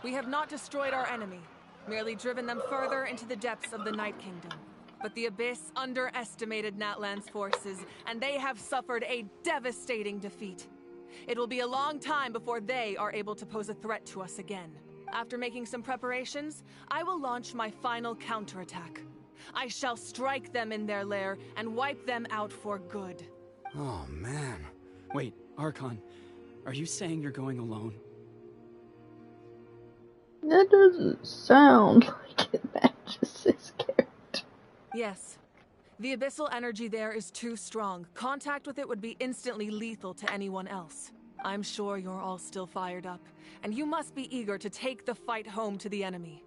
We have not destroyed our enemy, merely driven them further into the depths of the Night Kingdom. But the Abyss underestimated Natlan's forces, and they have suffered a devastating defeat. It will be a long time before they are able to pose a threat to us again. After making some preparations, I will launch my final counterattack. I shall strike them in their lair and wipe them out for good. Oh, man. Wait, Archon, are you saying you're going alone? That doesn't sound like it matches his character. Yes. The abyssal energy there is too strong. Contact with it would be instantly lethal to anyone else. I'm sure you're all still fired up, and you must be eager to take the fight home to the enemy.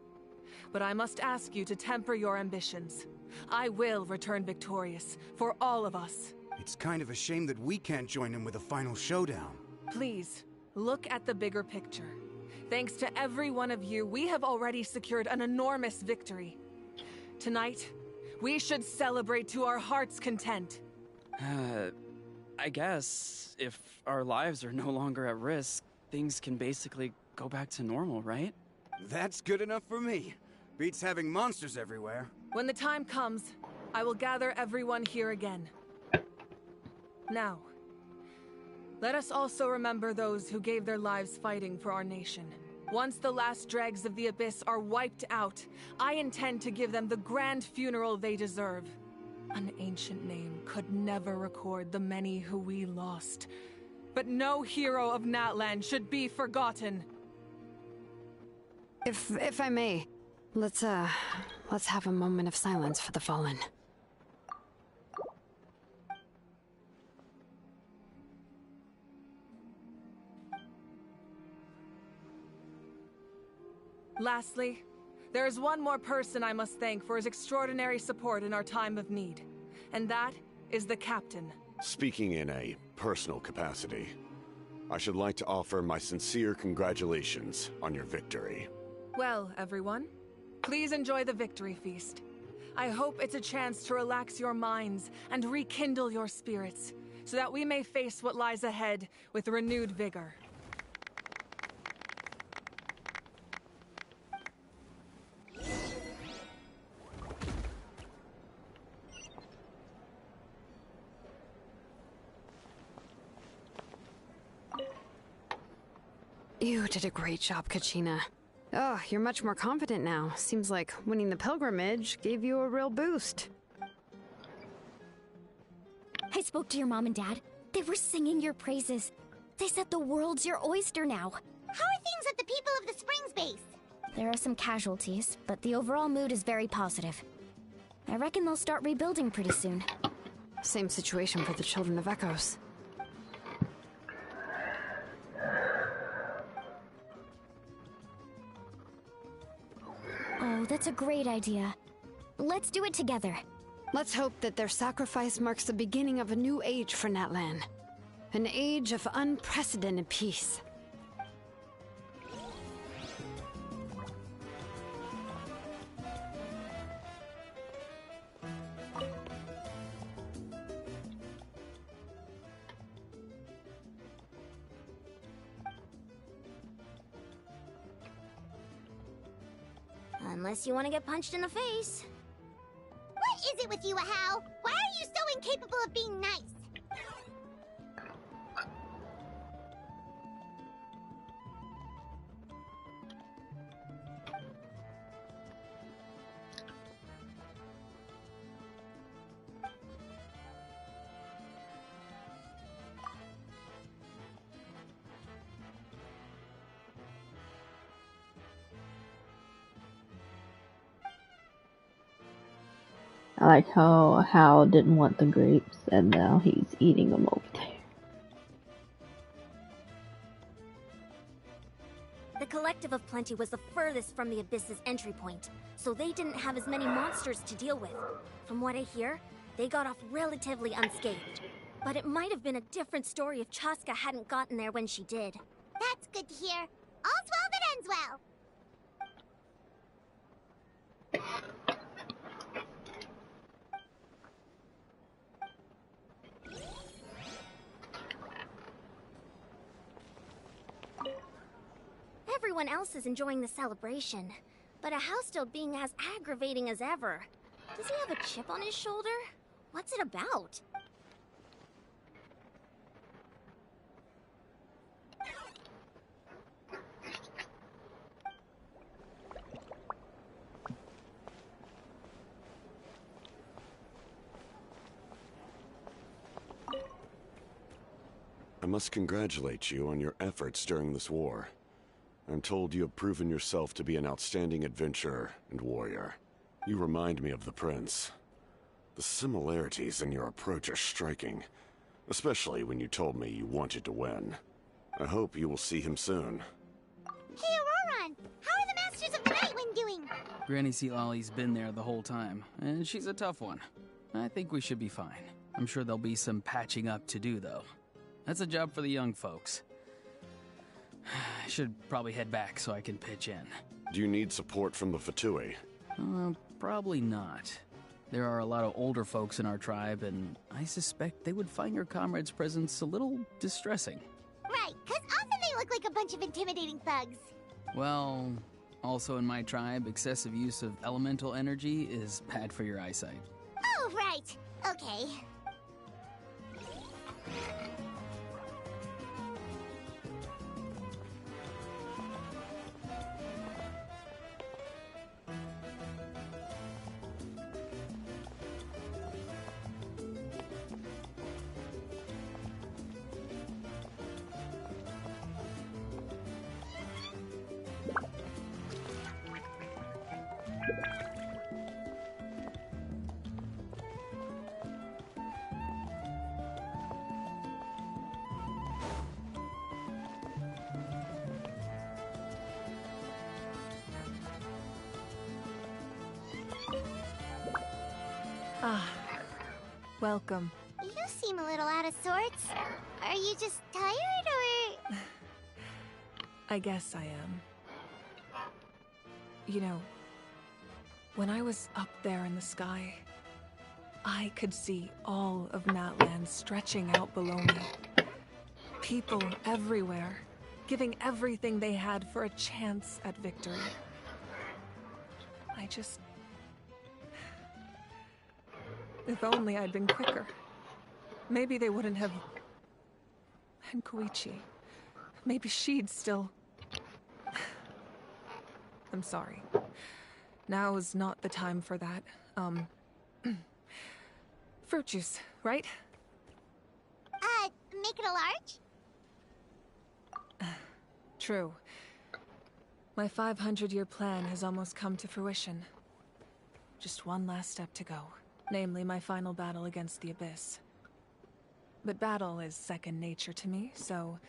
But I must ask you to temper your ambitions. I will return victorious, for all of us. It's kind of a shame that we can't join in with a final showdown. Please, look at the bigger picture. Thanks to every one of you, we have already secured an enormous victory. Tonight, we should celebrate to our heart's content. I guess if our lives are no longer at risk, things can basically go back to normal, right? That's good enough for me. Beats having monsters everywhere. When the time comes, I will gather everyone here again. Now, let us also remember those who gave their lives fighting for our nation. Once the last dregs of the Abyss are wiped out, I intend to give them the grand funeral they deserve. An ancient name could never record the many who we lost. but no hero of Natlan should be forgotten. If I may, let's have a moment of silence for the fallen. Lastly, there is one more person I must thank for his extraordinary support in our time of need, and that is the Captain. Speaking in a personal capacity, I should like to offer my sincere congratulations on your victory. Well, everyone, please enjoy the victory feast. I hope it's a chance to relax your minds and rekindle your spirits, so that we may face what lies ahead with renewed vigor. You did a great job, Kachina. Oh, you're much more confident now. Seems like winning the pilgrimage gave you a real boost. I spoke to your mom and dad. They were singing your praises. They said the world's your oyster now. How are things at the People of the Springs base? There are some casualties, but the overall mood is very positive. I reckon they'll start rebuilding pretty soon. Same situation for the Children of Echoes. Oh, that's a great idea. Let's do it together. Let's hope that their sacrifice marks the beginning of a new age for Natlan. An age of unprecedented peace. Unless you want to get punched in the face. What is it with you, Ahau? Why are you so incapable of being nice? I like how Hal didn't want the grapes, and now he's eating them over there. The Collective of Plenty was the furthest from the Abyss's entry point, so they didn't have as many monsters to deal with. From what I hear, they got off relatively unscathed. But it might have been a different story if Chaska hadn't gotten there when she did. That's good to hear. All's well that ends well. Everyone else is enjoying the celebration, but Ahau's still being as aggravating as ever. Does he have a chip on his shoulder? What's it about? I must congratulate you on your efforts during this war. I'm told you have proven yourself to be an outstanding adventurer and warrior. You remind me of the Prince. The similarities in your approach are striking, especially when you told me you wanted to win. I hope you will see him soon. Hey, Auroron! How are the Masters of the Nightwind doing? Granny Sealolly's been there the whole time, and she's a tough one. I think we should be fine. I'm sure there'll be some patching up to do, though. That's a job for the young folks. I should probably head back so I can pitch in. Do you need support from the Fatui? Probably not. There are a lot of older folks in our tribe, and I suspect they would find your comrade's presence a little distressing. Right, because often they look like a bunch of intimidating thugs. Well, also in my tribe, excessive use of elemental energy is bad for your eyesight. Oh, right. Okay. Welcome. You seem a little out of sorts. Are you just tired, or...? I guess I am. You know, when I was up there in the sky, I could see all of Natlan stretching out below me. People everywhere, giving everything they had for a chance at victory. I just... If only I'd been quicker. Maybe they wouldn't have... And Koichi. Maybe she'd still... I'm sorry. Now is not the time for that. Fruit juice, right? Make it a large? True. My 500-year plan has almost come to fruition. Just one last step to go. Namely, my final battle against the Abyss. But battle is second nature to me, so...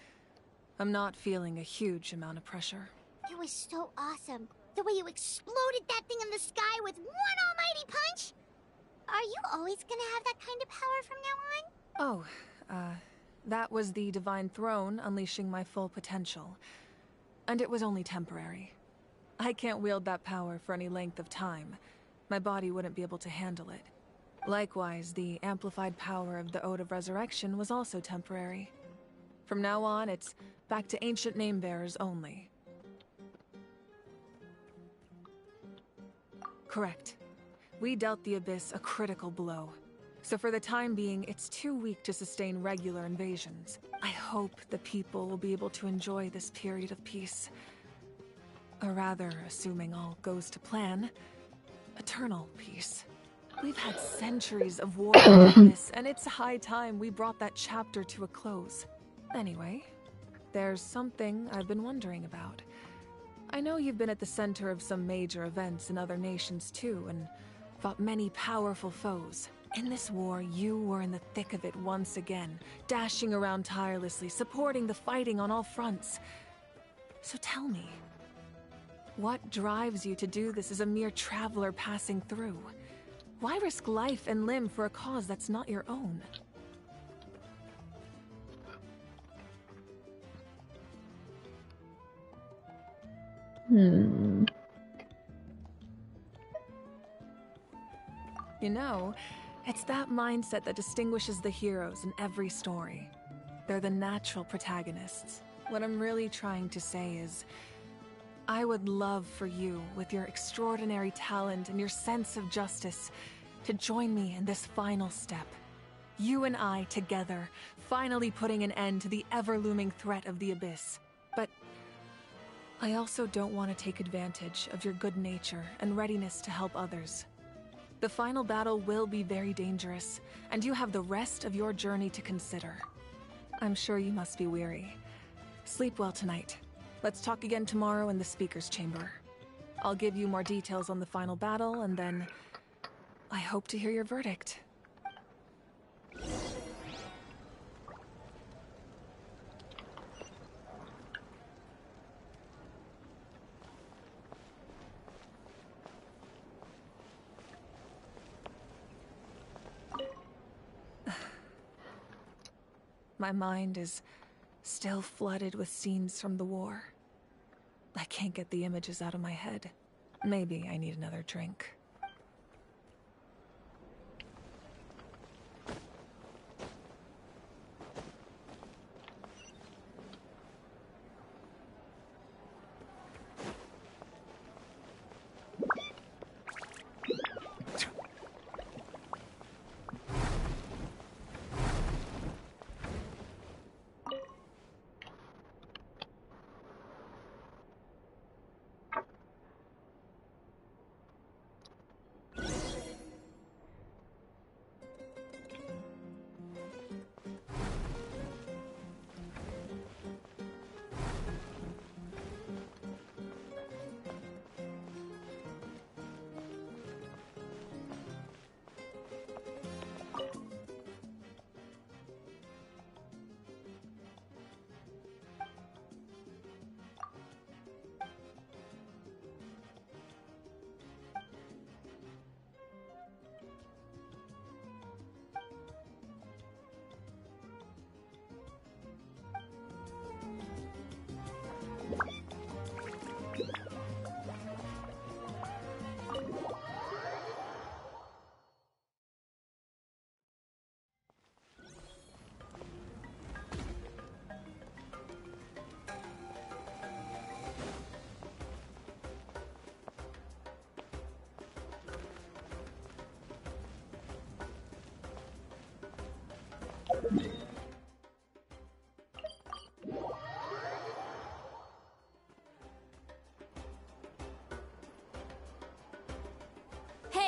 I'm not feeling a huge amount of pressure. It was so awesome. The way you exploded that thing in the sky with one almighty punch! Are you always gonna have that kind of power from now on? Oh, that was the Divine Throne unleashing my full potential. And it was only temporary. I can't wield that power for any length of time. My body wouldn't be able to handle it. Likewise, the amplified power of the Ode of Resurrection was also temporary. From now on, it's back to ancient name-bearers only. Correct. We dealt the Abyss a critical blow. So for the time being, it's too weak to sustain regular invasions. I hope the people will be able to enjoy this period of peace. Or rather, assuming all goes to plan, eternal peace. We've had centuries of war in the Abyss, and it's high time we brought that chapter to a close. Anyway, there's something I've been wondering about. I know you've been at the center of some major events in other nations too, and fought many powerful foes. In this war, you were in the thick of it once again, dashing around tirelessly, supporting the fighting on all fronts. So tell me, what drives you to do this as a mere traveler passing through? Why risk life and limb for a cause that's not your own? You know, it's that mindset that distinguishes the heroes in every story. They're the natural protagonists. What I'm really trying to say is, I would love for you, with your extraordinary talent and your sense of justice, to join me in this final step. You and I together, finally putting an end to the ever-looming threat of the Abyss. But I also don't want to take advantage of your good nature and readiness to help others. The final battle will be very dangerous, and you have the rest of your journey to consider. I'm sure you must be weary. Sleep well tonight. Let's talk again tomorrow in the speaker's chamber. I'll give you more details on the final battle, and then I hope to hear your verdict. My mind is still flooded with scenes from the war. I can't get the images out of my head. Maybe I need another drink.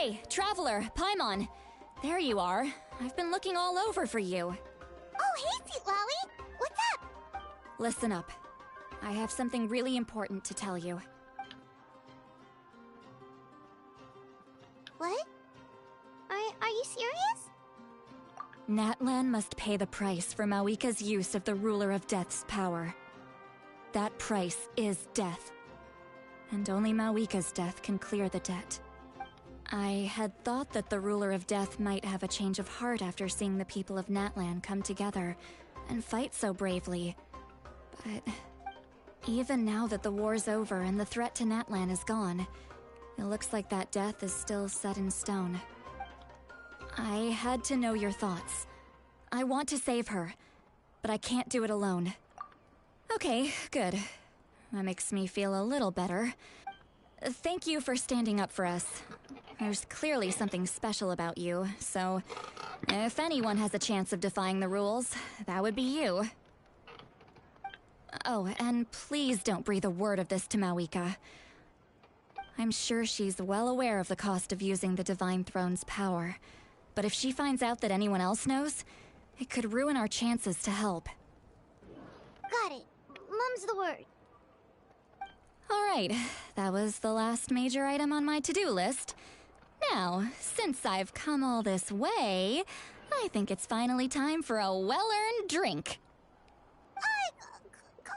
Hey, Traveler, Paimon. There you are. I've been looking all over for you. Oh, hey, Sweet Lolly! What's up? Listen up. I have something really important to tell you. What? Are you serious? Natlan must pay the price for Mawika's use of the Ruler of Death's power. That price is death. And only Mawika's death can clear the debt. I had thought that the Ruler of Death might have a change of heart after seeing the people of Natlan come together and fight so bravely. But even now that the war's over and the threat to Natlan is gone, it looks like that death is still set in stone. I had to know your thoughts. I want to save her, but I can't do it alone. Okay, good. That makes me feel a little better. Thank you for standing up for us. There's clearly something special about you, so if anyone has a chance of defying the rules, that would be you. Oh, and please don't breathe a word of this to Mawika. I'm sure she's well aware of the cost of using the Divine Throne's power, but if she finds out that anyone else knows, it could ruin our chances to help. Got it. Mum's the word. Alright, that was the last major item on my to-do list. Now, since I've come all this way, I think it's finally time for a well-earned drink.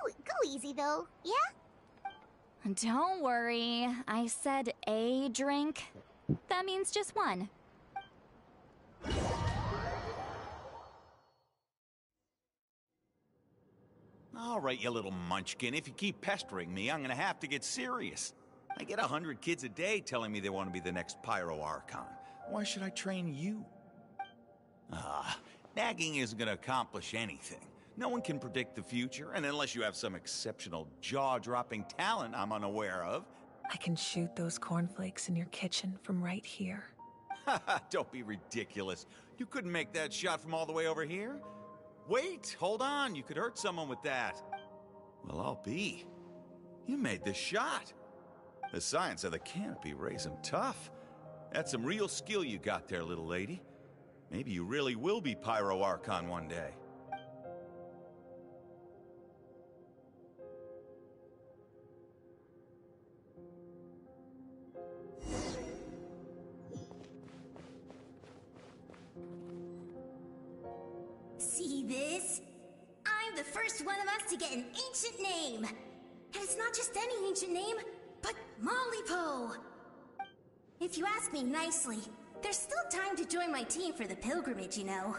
Go easy, though, yeah? Don't worry, I said a drink. That means just one. All right, you little munchkin. If you keep pestering me, I'm gonna have to get serious. I get 100 kids a day telling me they want to be the next Pyro Archon. Why should I train you? Nagging isn't gonna accomplish anything. No one can predict the future, and unless you have some exceptional jaw-dropping talent I'm unaware of... I can shoot those cornflakes in your kitchen from right here. Don't be ridiculous. You couldn't make that shot from all the way over here? Wait, hold on. You could hurt someone with that. Well, I'll be. You made the shot. The science of the canopy raised him tough. That's some real skill you got there, little lady. Maybe you really will be Pyro Archon one day. See this? I'm the first one of us to get an ancient name. And it's not just any ancient name, but Mollypo. If you ask me nicely, there's still time to join my team for the pilgrimage, you know.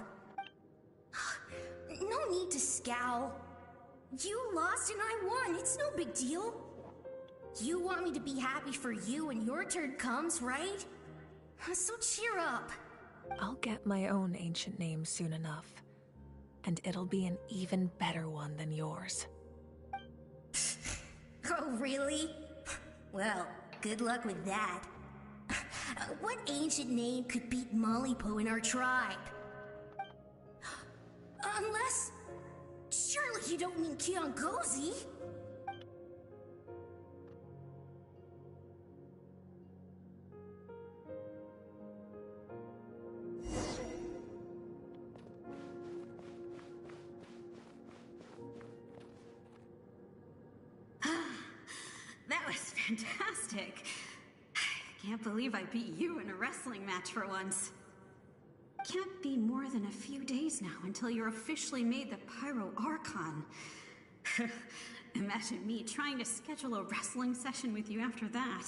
No need to scowl. You lost and I won, it's no big deal. You want me to be happy for you when your turn comes, right? So cheer up. I'll get my own ancient name soon enough. And it'll be an even better one than yours. Oh, really? Well, good luck with that. What ancient name could beat Mollypo in our tribe? Unless... surely you don't mean Kiangozi? That was fantastic. I can't believe I beat you in a wrestling match for once. Can't be more than a few days now until you're officially made the Pyro Archon. Imagine me trying to schedule a wrestling session with you after that.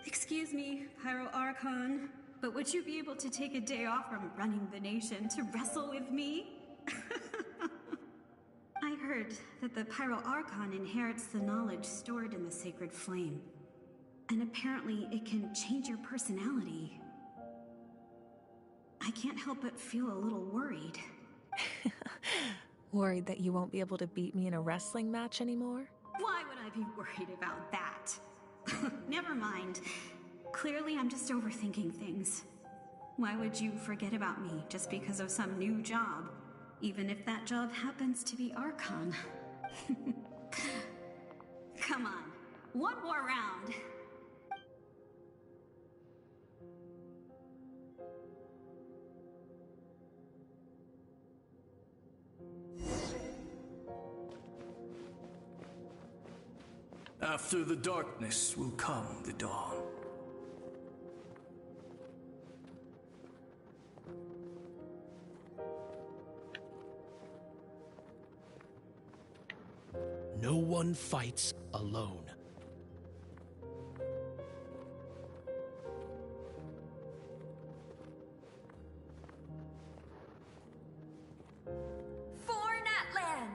Excuse me, Pyro Archon, but would you be able to take a day off from running the nation to wrestle with me? I heard that the Pyro Archon inherits the knowledge stored in the Sacred Flame. And apparently it can change your personality. I can't help but feel a little worried. Worried that you won't be able to beat me in a wrestling match anymore? Why would I be worried about that? Never mind. Clearly I'm just overthinking things. Why would you forget about me just because of some new job? Even if that job happens to be Archon. Come on, one more round. After the darkness will come the dawn. No one fights alone. For Natlan!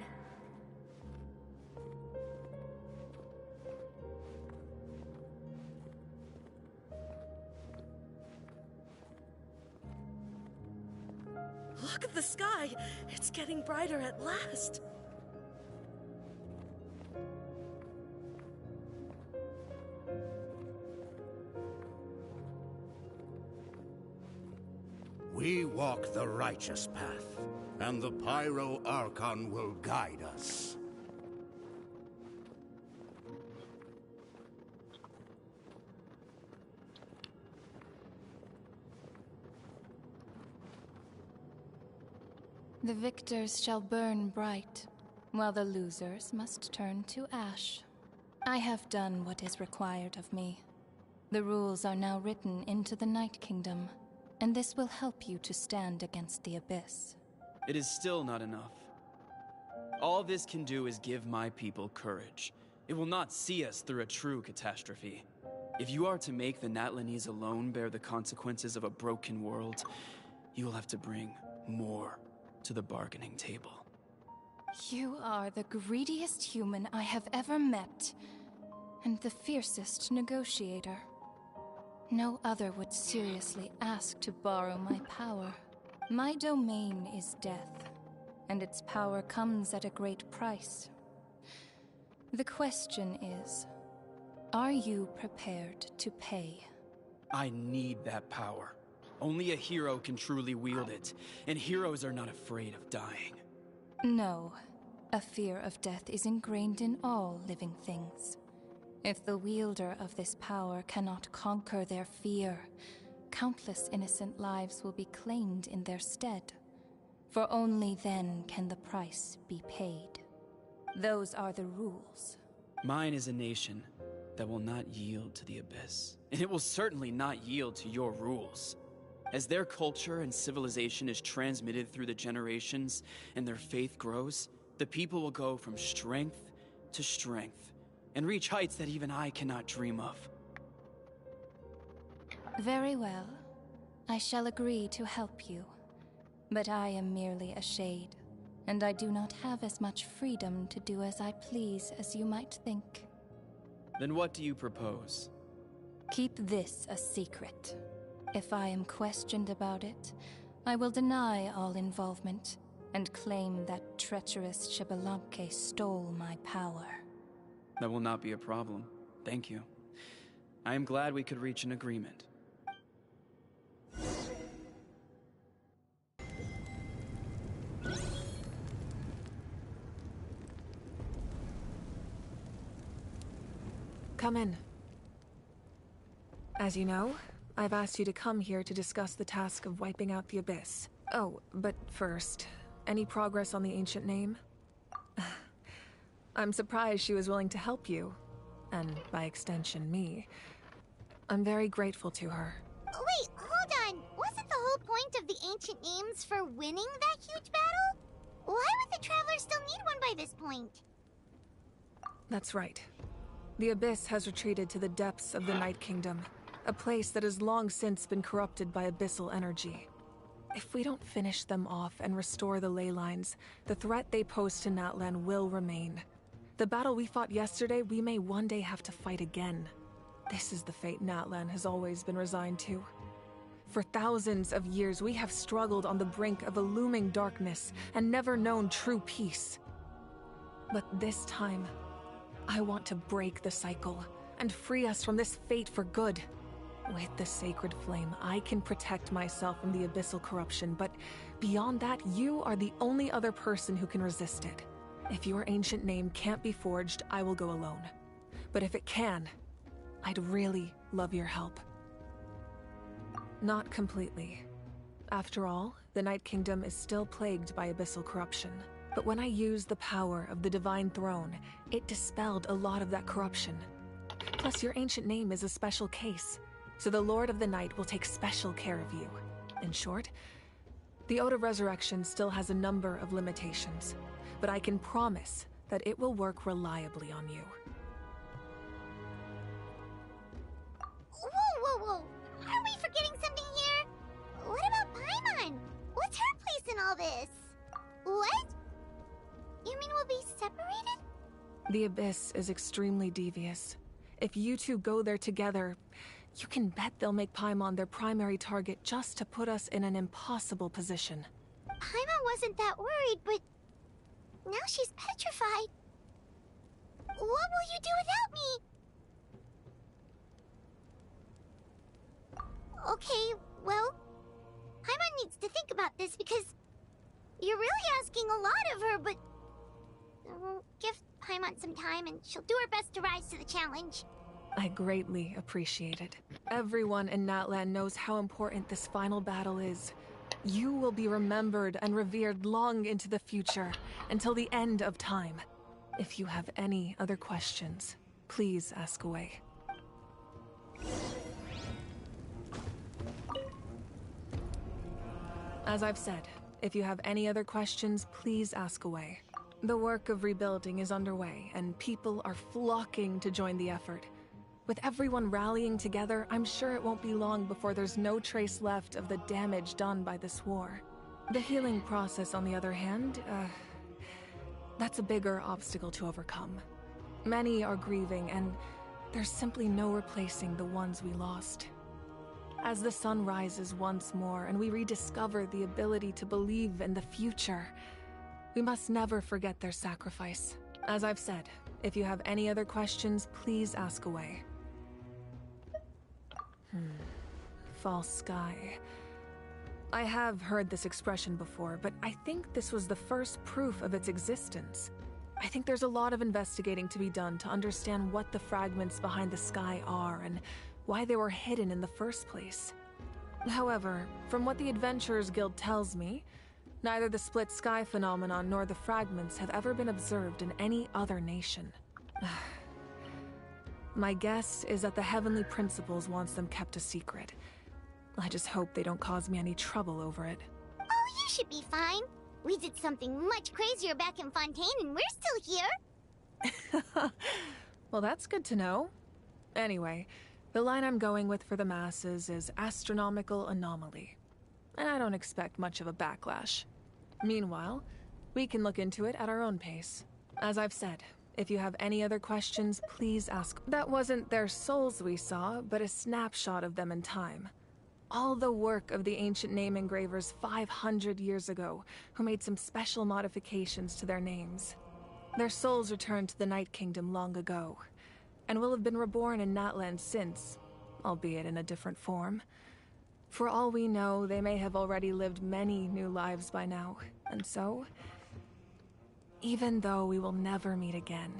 Look at the sky! It's getting brighter at last! We walk the righteous path, and the Pyro Archon will guide us. The victors shall burn bright, while the losers must turn to ash. I have done what is required of me. The rules are now written into the Night Kingdom, and this will help you to stand against the Abyss. It is still not enough. All this can do is give my people courage. It will not see us through a true catastrophe. If you are to make the Natlanese alone bear the consequences of a broken world, you will have to bring more to the bargaining table. You are the greediest human I have ever met, and the fiercest negotiator. No other would seriously ask to borrow my power. My domain is death, and its power comes at a great price. The question is, are you prepared to pay? I need that power. Only a hero can truly wield it, and heroes are not afraid of dying. No, a fear of death is ingrained in all living things. If the wielder of this power cannot conquer their fear, countless innocent lives will be claimed in their stead. For only then can the price be paid. Those are the rules. Mine is a nation that will not yield to the Abyss, and it will certainly not yield to your rules. As their culture and civilization is transmitted through the generations and their faith grows, the people will go from strength to strength and reach heights that even I cannot dream of. Very well. I shall agree to help you. But I am merely a shade, and I do not have as much freedom to do as I please as you might think. Then what do you propose? Keep this a secret. If I am questioned about it, I will deny all involvement and claim that treacherous Xbalanque stole my power. That will not be a problem. Thank you. I am glad we could reach an agreement. Come in. As you know, I've asked you to come here to discuss the task of wiping out the Abyss. Oh, but first, any progress on the ancient name? I'm surprised she was willing to help you, and by extension, me. I'm very grateful to her. Wait, hold on. Wasn't the whole point of the ancient names for winning that huge battle? Why would the Travelers still need one by this point? That's right. The Abyss has retreated to the depths of the Night Kingdom, a place that has long since been corrupted by abyssal energy. If we don't finish them off and restore the ley lines, the threat they pose to Natlan will remain. The battle we fought yesterday, we may one day have to fight again. This is the fate Natlan has always been resigned to. For thousands of years, we have struggled on the brink of a looming darkness and never known true peace. But this time, I want to break the cycle and free us from this fate for good. With the sacred flame, I can protect myself from the abyssal corruption, but beyond that, you are the only other person who can resist it. If your ancient name can't be forged, I will go alone. But if it can, I'd really love your help. Not completely. After all, the Night Kingdom is still plagued by abyssal corruption. But when I used the power of the Divine Throne, it dispelled a lot of that corruption. Plus, your ancient name is a special case, so the Lord of the Night will take special care of you. In short, the Ode of Resurrection still has a number of limitations, but I can promise that it will work reliably on you. Whoa! Are we forgetting something here? What about Paimon? What's her place in all this? What? You mean we'll be separated? The Abyss is extremely devious. If you two go there together, you can bet they'll make Paimon their primary target just to put us in an impossible position. Paimon wasn't that worried, but now she's petrified. What will you do without me? Okay, well, Paimon needs to think about this because you're really asking a lot of her, but give Paimon some time and she'll do her best to rise to the challenge. I greatly appreciate it. Everyone in Natlan knows how important this final battle is. You will be remembered and revered long into the future, until the end of time. If you have any other questions, please ask away. As I've said, if you have any other questions, please ask away. The work of rebuilding is underway, and people are flocking to join the effort. With everyone rallying together, I'm sure it won't be long before there's no trace left of the damage done by this war. The healing process, on the other hand, that's a bigger obstacle to overcome. Many are grieving, and there's simply no replacing the ones we lost. As the sun rises once more and we rediscover the ability to believe in the future, we must never forget their sacrifice. As I've said, if you have any other questions, please ask away. False sky. I have heard this expression before, but I think this was the first proof of its existence. I think there's a lot of investigating to be done to understand what the fragments behind the sky are and why they were hidden in the first place. However, from what the Adventurers Guild tells me, neither the split sky phenomenon nor the fragments have ever been observed in any other nation. My guess is that the Heavenly Principles wants them kept a secret. I just hope they don't cause me any trouble over it. Oh, you should be fine. We did something much crazier back in Fontaine and we're still here. Well, that's good to know. Anyway, the line I'm going with for the masses is astronomical anomaly. And I don't expect much of a backlash. Meanwhile, we can look into it at our own pace. As I've said, if you have any other questions, please ask. That wasn't their souls we saw, but a snapshot of them in time. All the work of the ancient name engravers 500 years ago, who made some special modifications to their names. Their souls returned to the Night Kingdom long ago, and will have been reborn in Natlan since, albeit in a different form. For all we know, they may have already lived many new lives by now, and so, even though we will never meet again,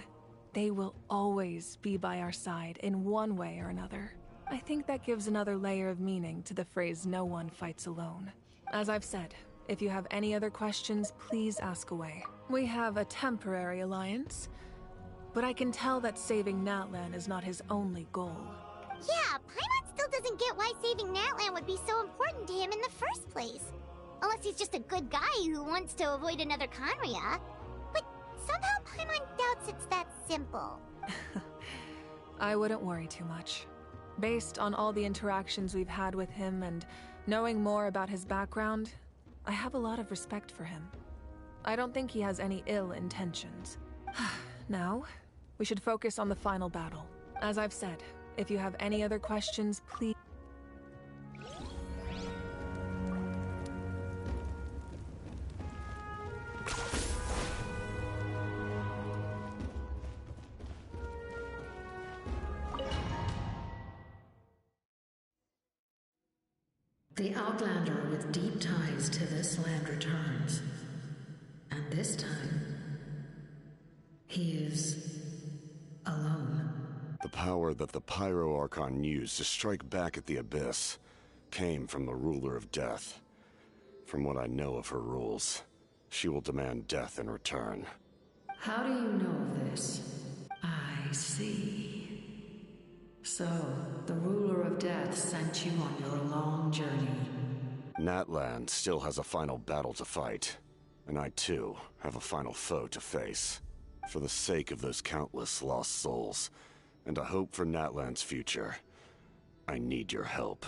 they will always be by our side in one way or another. I think that gives another layer of meaning to the phrase "no one fights alone." As I've said, if you have any other questions, please ask away. We have a temporary alliance, but I can tell that saving Natlan is not his only goal. Yeah, Paimon still doesn't get why saving Natlan would be so important to him in the first place. Unless he's just a good guy who wants to avoid another Conria. But somehow Paimon doubts it's that simple. I wouldn't worry too much. Based on all the interactions we've had with him and knowing more about his background, I have a lot of respect for him. I don't think he has any ill intentions. Now, we should focus on the final battle. As I've said, if you have any other questions, please... The Outlander with deep ties to this land returns. And this time, he is alone. The power that the Pyro Archon used to strike back at the Abyss came from the Ruler of Death. From what I know of her rules, she will demand death in return. How do you know this? I see. So, the ruler of death sent you on your long journey. Natlan still has a final battle to fight, and I too have a final foe to face. For the sake of those countless lost souls, and a hope for Natlan's future, I need your help.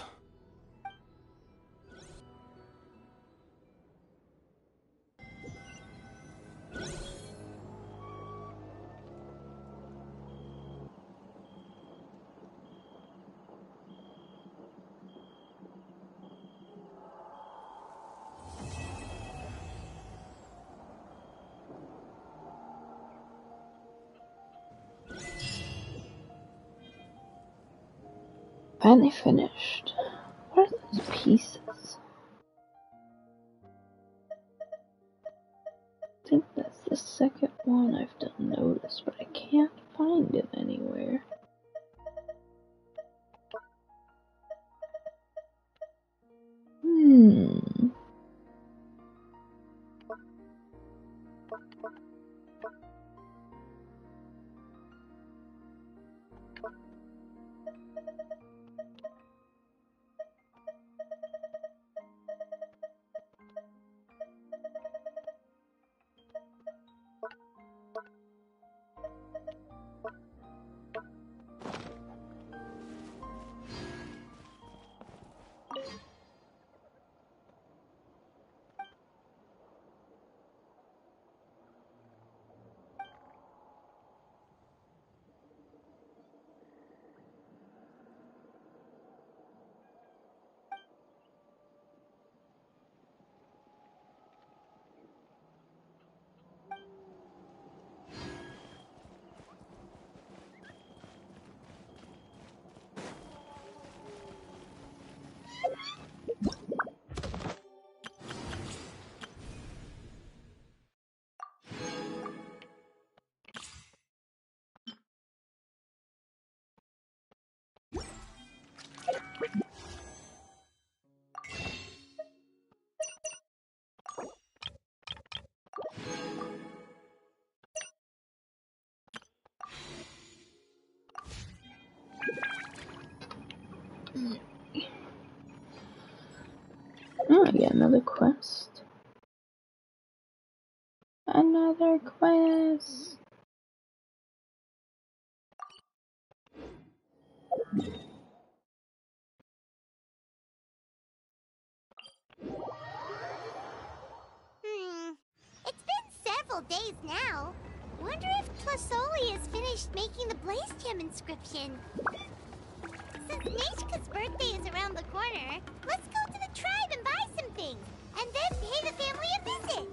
Finally finished. What are those pieces? I think that's the second one I've done notice, but I can't find it anywhere. Oh, I get another quest. Another quest! It's been several days now. Wonder if Tlasoli has finished making the Blaze Gem inscription. Since Nishka's birthday is around the corner, let's go to the tribe and buy some things, and then pay the family a visit.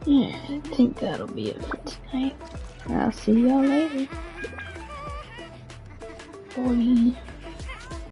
Yeah, I think that'll be it for tonight. I'll see y'all later. Bye.